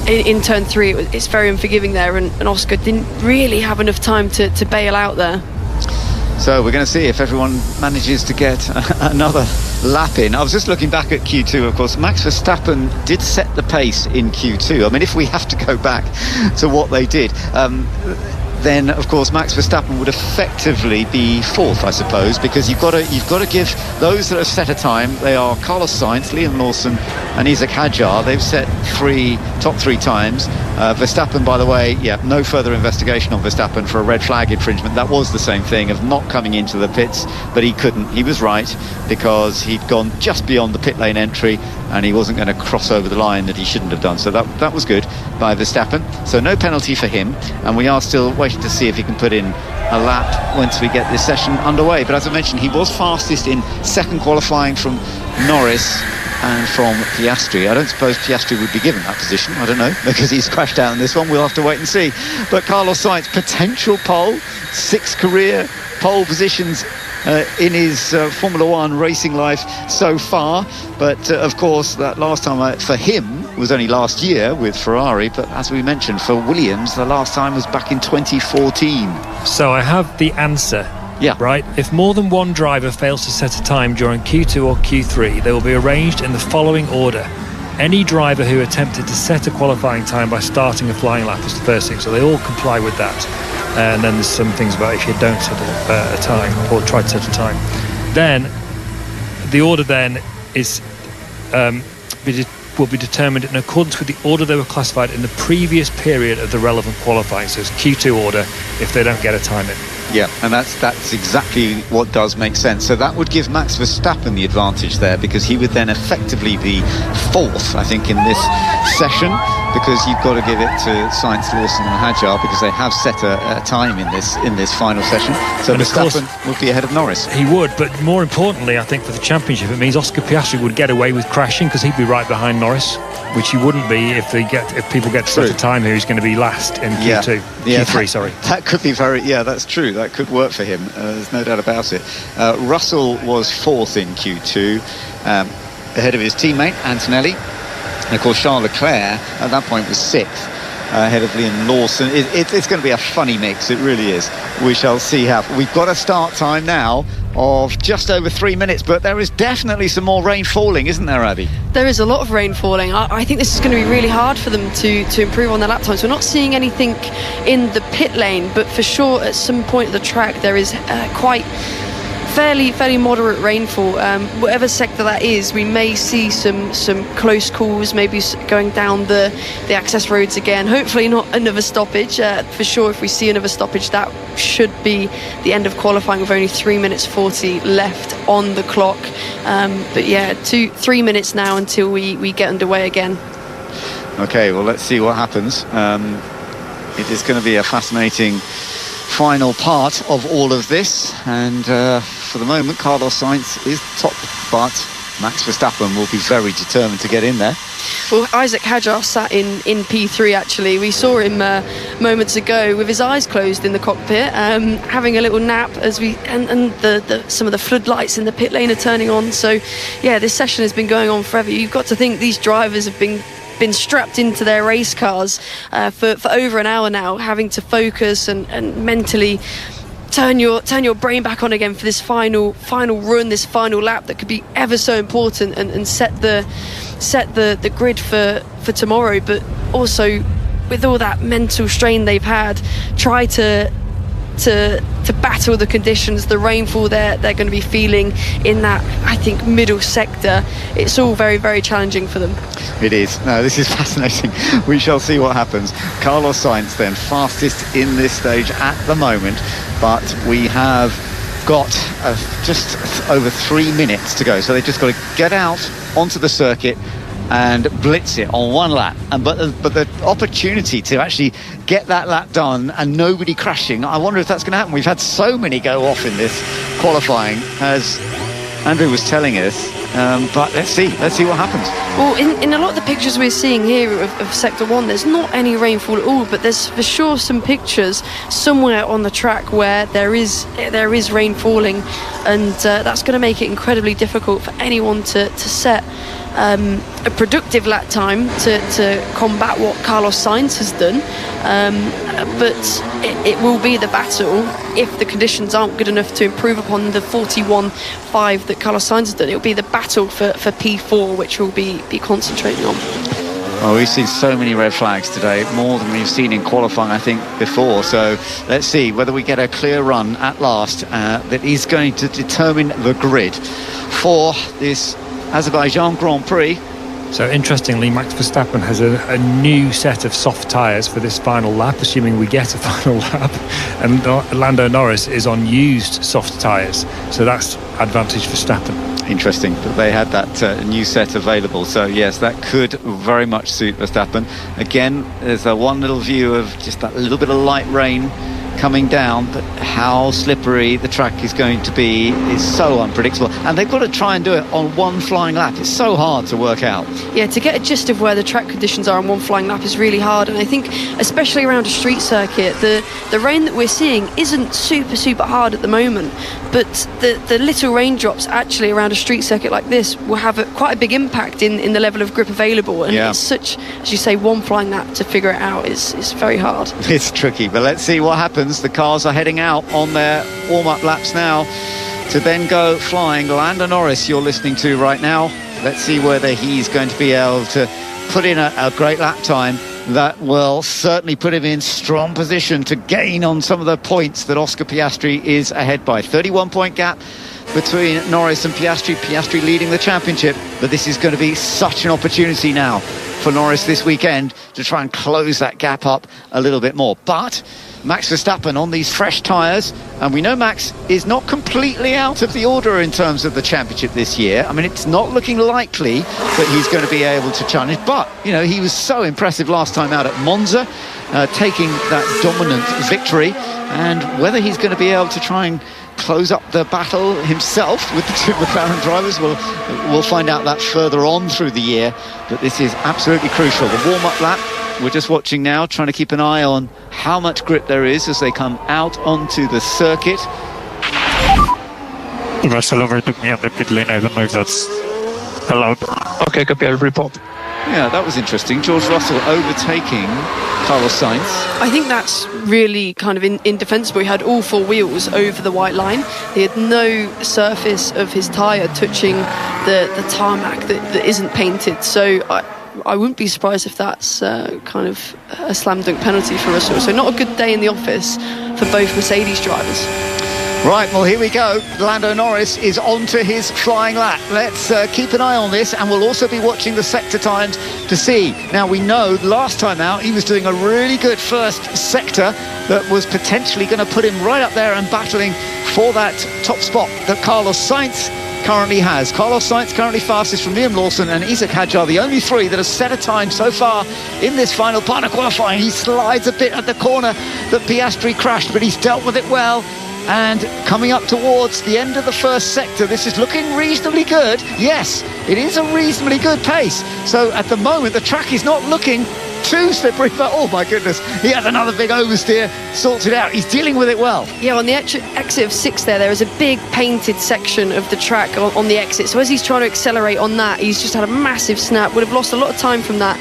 In turn 3, it's very unforgiving there, and Oscar didn't really have enough time to bail out there. So we're going to see if everyone manages to get another lap in. I was just looking back at Q2, of course. Max Verstappen did set the pace in Q2. I mean, if we have to go back to what they did, then of course Max Verstappen would effectively be 4th, I suppose, because you've got to give those that have set a time. They are Carlos Sainz, Liam Lawson and Isaac Hadjar. They've set top 3 times. Verstappen, by the way, no further investigation on Verstappen for a red flag infringement. That was the same thing of not coming into the pits, but he couldn't. He was right, because he'd gone just beyond the pit lane entry and he wasn't going to cross over the line that he shouldn't have done. So that was good by Verstappen. So no penalty for him, and we are still waiting to see if he can put in a lap once we get this session underway. But as I mentioned, he was fastest in second qualifying from Norris and from Piastri. I don't suppose Piastri would be given that position, I don't know, because he's crashed out in this one. We'll have to wait and see. But Carlos Sainz, potential pole, 6 career pole positions in his Formula One racing life so far. But of course, that last time for him was only last year with Ferrari, but as we mentioned, for Williams, the last time was back in 2014. So I have the answer. Yeah. Right. If more than one driver fails to set a time during Q2 or Q3, they will be arranged in the following order. Any driver who attempted to set a qualifying time by starting a flying lap is the first thing, so they all comply with that. And then there's some things about if you don't set a time or try to set a time. Then the order then is will be determined in accordance with the order they were classified in the previous period of the relevant qualifying. So it's Q2 order if they don't get a time in. Yeah, and that's exactly what does make sense. So that would give Max Verstappen the advantage there, because he would then effectively be 4th, I think, in this session, because you've got to give it to Sainz, Lawson and Hadjar, because they have set a time in this final session. So Verstappen would be ahead of Norris. He would, but more importantly, I think for the championship, it means Oscar Piastri would get away with crashing, because he'd be right behind Norris, which he wouldn't be if people get to set a time here. He's going to be last in Q2. Q3, sorry. That could be that's true. That could work for him. There's no doubt about it. Russell was 4th in Q2, ahead of his teammate Antonelli. And of course, Charles Leclerc at that point was 6th, ahead of Liam Lawson. It's going to be a funny mix. It really is. We shall see how. We've got a start time now of just over 3 minutes, but there is definitely some more rain falling, isn't there, Abby? There is a lot of rain falling. I think this is going to be really hard for them to improve on their lap times. We're not seeing anything in the pit lane, but for sure at some point of the track there is quite fairly moderate rainfall. Whatever sector that is, we may see some close calls, maybe going down the access roads again. Hopefully not another stoppage. For sure, if we see another stoppage, that should be the end of qualifying with only 3 minutes 40 left on the clock. But yeah, 3 minutes now until we get underway again. Okay, well, let's see what happens. It is going to be a fascinating final part of all of this, and for the moment Carlos Sainz is top, but Max Verstappen will be very determined to get in there. Well, Isaac Hadjar sat in P3 actually. We saw him moments ago with his eyes closed in the cockpit, having a little nap as some of the floodlights in the pit lane are turning on. So yeah, this session has been going on forever. You've got to think these drivers have been strapped into their race cars for over an hour now, having to focus and mentally turn your brain back on again for this final run, this final lap that could be ever so important and set the grid for tomorrow. But also, with all that mental strain they've had, try to battle the conditions, the rainfall they're going to be feeling in that, I think, middle sector. It's all very, very challenging for them. It is. No, this is fascinating. We shall see what happens. Carlos Sainz then fastest in this stage at the moment, but we have got just over 3 minutes to go, so they've just got to get out onto the circuit and blitz it on one lap, but the opportunity to actually get that lap done and nobody crashing, I wonder if that's going to happen. We've had so many go off in this qualifying, as Andrew was telling us, but let's see what happens. Well, in a lot of the pictures we're seeing here of Sector 1, there's not any rainfall at all, but there's for sure some pictures somewhere on the track where there is rain falling, and that's going to make it incredibly difficult for anyone to set a productive lap time to combat what Carlos Sainz has done. But it will be the battle if the conditions aren't good enough to improve upon the 41.5 that Carlos Sainz has done. It will be the battle for P4, which we'll be concentrating on. Well, we've seen so many red flags today, more than we've seen in qualifying, I think, before. So let's see whether we get a clear run at last that is going to determine the grid for this Azerbaijan Grand Prix. So interestingly, Max Verstappen has a new set of soft tyres for this final lap, assuming we get a final lap, and Lando Norris is on used soft tyres, so that's advantage Verstappen. Interesting that they had that new set available, so yes, that could very much suit Verstappen. Again, there's one little view of just that little bit of light rain coming down, but how slippery the track is going to be is so unpredictable, and they've got to try and do it on one flying lap. It's so hard to work out. Yeah, to get a gist of where the track conditions are on one flying lap is really hard, and I think especially around a street circuit, the rain that we're seeing isn't super hard at the moment, but the little raindrops actually around a street circuit like this will have quite a big impact in the level of grip available, and it's such, as you say, one flying lap to figure it out is very hard. It's tricky, but let's see what happens. The cars are heading out on their warm-up laps now to then go flying. Lando Norris you're listening to right now. Let's see whether he's going to be able to put in a great lap time that will certainly put him in strong position to gain on some of the points that Oscar Piastri is ahead by. 31-point gap between Norris and Piastri. Piastri leading the championship, but this is going to be such an opportunity now for Norris this weekend to try and close that gap up a little bit more. But Max Verstappen on these fresh tyres, and we know Max is not completely out of the order in terms of the championship this year. I mean, it's not looking likely that he's going to be able to challenge, but, you know, he was so impressive last time out at Monza, taking that dominant victory, and whether he's going to be able to try and close up the battle himself with the two McLaren drivers, we'll find out that further on through the year, but this is absolutely crucial. The warm-up lap we're just watching now, trying to keep an eye on how much grip there is as they come out onto the circuit. Russell overtook me on the pit lane. I don't know if that's allowed. Okay, copy, I'll report. Yeah, that was interesting. George Russell overtaking Carlos Sainz. I think that's really kind of indefensible. He had all four wheels over the white line. He had no surface of his tyre touching the tarmac that isn't painted. So I wouldn't be surprised if that's kind of a slam dunk penalty for Russell. So not a good day in the office for both Mercedes drivers. Right, well, here we go. Lando Norris is on to his flying lap. Let's keep an eye on this, and we'll also be watching the sector times to see. Now, we know last time out he was doing a really good first sector that was potentially going to put him right up there and battling for that top spot that Carlos Sainz currently has. Carlos Sainz currently fastest from Liam Lawson and Isaac Hadjar, the only three that have set a time so far in this final part of qualifying. He slides a bit at the corner that Piastri crashed, but he's dealt with it well. And coming up towards the end of the first sector, this is looking reasonably good. Yes, it is a reasonably good pace. So at the moment, the track is not looking too slippery, but oh my goodness, he has another big oversteer, sorts it out. He's dealing with it well. Yeah, on the exit of 6 there is a big painted section of the track on the exit. So as he's trying to accelerate on that, he's just had a massive snap, would have lost a lot of time from that.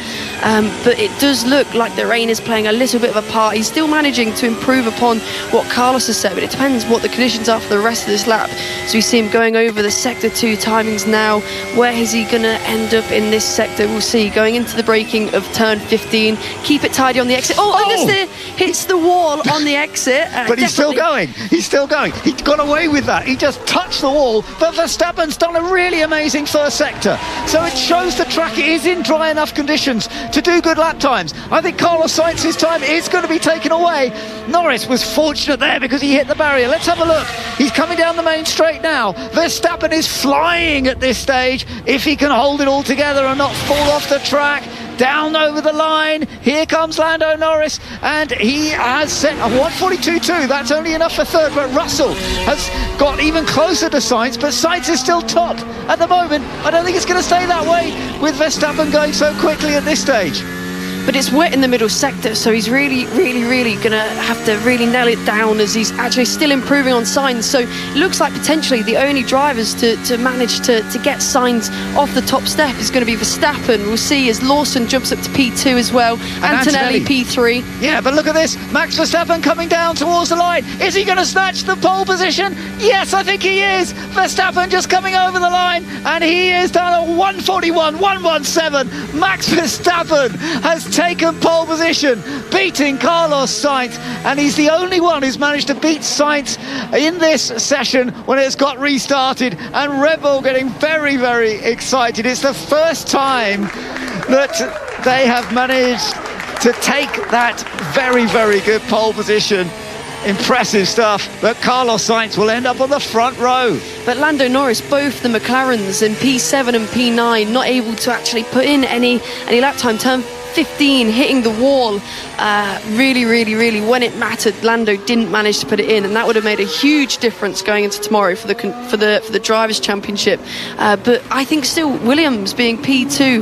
But it does look like the rain is playing a little bit of a part. He's still managing to improve upon what Carlos has said, but it depends what the conditions are for the rest of this lap. So we see him going over the sector 2 timings now. Where is he going to end up in this sector? We'll see. Going into the braking of turn 15. Keep it tidy on the exit. Understeer hits the wall on the exit. But he's still going. He's still going. He got away with that. He just touched the wall. But Verstappen's done a really amazing first sector. So it shows the track is in dry enough conditions to do good lap times. I think Carlos Sainz's time is going to be taken away. Norris was fortunate there because he hit the barrier. Let's have a look. He's coming down the main straight now. Verstappen is flying at this stage. If he can hold it all together and not fall off the track. Down over the line, here comes Lando Norris, and he has set a 1:42.2. That's only enough for third, but Russell has got even closer to Sainz, but Sainz is still top at the moment. I don't think it's going to stay that way with Verstappen going so quickly at this stage. But it's wet in the middle sector, so he's really going to have to really nail it down as he's actually still improving on Sainz. So it looks like potentially the only drivers to manage to get Sainz off the top step is going to be Verstappen. We'll see as Lawson jumps up to P2 as well, Antonelli P3. Yeah, but look at this, Max Verstappen coming down towards the line. Is he going to snatch the pole position? Yes, I think he is. Verstappen just coming over the line, and he has done a 1:41.117. Max Verstappen has taken pole position, beating Carlos Sainz, and he's the only one who's managed to beat Sainz in this session when it's got restarted, and Red Bull getting very, very excited. It's the first time that they have managed to take that very, very good pole position. Impressive stuff, but Carlos Sainz will end up on the front row. But Lando Norris, both the McLarens in P7 and P9, not able to actually put in any lap time. Turn 15 hitting the wall, really when it mattered, Lando didn't manage to put it in, and that would have made a huge difference going into tomorrow for the Drivers' Championship. But I think still Williams being P2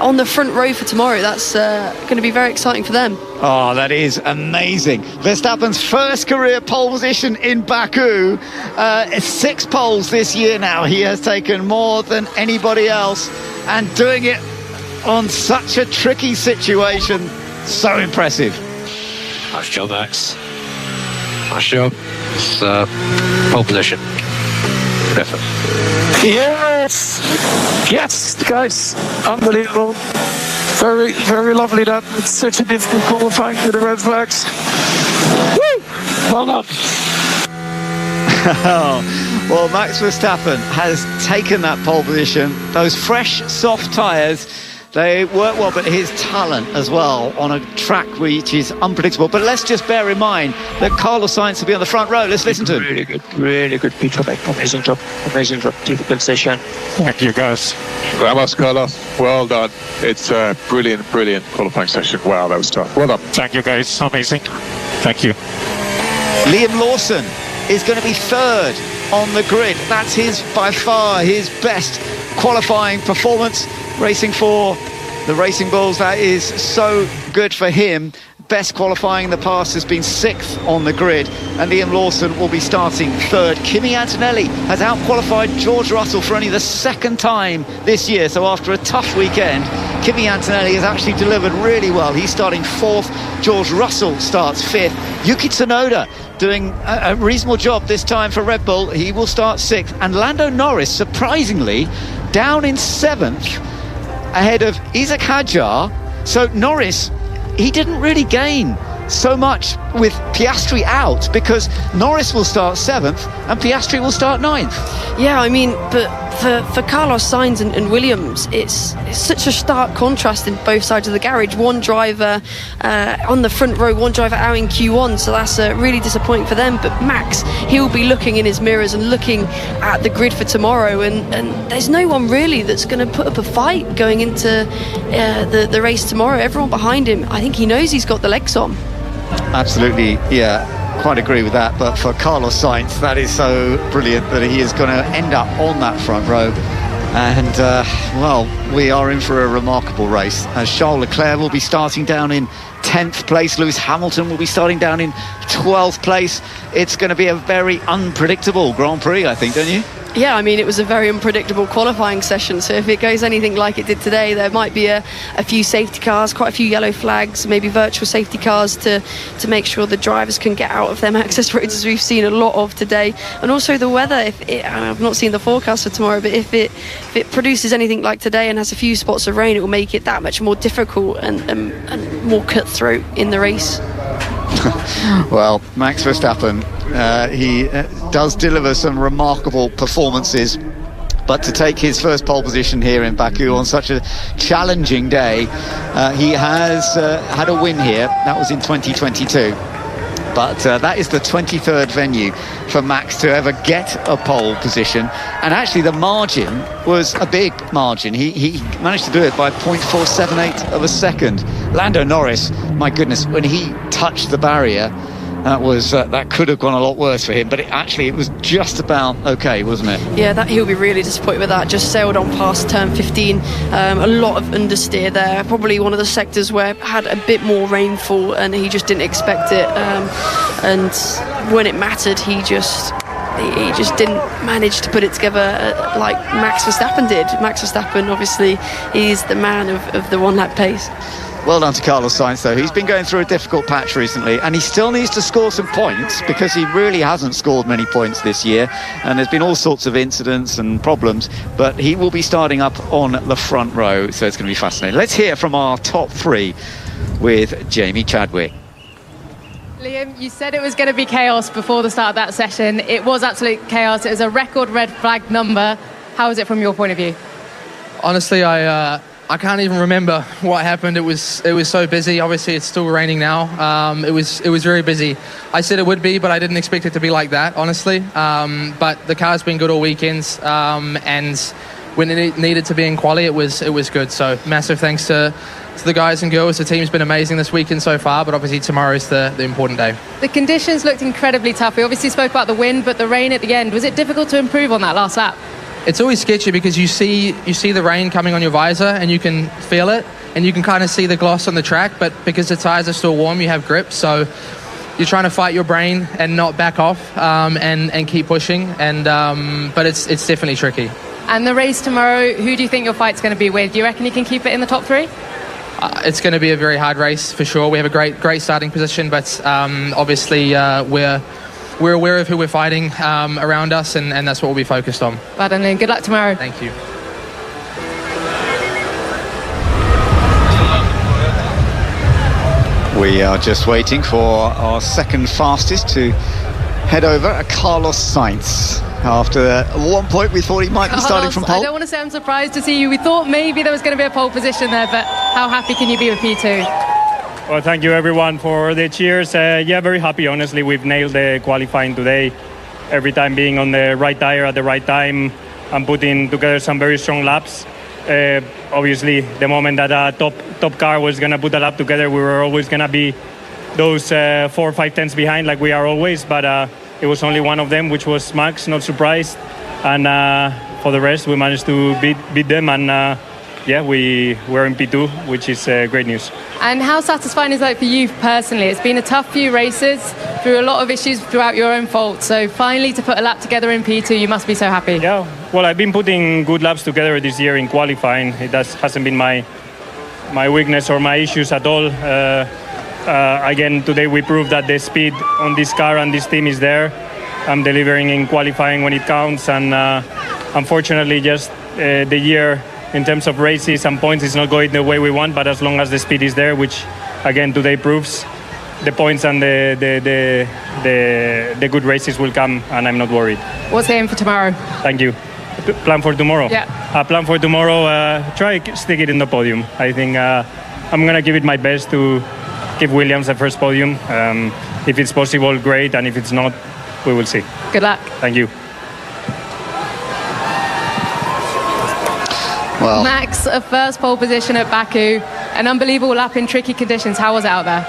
on the front row for tomorrow, that's going to be very exciting for them. Oh, that is amazing. Verstappen's first career pole position in Baku. 6 poles this year now. He has taken more than anybody else, and doing it on such a tricky situation. So impressive. Nice job, Max. Nice job. It's pole position. Effort. Yes! Yes, guys. Unbelievable. Very, very lovely that. It's such a difficult qualifying with the red flags. Woo! Well done. Well, Max Verstappen has taken that pole position. Those fresh, soft tyres, they work well, but his talent as well on a track which is unpredictable. But let's just bear in mind that Carlos Sainz will be on the front row. Let's listen to him. Really good pit job. Amazing job. Difficult session. Thank you, guys. Vamos, Carlos. Well done. It's a brilliant qualifying session. Wow, that was tough. Well done. Thank you, guys. Amazing. Thank you. Liam Lawson is going to be third on the grid. That's by far his best qualifying performance. Racing for the Racing Bulls, that is so good for him. Best qualifying in the past has been 6th on the grid, and Liam Lawson will be starting third. Kimi Antonelli has out-qualified George Russell for only the 2nd time this year, so after a tough weekend, Kimi Antonelli has actually delivered really well. He's starting 4th, George Russell starts 5th. Yuki Tsunoda doing a reasonable job this time for Red Bull. He will start 6th, and Lando Norris, surprisingly, down in 7th, ahead of Isaac Hadjar. So Norris, he didn't really gain so much with Piastri out, because Norris will start 7th and Piastri will start 9th. Yeah, I mean, but for Carlos Sainz and Williams, it's such a stark contrast in both sides of the garage. One driver on the front row, one driver out in Q1, so that's really disappointing for them. But Max, he'll be looking in his mirrors and looking at the grid for tomorrow, and there's no one really that's going to put up a fight going into the race tomorrow. Everyone behind him, I think he knows he's got the legs on. Absolutely, yeah. Quite agree with that, but for Carlos Sainz, that is so brilliant that he is going to end up on that front row. And well, we are in for a remarkable race, as Charles Leclerc will be starting down in 10th place. Lewis Hamilton will be starting down in 12th place. It's going to be a very unpredictable Grand Prix, I think, don't you? Yeah, I mean, it was a very unpredictable qualifying session, so if it goes anything like it did today, there might be a few safety cars, quite a few yellow flags, maybe virtual safety cars to make sure the drivers can get out of them access roads, as we've seen a lot of today. And also the weather, I've not seen the forecast for tomorrow, but if it produces anything like today and has a few spots of rain, it will make it that much more difficult and more cutthroat in the race. Well, Max Verstappen, he does deliver some remarkable performances, but to take his first pole position here in Baku on such a challenging day, he has had a win here. That was in 2022. But that is the 23rd venue for Max to ever get a pole position. And actually the margin was a big margin. He managed to do it by 0.478 of a second. Lando Norris, my goodness, when he touched the barrier, that could have gone a lot worse for him, but it was just about okay, wasn't it? Yeah, he'll be really disappointed with that. Just sailed on past turn 15, a lot of understeer there, probably one of the sectors where it had a bit more rainfall and he just didn't expect it, and when it mattered, he just didn't manage to put it together like Max Verstappen did. Max Verstappen, obviously, he's the man of the one-lap pace. Well done to Carlos Sainz, though. He's been going through a difficult patch recently, and he still needs to score some points, because he really hasn't scored many points this year, and there's been all sorts of incidents and problems, but he will be starting up on the front row, so it's going to be fascinating. Let's hear from our top three with Jamie Chadwick. Liam, you said it was going to be chaos before the start of that session. It was absolute chaos. It was a record red flag number. How was it from your point of view? Honestly, I can't even remember what happened. It was so busy. Obviously, it's still raining now. It was very busy. I said it would be, but I didn't expect it to be like that, honestly. But the car's been good all weekends, and when it needed to be in quali, it was good. So massive thanks to the guys and girls. The team's been amazing this weekend so far, but obviously tomorrow's the important day. The conditions looked incredibly tough. We obviously spoke about the wind, but the rain at the end. Was it difficult to improve on that last lap? It's always sketchy because you see the rain coming on your visor and you can feel it and you can kind of see the gloss on the track, but because the tyres are still warm, you have grip, so you're trying to fight your brain and not back off and keep pushing, and but it's definitely tricky. And the race tomorrow, who do you think your fight's going to be with? Do you reckon you can keep it in the top three? It's going to be a very hard race for sure. We have a great starting position, but obviously we're aware of who we're fighting around us, and that's what we'll be focused on. Well done, and good luck tomorrow. Thank you. We are just waiting for our second fastest to head over, Carlos Sainz. After at one point we thought he might be starting from pole. I don't want to say I'm surprised to see you. We thought maybe there was going to be a pole position there, but how happy can you be with P2? Well, thank you everyone for the cheers. Yeah, very happy, honestly. We've nailed the qualifying today. Every time being on the right tire at the right time and putting together some very strong laps. Obviously, the moment that a top car was going to put a lap together, we were always going to be those 4 or 5 tenths behind, like we are always. But it was only one of them, which was Max, not surprised. And for the rest, we managed to beat them. And yeah, we were in P2, which is great news. And how satisfying is that for you personally? It's been a tough few races, through a lot of issues throughout your own fault. So finally to put a lap together in P2, you must be so happy. Yeah, well, I've been putting good laps together this year in qualifying. It hasn't been my weakness or my issues at all. Again, today we proved that the speed on this car and this team is there. I'm delivering in qualifying when it counts, and unfortunately just the year in terms of races and points is not going the way we want, but as long as the speed is there, which again today proves, the points and the good races will come, and I'm not worried. What's the aim for tomorrow? Thank you. Plan for tomorrow? Yeah. Plan for tomorrow, try stick it in the podium. I think I'm going to give it my best to give Williams the first podium. If it's possible, great, and if it's not, we will see. Good luck. Thank you. Well, Max, a first pole position at Baku, an unbelievable lap in tricky conditions. How was it out there?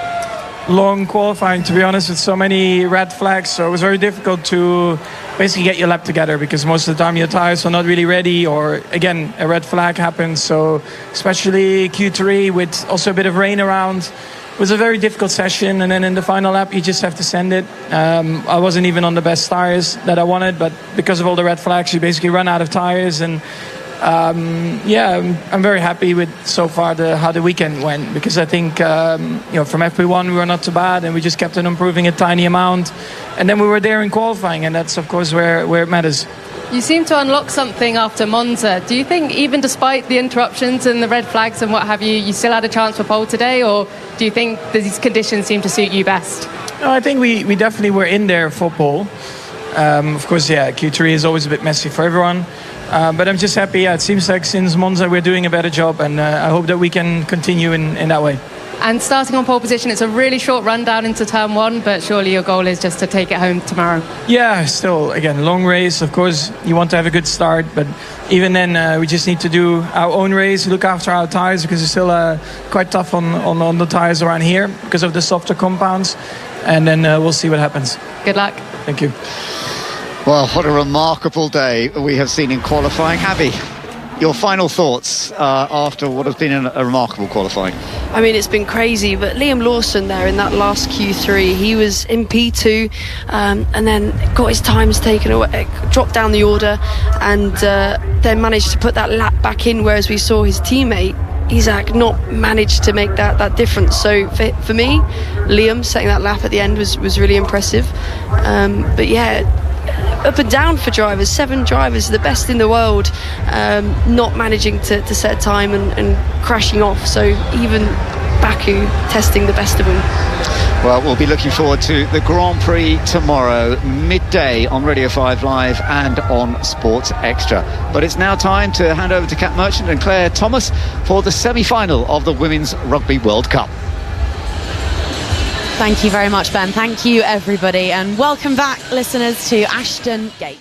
Long qualifying, to be honest, with so many red flags, so it was very difficult to basically get your lap together, because most of the time your tires are not really ready, or again a red flag happens. So especially Q3 with also a bit of rain around, it was a very difficult session. And then in the final lap you just have to send it. I wasn't even on the best tires that I wanted, but because of all the red flags you basically run out of tires. And I'm very happy with so far how the weekend went, because I think from FP1 we were not too bad, and we just kept on improving a tiny amount, and then we were there in qualifying, and that's of course where it matters. You seem to unlock something after Monza. Do you think even despite the interruptions and the red flags and what have you, you still had a chance for pole today, or do you think these conditions seem to suit you best? No, I think we definitely were in there for pole. Of course, Q3 is always a bit messy for everyone. But I'm just happy. It seems like since Monza we're doing a better job, and I hope that we can continue in that way. And starting on pole position, it's a really short run down into turn one, but surely your goal is just to take it home tomorrow. Yeah, still, again, long race. Of course, you want to have a good start, but even then we just need to do our own race, look after our tires, because it's still quite tough on the tires around here because of the softer compounds, and then we'll see what happens. Good luck. Thank you. Well, what a remarkable day we have seen in qualifying. Abby, your final thoughts after what has been a remarkable qualifying? I mean, it's been crazy, but Liam Lawson there in that last Q3, he was in P2 and then got his times taken away, dropped down the order, and then managed to put that lap back in, whereas we saw his teammate Isaac not managed to make that difference. So for me, Liam setting that lap at the end was really impressive. But yeah, up and down for drivers. 7 drivers, the best in the world, not managing to set time and crashing off. So even Baku testing the best of them. Well, we'll be looking forward to the Grand Prix tomorrow, midday on Radio 5 Live and on Sports Extra. But it's now time to hand over to Kat Merchant and Claire Thomas for the semi-final of the Women's Rugby World Cup. Thank you very much, Ben. Thank you, everybody. And welcome back, listeners, to Ashton Gate.